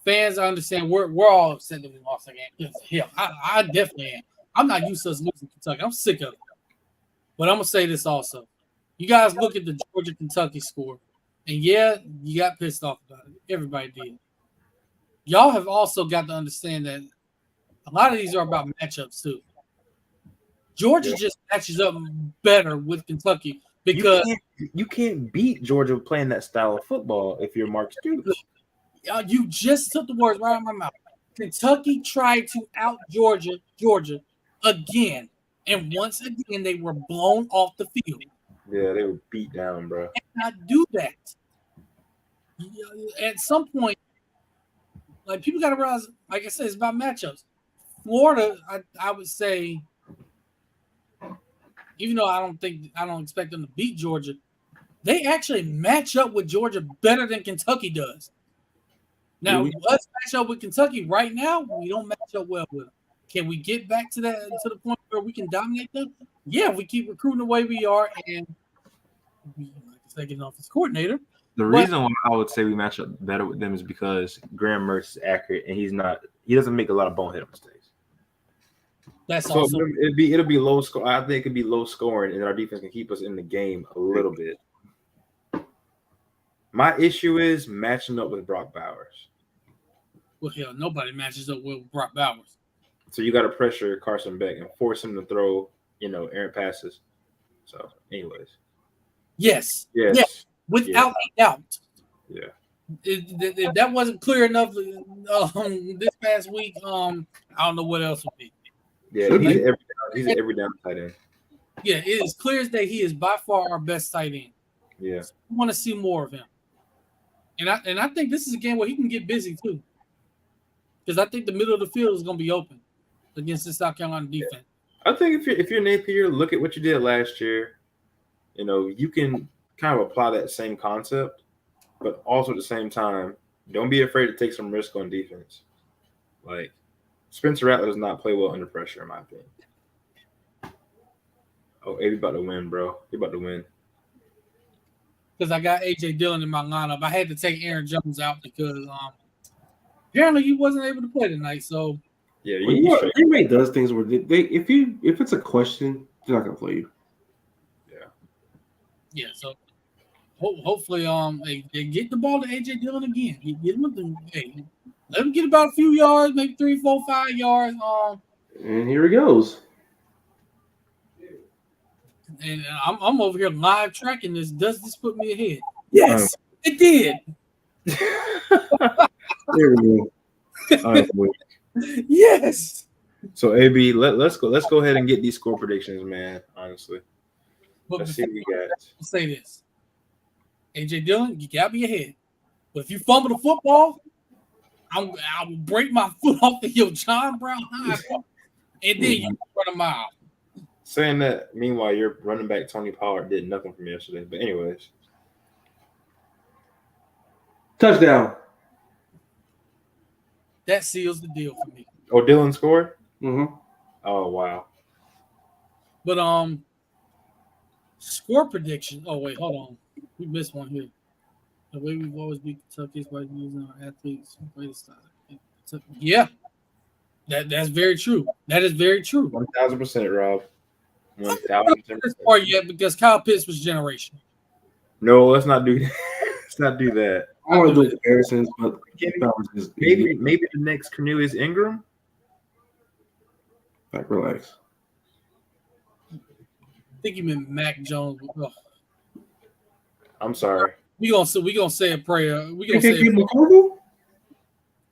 [SPEAKER 1] Fans, I understand we're all upset that we lost the game. Yeah, I definitely am. I'm not used to us losing Kentucky. I'm sick of it. But I'm gonna say this also. You guys look at the Georgia-Kentucky score, and yeah, you got pissed off about it. Everybody did. Y'all have also got to understand that a lot of these are about matchups too. Georgia just matches up better with Kentucky because
[SPEAKER 4] you can't beat Georgia playing that style of football if you're Mark Stoops.
[SPEAKER 1] You just took the words right out of my mouth. Kentucky tried to out Georgia again, and once again they were blown off the field.
[SPEAKER 4] Yeah, they were beat down, bro.
[SPEAKER 1] Not do that. At some point, like people got to realize, like I said, it's about matchups. Florida, I would say, even though I don't expect them to beat Georgia, they actually match up with Georgia better than Kentucky does. Now, let's match up with Kentucky right now. We don't match up well with them. Can we get back to the point where we can dominate them? Yeah, if we keep recruiting the way we are, and like I said, getting off this coordinator.
[SPEAKER 4] The reason why I would say we match up better with them is because Graham Mertz is accurate and he doesn't make a lot of bonehead mistakes.
[SPEAKER 1] That's
[SPEAKER 4] so
[SPEAKER 1] also
[SPEAKER 4] it'll be low score. I think it could be low scoring, and our defense can keep us in the game a little bit. My issue is matching up with Brock Bowers.
[SPEAKER 1] Well, hell, nobody matches up with Brock Bowers.
[SPEAKER 4] So you got to pressure Carson Beck and force him to throw, errant passes. So, anyways.
[SPEAKER 1] Yes. Without a doubt.
[SPEAKER 4] Yeah.
[SPEAKER 1] If that wasn't clear enough this past week, I don't know what else would be.
[SPEAKER 4] Yeah, he's an every down tight end.
[SPEAKER 1] Yeah, it is clear as day he is by far our best tight end.
[SPEAKER 4] Yeah.
[SPEAKER 1] So we want to see more of him. And I think this is a game where he can get busy too. Because I think the middle of the field is going to be open against the South Carolina defense.
[SPEAKER 4] I think if you're Napier, look at what you did last year. You can kind of apply that same concept but also at the same time, don't be afraid to take some risk on defense. Like Spencer Rattler does not play well under pressure, in my opinion. Oh, AB about to win, bro. He about to win.
[SPEAKER 1] Because I got AJ Dillon in my lineup. I had to take Aaron Jones out because apparently he wasn't able to play tonight. So
[SPEAKER 4] Yeah,
[SPEAKER 2] Well, you know, Green Bay does things where if it's a question, they're not gonna play you.
[SPEAKER 1] yeah, so hopefully they get the ball to AJ Dillon again. Get him let him get about a few yards, maybe 3, 4, 5 yards.
[SPEAKER 2] And here he goes.
[SPEAKER 1] And I'm over here live tracking this. Does this put me ahead? Yes, it did.
[SPEAKER 2] There we go.
[SPEAKER 4] All right, boy.
[SPEAKER 1] Yes.
[SPEAKER 4] So AB, let's go ahead and get these score predictions, man. Honestly,
[SPEAKER 1] But
[SPEAKER 4] let's see what we got.
[SPEAKER 1] I'll say this. AJ Dillon, you got me ahead. But if you fumble the football, I will break my foot off of your John Brown high, and then you run a mile.
[SPEAKER 4] Saying that, meanwhile, your running back Tony Pollard did nothing from yesterday. But anyways,
[SPEAKER 2] Touchdown.
[SPEAKER 1] That seals the deal for me.
[SPEAKER 4] oh, Dylan scored.
[SPEAKER 2] Mm-hmm.
[SPEAKER 4] Oh wow.
[SPEAKER 1] But score prediction. Oh wait, hold on. We missed one here. The way we've always beat Kentucky is by using our athletes. Yeah, that's very true. That is very true.
[SPEAKER 4] 1,000%, Rob.
[SPEAKER 1] I'm not gonna get this part yet because Kyle Pitts was generational.
[SPEAKER 4] No, let's not do that. Let's not do that.
[SPEAKER 2] I want to do comparisons, but
[SPEAKER 4] Maybe the next Cornelius Ingram.
[SPEAKER 2] like relax.
[SPEAKER 1] I think you meant Mac Jones. Oh.
[SPEAKER 4] I'm sorry.
[SPEAKER 1] We gonna say a prayer. We gonna
[SPEAKER 2] You
[SPEAKER 1] say
[SPEAKER 2] think McCorkle?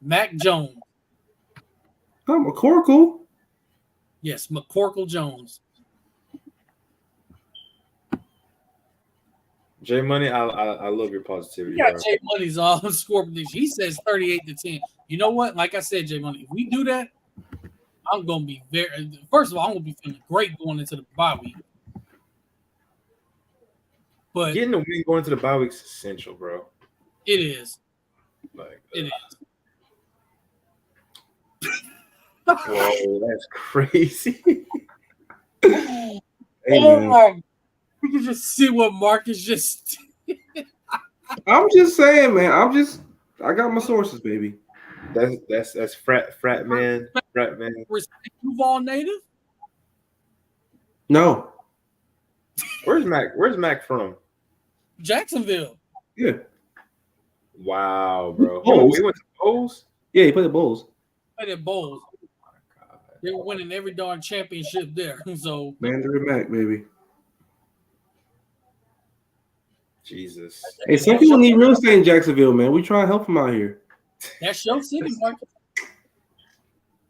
[SPEAKER 1] Mac Jones.
[SPEAKER 2] Oh, McCorkle.
[SPEAKER 1] Yes, McCorkle Jones.
[SPEAKER 4] J Money, I love your positivity.
[SPEAKER 1] You got
[SPEAKER 4] Bro.
[SPEAKER 1] Jay Money's score prediction. He says 38-10. You know what? Like I said, Jay Money, if we do that, I'm gonna be first of all, I'm gonna be feeling great going into the bye week. But
[SPEAKER 4] Getting the win going to the bye week is essential, bro.
[SPEAKER 1] it is.
[SPEAKER 4] Like
[SPEAKER 1] It is.
[SPEAKER 4] whoa, that's crazy.
[SPEAKER 2] Hey,
[SPEAKER 1] Oh
[SPEAKER 2] man.
[SPEAKER 1] my! We can just see what Marcus just.
[SPEAKER 2] I'm just saying, man. I got my sources, baby.
[SPEAKER 4] That's frat man.
[SPEAKER 1] Respect Duval native.
[SPEAKER 2] No.
[SPEAKER 4] Where's Mac? Where's Mac from?
[SPEAKER 1] Jacksonville.
[SPEAKER 2] Yeah.
[SPEAKER 4] Wow, bro.
[SPEAKER 2] Bulls.
[SPEAKER 4] He went to Bulls?
[SPEAKER 2] Yeah, he played the Bulls.
[SPEAKER 1] Played at Bowls. They were winning every darn championship there. So
[SPEAKER 2] Mandarin Mac, baby.
[SPEAKER 4] Jesus.
[SPEAKER 2] Hey, some people need real estate in Jacksonville, man. We try to help them out here.
[SPEAKER 1] that's your city, Marcus.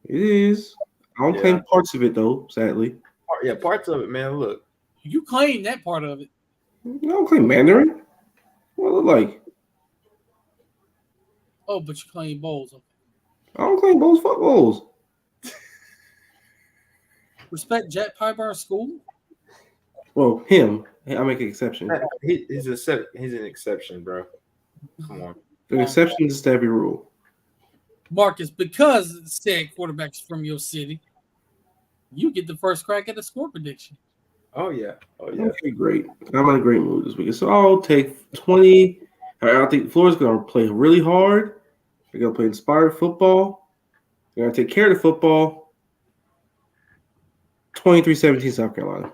[SPEAKER 2] It is. I don't
[SPEAKER 4] Yeah.
[SPEAKER 2] claim parts of it though, sadly.
[SPEAKER 4] Yeah, parts of it, man. Look.
[SPEAKER 1] You claim that part of it.
[SPEAKER 2] I don't claim Mandarin. What it look like?
[SPEAKER 1] Oh, but you claim Bowls. Okay.
[SPEAKER 2] I don't claim Bulls. Fuck Bulls.
[SPEAKER 1] Respect Jack Pyburn School.
[SPEAKER 2] Well, him. I make an exception.
[SPEAKER 4] He's an exception, bro. Come on.
[SPEAKER 2] The exception is to every rule.
[SPEAKER 1] Marcus, because said quarterbacks from your city, you get the first crack at the score prediction.
[SPEAKER 4] Oh yeah.
[SPEAKER 2] Okay, great. I'm in a great mood this week. So I'll take 20. I think Florida's going to play really hard. They're going to play inspired football. They're going to take care of the football. 23-17 South Carolina.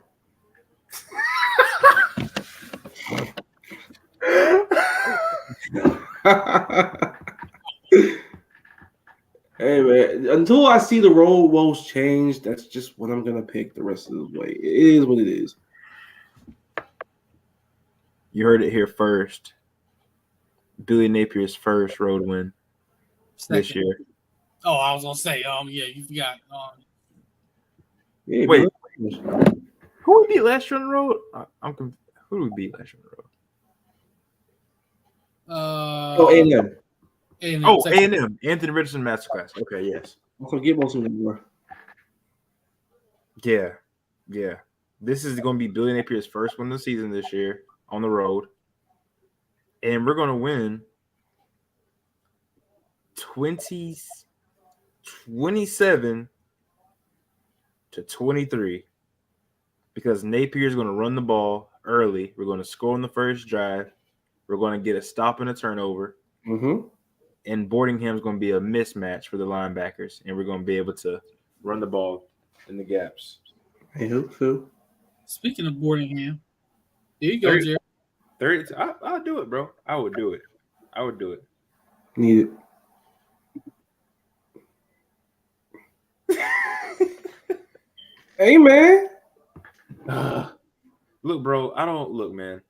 [SPEAKER 2] Hey man, until I see the role woes change, that's just what I'm gonna pick the rest of the way. It is what it is.
[SPEAKER 4] You heard it here first. Billy Napier's first road win this
[SPEAKER 1] Second.
[SPEAKER 4] year.
[SPEAKER 1] Oh, I was gonna say, yeah, you forgot.
[SPEAKER 2] Yeah,
[SPEAKER 4] Wait.
[SPEAKER 2] bro.
[SPEAKER 4] Who we beat last year on the road? Who did we beat last year on the road?
[SPEAKER 2] Oh, A&M.
[SPEAKER 1] A&M.
[SPEAKER 4] Oh,
[SPEAKER 1] Texas.
[SPEAKER 4] A&M. Anthony Richardson Masterclass. Okay, yes.
[SPEAKER 2] I forget most of them anymore.
[SPEAKER 4] Yeah. This is going to be Billy Napier's first win of the season this year on the road. and we're going to win 27 to 23 because Napier is going to run the ball early. We're going to score on the first drive. We're going to get a stop and a turnover.
[SPEAKER 2] Mm-hmm.
[SPEAKER 4] And Boardingham is going to be a mismatch for the linebackers, and we're going to be able to run the ball in the gaps.
[SPEAKER 2] I hope so.
[SPEAKER 1] Speaking of Boardingham, there you go, Jerry.
[SPEAKER 4] 30. I'll do it, bro. I would do it.
[SPEAKER 2] Need it. Hey, man.
[SPEAKER 4] Look, bro. Look, man.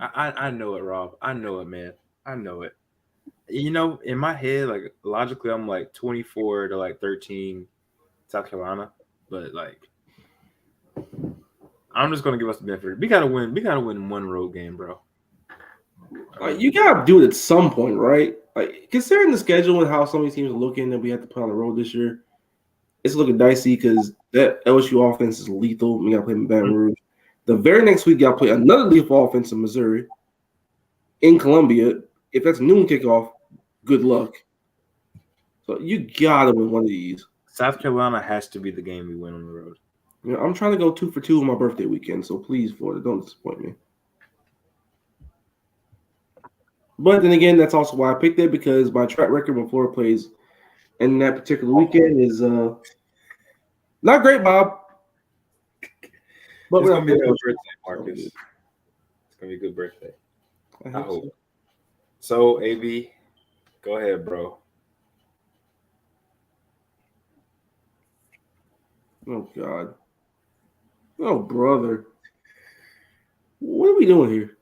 [SPEAKER 4] I know it, Rob. I know it, man. I know it. You know, in my head, like logically, I'm like 24 to like 13, South Carolina, but like, I'm just gonna give us the benefit. We gotta win. We gotta win one road game, bro.
[SPEAKER 2] You gotta do it at some point, right? Like considering the schedule and how some of these teams are looking that we have to play on the road this year, it's looking dicey because that LSU offense is lethal. We gotta play in Baton Rouge. The very next week, gotta play another lethal offense in Missouri, in Columbia. If that's noon kickoff, good luck. So you gotta win one of these.
[SPEAKER 4] South Carolina has to be the game we win on the road.
[SPEAKER 2] You know, I'm trying to go 2 for 2 on my birthday weekend, so please, Florida, don't disappoint me. But then again, that's also why I picked it because my track record when Florida plays in that particular weekend is not great, Bob. But
[SPEAKER 4] It's
[SPEAKER 2] we're
[SPEAKER 4] gonna be a
[SPEAKER 2] gonna
[SPEAKER 4] good birthday, Marcus. It's gonna be a good birthday. I hope. So, AB, go ahead, bro.
[SPEAKER 2] Oh God. Oh brother. What are we doing here?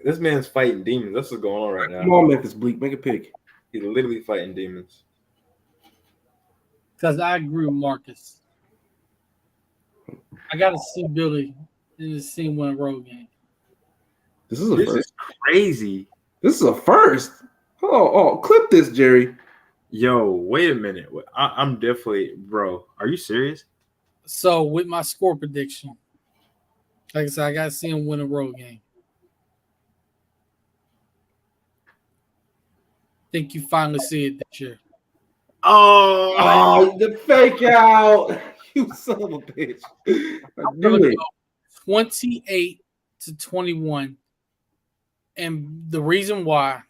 [SPEAKER 4] This man's fighting demons. That's what's going on right now.
[SPEAKER 2] Come on, Memphis Bleak, make a pick.
[SPEAKER 4] He's literally fighting demons.
[SPEAKER 1] Because I agree with Marcus. I got to see Billy in the scene win a road game.
[SPEAKER 2] This is a
[SPEAKER 4] This
[SPEAKER 2] first.
[SPEAKER 4] is crazy.
[SPEAKER 2] This is a first. Oh, clip this, Jerry.
[SPEAKER 4] Yo, wait a minute. I'm definitely, bro. Are you serious?
[SPEAKER 1] So with my score prediction, like I said, I got to see him win a road game. Think you finally see it this year.
[SPEAKER 2] Oh, the fake out. You son of a bitch. I knew it.
[SPEAKER 1] 28-21. And the reason why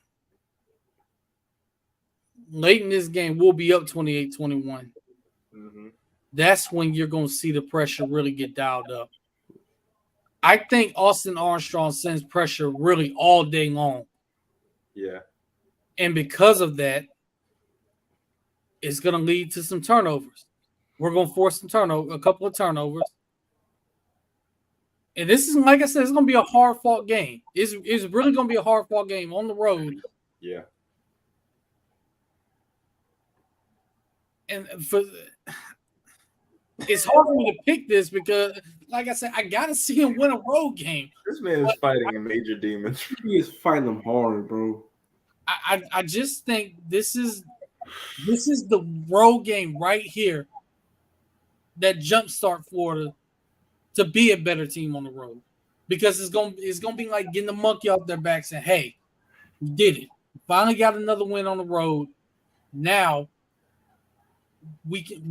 [SPEAKER 1] late in this game we'll be up 28-21.
[SPEAKER 4] Mm-hmm.
[SPEAKER 1] That's when you're going to see the pressure really get dialed up. I think Austin Armstrong sends pressure really all day long.
[SPEAKER 4] Yeah.
[SPEAKER 1] And because of that, it's going to lead to some turnovers. We're going to force a couple of turnovers. And this is, like I said, it's going to be a hard-fought game. It's really going to be a hard-fought game on the road.
[SPEAKER 4] Yeah.
[SPEAKER 1] And it's hard for me to pick this because, like I said, I got to see him win a road game.
[SPEAKER 4] This man is fighting a major demon.
[SPEAKER 2] He is fighting them hard, bro.
[SPEAKER 1] I just think this is the road game right here that jumpstart Florida to be a better team on the road, because it's gonna be like getting the monkey off their back saying, "Hey, we did it. Finally got another win on the road. Now we can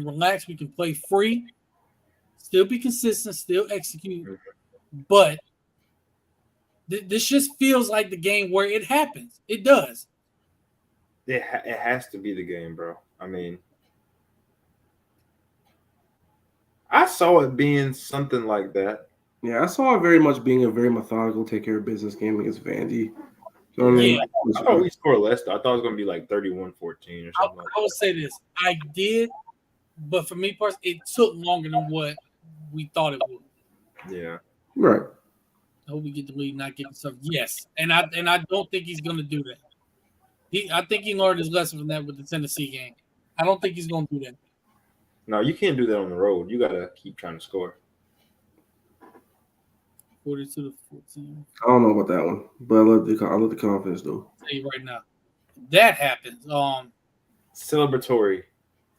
[SPEAKER 1] relax. We can play free, still be consistent, still execute, but." This just feels like the game where it happens. It does.
[SPEAKER 4] It has to be the game, bro. I mean, I saw it being something like that.
[SPEAKER 2] Yeah, I saw it very much being a very methodical, take care of business game against Vandy. You know what I mean?
[SPEAKER 1] Yeah.
[SPEAKER 4] I thought we scored less, though. I thought it was going to be like 31-14 or something like
[SPEAKER 1] I would say this. I did, but for me personally, it took longer than what we thought it would.
[SPEAKER 4] that. Yeah.
[SPEAKER 2] Right.
[SPEAKER 1] I hope we get the lead, not get stuff. Yes, and I don't think he's going to do that. I think he learned his lesson from that with the Tennessee game. I don't think he's going to do that.
[SPEAKER 4] No, you can't do that on the road. You got to keep trying to score.
[SPEAKER 1] 42-14.
[SPEAKER 2] I don't know about that one, but I love the confidence though.
[SPEAKER 1] I'll tell you right now, that happens.
[SPEAKER 4] Celebratory.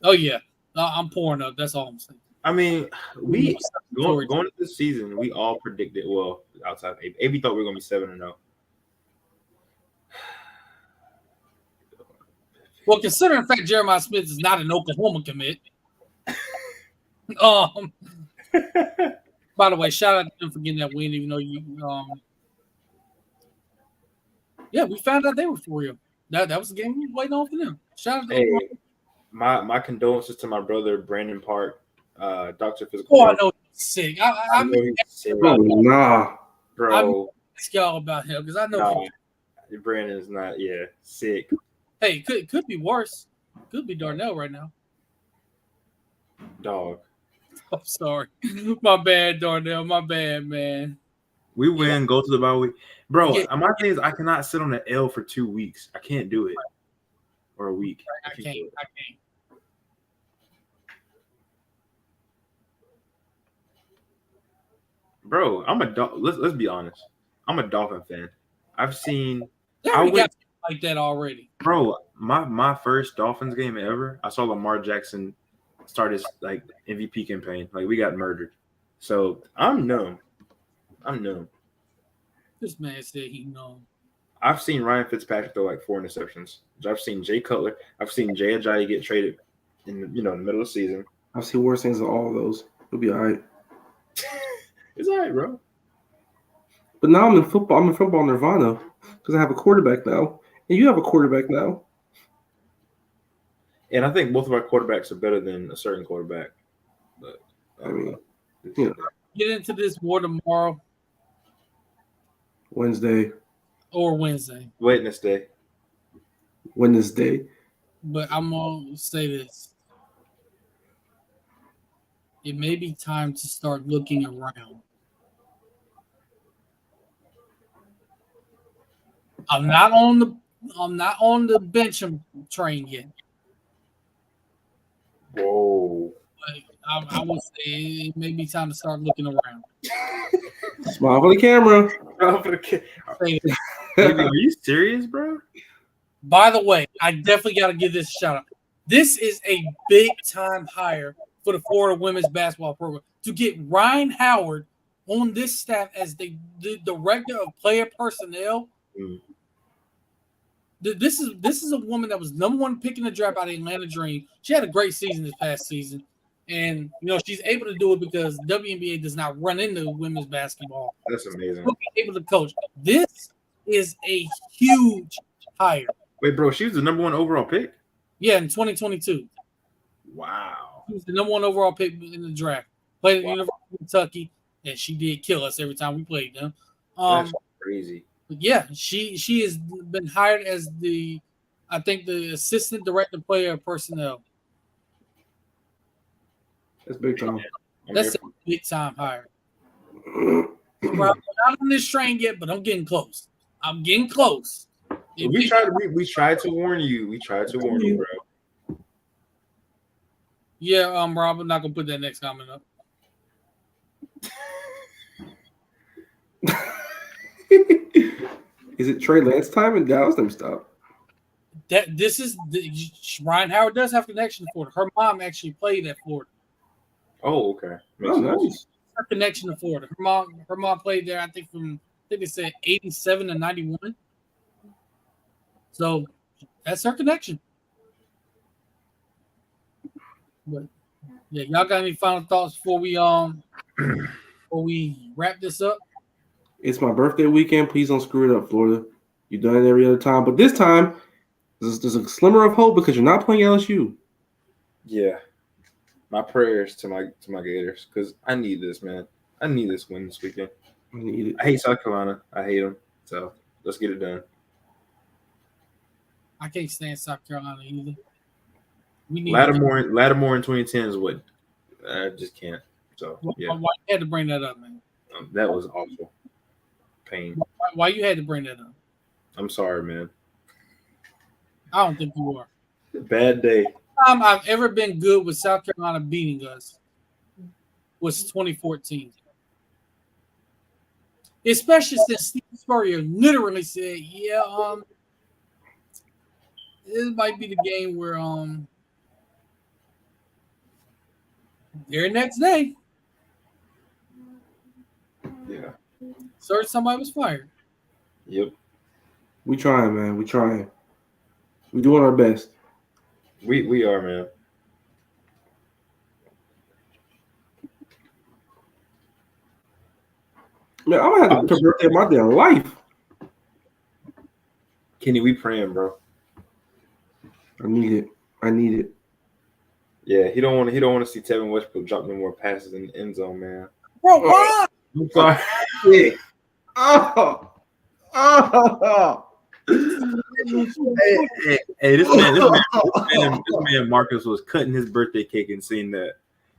[SPEAKER 1] Oh yeah, I'm pouring up. That's all I'm saying.
[SPEAKER 4] I mean, we
[SPEAKER 1] Story.
[SPEAKER 4] going into the season, we all predicted. Well, outside of AB thought we were going to be 7-0.
[SPEAKER 1] Well, considering the fact Jeremiah Smith is not an Oklahoma commit. By the way, shout out to them for getting that win, even though you yeah, we found out they were for real. That was the game we were waiting on for them. Shout out to
[SPEAKER 4] Hey,
[SPEAKER 1] them.
[SPEAKER 4] my condolences to my brother Brandon Park, Dr. Physical.
[SPEAKER 1] Oh, I know he's sick. I
[SPEAKER 4] know
[SPEAKER 1] mean,
[SPEAKER 4] he's sick,
[SPEAKER 2] Oh, nah.
[SPEAKER 4] bro.
[SPEAKER 1] ask y'all about him because I know.
[SPEAKER 4] Nah, Brandon is not. Yeah, sick.
[SPEAKER 1] Hey, could be worse. Could be Darnell right now.
[SPEAKER 4] Dog.
[SPEAKER 1] I'm sorry. My bad, Darnell. My bad, man.
[SPEAKER 4] We win, go to the bye week. Bro,
[SPEAKER 1] Yeah.
[SPEAKER 4] my thing is I cannot sit on the L for 2 weeks. I can't do it. Or a week.
[SPEAKER 1] I
[SPEAKER 4] can't do
[SPEAKER 1] can't.
[SPEAKER 4] it.
[SPEAKER 1] I can't.
[SPEAKER 4] Bro, let's be honest. I'm a Dolphin fan. I've seen
[SPEAKER 1] They
[SPEAKER 4] I
[SPEAKER 1] already
[SPEAKER 4] would-
[SPEAKER 1] got like that already.
[SPEAKER 4] bro, my first Dolphins game ever, I saw Lamar Jackson start his like MVP campaign. Like we got murdered. So I'm numb.
[SPEAKER 1] This man said he know.
[SPEAKER 4] I've seen Ryan Fitzpatrick throw like 4 interceptions. I've seen Jay Cutler. I've seen Jay Ajayi get traded in the middle of the season.
[SPEAKER 2] I've seen worse things than all of those. It'll be all right.
[SPEAKER 4] It's all right, bro.
[SPEAKER 2] But now I'm in football. I'm in football nirvana because I have a quarterback now, and you have a quarterback now.
[SPEAKER 4] And I think both of our quarterbacks are better than a certain quarterback. But
[SPEAKER 2] I mean, yeah.
[SPEAKER 1] Get into this more tomorrow
[SPEAKER 2] Wednesday,
[SPEAKER 1] or Wednesday.
[SPEAKER 4] Wednesday.
[SPEAKER 1] But I'm gonna say this. It may be time to start looking around. I'm not on the bench train yet.
[SPEAKER 4] Whoa.
[SPEAKER 1] But I would say it may be time to start looking around.
[SPEAKER 2] Smile for the camera.
[SPEAKER 1] Say it.
[SPEAKER 4] Baby, are you serious, bro?
[SPEAKER 1] By the way, I definitely got to give this a shout out. This is a big time hire for the Florida women's basketball program to get Ryan Howard on this staff as the director of player personnel.
[SPEAKER 4] Mm.
[SPEAKER 1] This is a woman that was number 1 pick in the draft out of Atlanta Dream. She had a great season this past season, and she's able to do it because WNBA does not run into women's basketball.
[SPEAKER 4] That's amazing.
[SPEAKER 1] She'll be able to coach. This is a huge hire.
[SPEAKER 4] Wait, bro, she was the number 1 overall pick?
[SPEAKER 1] Yeah, in 2022.
[SPEAKER 4] Wow.
[SPEAKER 1] She was the number 1 overall pick in the draft. Played at the University of Kentucky, and she did kill us every time we played them.
[SPEAKER 4] That's crazy.
[SPEAKER 1] But yeah, she has been hired as the assistant director player personnel.
[SPEAKER 2] That's big time.
[SPEAKER 1] That's a big time hire. Well, I'm not on this train yet, but I'm getting close.
[SPEAKER 4] We tried to warn you. We tried to warn you, bro.
[SPEAKER 1] Yeah, Rob, I'm not gonna put that next comment up.
[SPEAKER 2] Is it Trey Lance time in Dallas? Let me stop.
[SPEAKER 1] Ryan Howard does have connection to Florida. Her mom actually played at Florida.
[SPEAKER 4] Oh, okay.
[SPEAKER 2] Oh, nice.
[SPEAKER 1] Her connection to Florida. Her mom played there. I think they said 87 to 91. So that's her connection. But yeah, y'all got any final thoughts before we wrap this up?
[SPEAKER 2] It's my birthday weekend. Please don't screw it up, Florida. You've done it every other time, but this time there's a slimmer of hope because you're not playing LSU.
[SPEAKER 4] Yeah. My prayers to my Gators because I need this, man. I need this win this weekend.
[SPEAKER 2] I need it.
[SPEAKER 4] I hate South Carolina. I hate them. So let's get it done.
[SPEAKER 1] I can't stand South Carolina either. We need
[SPEAKER 4] Lattimore in 2010 is what I just can't. So yeah,
[SPEAKER 1] Why you had to bring that up, man?
[SPEAKER 4] that was awful. Pain.
[SPEAKER 1] Why you had to bring that up?
[SPEAKER 4] I'm sorry, man.
[SPEAKER 1] I don't think you are.
[SPEAKER 4] Bad day.
[SPEAKER 1] Time I've ever been good with South Carolina beating us was 2014. Especially since Steve Spurrier literally said, "Yeah, this might be the game where Very next day,
[SPEAKER 4] Yeah.
[SPEAKER 1] search somebody was fired.
[SPEAKER 4] Yep.
[SPEAKER 2] We trying, man. We trying. We doing our best.
[SPEAKER 4] We are, man.
[SPEAKER 2] Man, I'm gonna have to birthday my damn life.
[SPEAKER 4] Kenny, we praying, bro.
[SPEAKER 2] I need it. I need it.
[SPEAKER 4] Yeah, he don't want to see Tevin Westbrook drop no more passes in the end zone, man.
[SPEAKER 1] Bro, why?
[SPEAKER 4] I'm sorry.
[SPEAKER 2] Yeah. Oh. Oh.
[SPEAKER 4] Hey, this man Marcus was cutting his birthday cake and seeing that.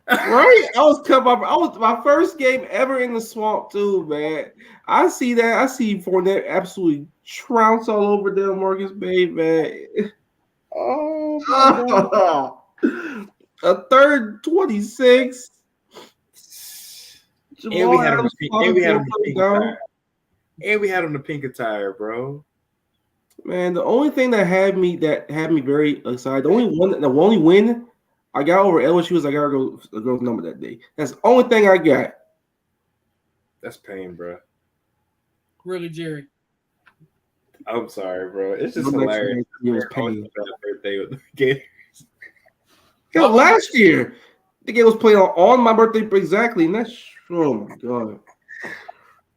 [SPEAKER 2] Right? I was my first game ever in the swamp too, man. I see that. I see Fournette absolutely trounce all over them Marcus Bay, man.
[SPEAKER 4] Oh my God.
[SPEAKER 2] A third 26.
[SPEAKER 4] And we had him
[SPEAKER 2] Adams
[SPEAKER 4] the
[SPEAKER 2] popping
[SPEAKER 4] pink
[SPEAKER 2] down.
[SPEAKER 4] attire. And we had him the pink attire, bro.
[SPEAKER 2] Man, the only thing that had me very excited, the only win I got over LSU was I got a girl's number that day. That's the only thing I got.
[SPEAKER 4] That's pain, bro.
[SPEAKER 1] Really, Jerry?
[SPEAKER 4] I'm sorry, bro. It's just
[SPEAKER 2] No,
[SPEAKER 4] hilarious.
[SPEAKER 2] it was
[SPEAKER 4] Always
[SPEAKER 2] pain.
[SPEAKER 4] a bad birthday with the Gators.
[SPEAKER 2] Yeah, last year the game was played on my birthday exactly, and that's oh my god.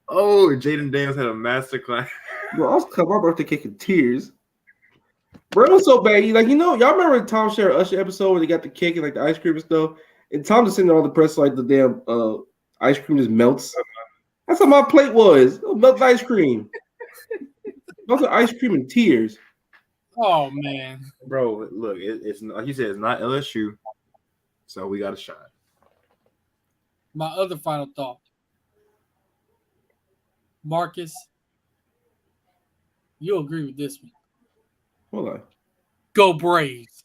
[SPEAKER 4] Oh, Jaden Daniels had a masterclass.
[SPEAKER 2] Bro, I was cutting my birthday cake in tears. Bro, it was so bad. Like, y'all remember the Tom Share Usher episode where they got the cake and like the ice cream and stuff? And Tom just sitting there all depressed, like the damn ice cream just melts. That's how my plate was. Melted ice cream. Melted ice cream and tears.
[SPEAKER 1] Oh man,
[SPEAKER 4] Bro, look, it's like you said, it's not LSU, so we got a shot.
[SPEAKER 1] my other final thought. Marcus, you'll agree with this one.
[SPEAKER 2] Hold on.
[SPEAKER 1] Go Braves.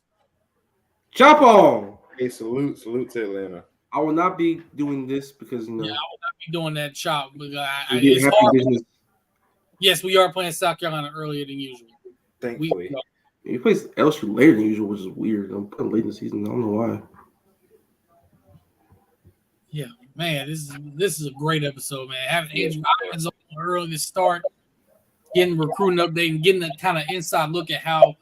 [SPEAKER 2] Chop on.
[SPEAKER 4] Hey, salute to Atlanta.
[SPEAKER 2] I will not be doing this because
[SPEAKER 1] Yeah, I will not be doing that chop. But
[SPEAKER 2] we did
[SPEAKER 1] it's
[SPEAKER 2] happy
[SPEAKER 1] hard.
[SPEAKER 2] business.
[SPEAKER 1] Yes, we are playing South Carolina earlier than usual.
[SPEAKER 4] Thankfully.
[SPEAKER 2] He plays LSU later than usual, which is weird. I'm putting late in the season. I don't know why.
[SPEAKER 1] Yeah, man, this is a great episode, man. Having Andrew Hopkins on early to start, getting recruiting update, and getting that kind of inside look at how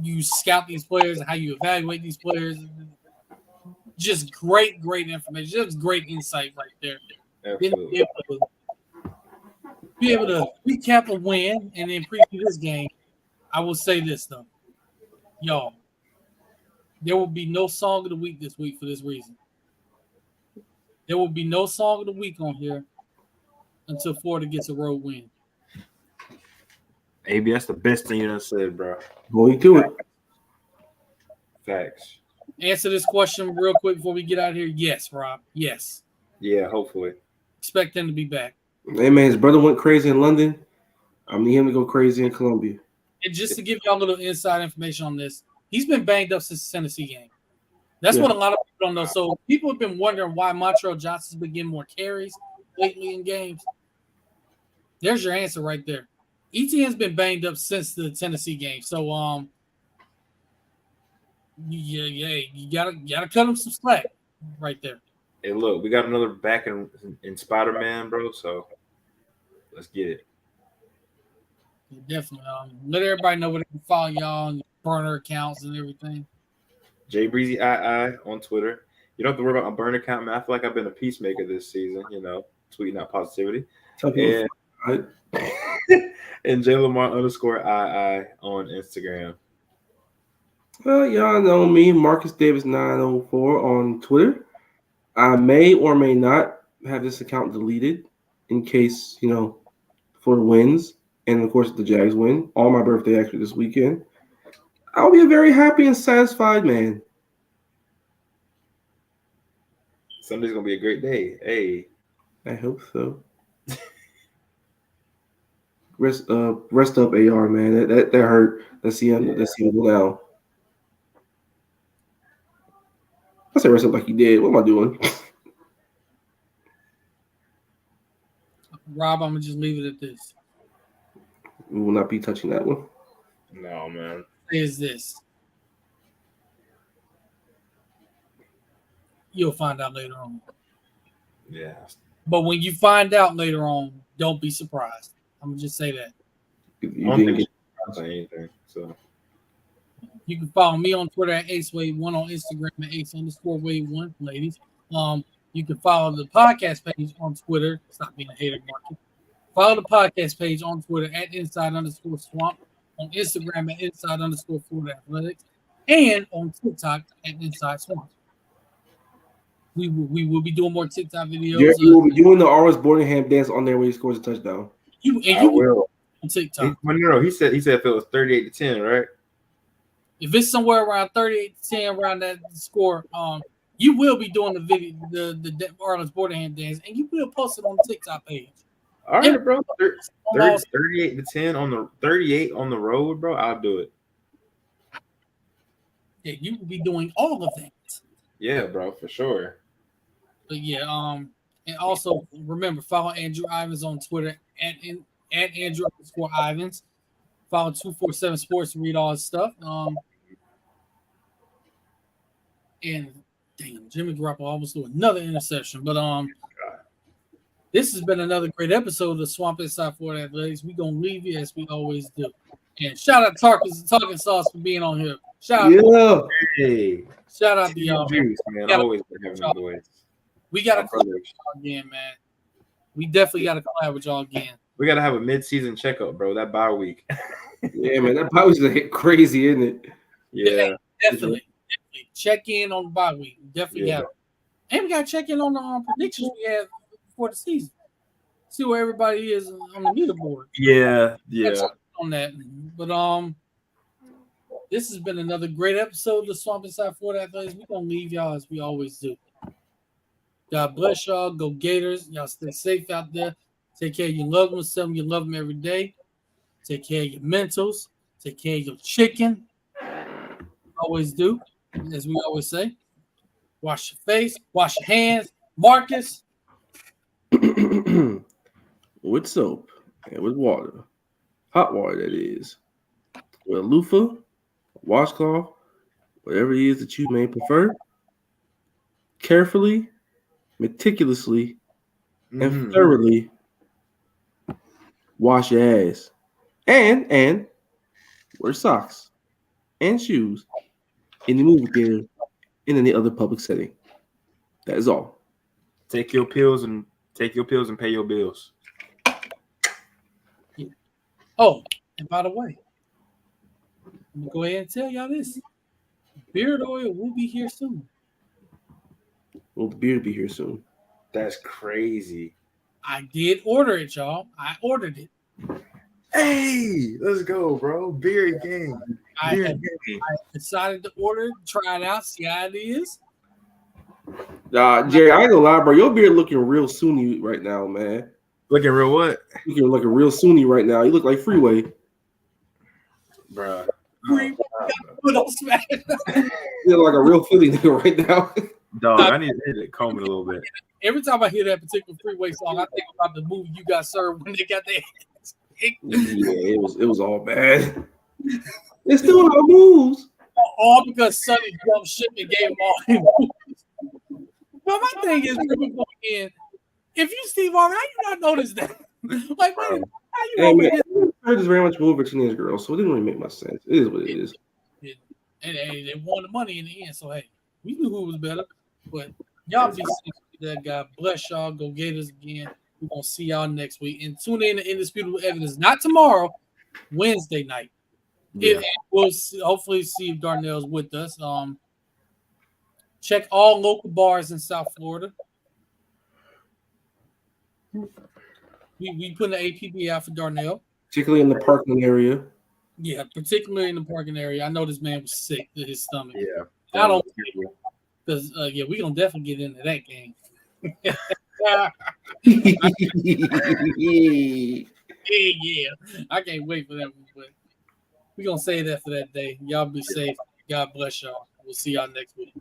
[SPEAKER 1] you scout these players and how you evaluate these players. Just great information. Just great insight right there.
[SPEAKER 4] Absolutely.
[SPEAKER 1] Be able to recap a win and then preview this game. I will say this though, y'all, there will be no song of the week this week for this reason. There will be no song of the week on here until Florida gets a road win.
[SPEAKER 4] AB, that's the best thing you done said, bro.
[SPEAKER 2] Going to it.
[SPEAKER 4] Facts.
[SPEAKER 1] Answer this question real quick before we get out of here. Yes, Rob. Yes.
[SPEAKER 4] Yeah, hopefully.
[SPEAKER 1] Expect them to be back.
[SPEAKER 2] Hey man, his brother went crazy in London. I need him to go crazy in Columbia.
[SPEAKER 1] And just to give y'all a little inside information on this, he's been banged up since the Tennessee game. That's what a lot of people don't know. So people have been wondering why Montrell Johnson's been getting more carries lately in games. There's your answer right there. ETN's been banged up since the Tennessee game. So you gotta cut him some slack right there.
[SPEAKER 4] Hey, look, we got another back in Spider-Man, bro. So let's get it.
[SPEAKER 1] Definitely. Let everybody know where they can follow y'all on burner accounts and everything.
[SPEAKER 4] Jay Breezy II on Twitter. You don't have to worry about my burner account, man. I feel like I've been a peacemaker this season, tweeting out positivity. And, and J Lamar _II on Instagram.
[SPEAKER 2] Well, y'all know me, Marcus Davis 904 on Twitter. I may or may not have this account deleted in case, Florida wins. And, of course, the Jags win. On my birthday, actually, this weekend. I'll be a very happy and satisfied man.
[SPEAKER 4] Sunday's going to be a great day. Hey.
[SPEAKER 2] I hope so. Rest up, AR, man. That hurt. Let's see him go down. I said rest up like he did. What am I doing?
[SPEAKER 1] Rob, I'm going to just leave it at this.
[SPEAKER 2] We will not be touching that one.
[SPEAKER 4] No, man.
[SPEAKER 1] Is this. you'll find out later on.
[SPEAKER 4] Yeah.
[SPEAKER 1] But when you find out later on, don't be surprised. I'm gonna just say that.
[SPEAKER 4] I
[SPEAKER 2] You
[SPEAKER 4] don't
[SPEAKER 2] didn't
[SPEAKER 4] think
[SPEAKER 2] get
[SPEAKER 4] it's anything. So
[SPEAKER 1] You can follow me on Twitter at AceWave1, on Instagram at Ace_Wave1, ladies. You can follow the podcast page on Twitter. Stop being a hater, Market. Follow the podcast page on Twitter at Inside_Swamp, on Instagram at Inside_Florida Athletics, and on TikTok at Inside Swamp. We will be doing more TikTok videos.
[SPEAKER 2] Jerry, you will be doing the Oris Borningham dance on there when he scores a touchdown.
[SPEAKER 1] You
[SPEAKER 4] I will.
[SPEAKER 1] on TikTok.
[SPEAKER 4] No, he said if it was 38-10, right?
[SPEAKER 1] If it's somewhere around 38-10, around that score, you will be doing the video, the Arlen's Borderhand dance, and you will post it on the TikTok page.
[SPEAKER 4] All right, bro.
[SPEAKER 1] Almost-
[SPEAKER 4] 38-10 on the 38 on the road, bro. I'll do it.
[SPEAKER 1] Yeah, you will be doing all of that.
[SPEAKER 4] Yeah, bro, for sure.
[SPEAKER 1] But yeah, and also remember, follow Andrew Ivins on Twitter at Andrew_Ivins. Follow 247 Sports to read all his stuff. And damn, Jimmy Garoppolo almost threw another interception. But this has been another great episode of Swamp Inside Florida Athletics. We're gonna leave you as we always do. And shout out to Talking Sauce for being on here. Shout out
[SPEAKER 4] Hey,
[SPEAKER 1] to y'all.
[SPEAKER 4] Juice, man.
[SPEAKER 1] Yeah.
[SPEAKER 4] Always been having the boys.
[SPEAKER 1] We gotta
[SPEAKER 4] My
[SPEAKER 1] collab
[SPEAKER 4] brothers.
[SPEAKER 1] with y'all again, man. We definitely gotta collab with y'all again.
[SPEAKER 4] We gotta have a mid-season checkup, bro. That bye week.
[SPEAKER 2] Yeah, man, that probably was hit crazy, isn't it?
[SPEAKER 4] Yeah.
[SPEAKER 1] Definitely check in on the bye week. Definitely
[SPEAKER 4] Yeah.
[SPEAKER 1] have. And we gotta check in on the predictions we have before the season. See where everybody is on the leaderboard.
[SPEAKER 4] Yeah.
[SPEAKER 1] On that. But this has been another great episode of Swamp Inside Florida Athletics. We're gonna leave y'all as we always do. God bless y'all. Go Gators. Y'all stay safe out there. Take care of your loved ones. Tell them you love them every day. Take care of your mentals. Take care of your chicken. Always do, as we always say. Wash your face. Wash your hands. Marcus.
[SPEAKER 2] With soap and with water, hot water that is, with a loofah, a washcloth, whatever it is that you may prefer. Carefully, meticulously, and thoroughly wash your ass, and wear socks and shoes in the movie theater and in the other public setting. That is all.
[SPEAKER 4] Take your pills and pay your bills.
[SPEAKER 1] Oh, and by the way, I'm going to go ahead and tell y'all this. Beard oil will be here soon.
[SPEAKER 2] Will the beard be here soon?
[SPEAKER 4] That's crazy.
[SPEAKER 1] I did order it, y'all. I ordered it.
[SPEAKER 4] Hey, let's go, bro. Beer game.
[SPEAKER 1] I decided to order it, try it out, see how it is.
[SPEAKER 2] Jerry, I ain't gonna lie, bro. Your beard looking real Sunni right now, man.
[SPEAKER 4] Looking real what?
[SPEAKER 2] Looking like a real Sunni right now. You look like Freeway.
[SPEAKER 4] Bro.
[SPEAKER 1] Put on Smash.
[SPEAKER 2] You look like a real Philly nigga right now.
[SPEAKER 4] Dog, I need to comb it a little bit.
[SPEAKER 1] Every time I hear that particular Freeway song, I think about the movie You Got Served when they got their
[SPEAKER 2] Yeah, it was all bad. It's still how it moves.
[SPEAKER 1] all because Sonny jumped ship and gave them all his moves. But my thing is, again, if you Steve Harvey, how you not notice that? Like, wait, how you
[SPEAKER 2] Hey,
[SPEAKER 1] over
[SPEAKER 2] man,
[SPEAKER 1] here?
[SPEAKER 2] I just very much moved for teenage girls, so it didn't really make much sense. It is what it is.
[SPEAKER 1] And they won the money in the end. So hey, we knew who was better. But y'all be safe with that guy. Bless y'all. Go Gators again. We're gonna see y'all next week. And tune in to Indisputable Evidence. Not tomorrow, Wednesday night.
[SPEAKER 4] Yeah.
[SPEAKER 1] We'll hopefully see if Darnell's with us. Check all local bars in South Florida. We put an APB out for Darnell.
[SPEAKER 2] Particularly in the parking area.
[SPEAKER 1] Yeah, particularly in the parking area. I know this man was sick to his stomach.
[SPEAKER 4] Yeah.
[SPEAKER 1] I don't because yeah, we're gonna definitely get into that game. Yeah. I can't wait for that one, but we're gonna say that for that day. Y'all be safe. God bless y'all. We'll see y'all next week.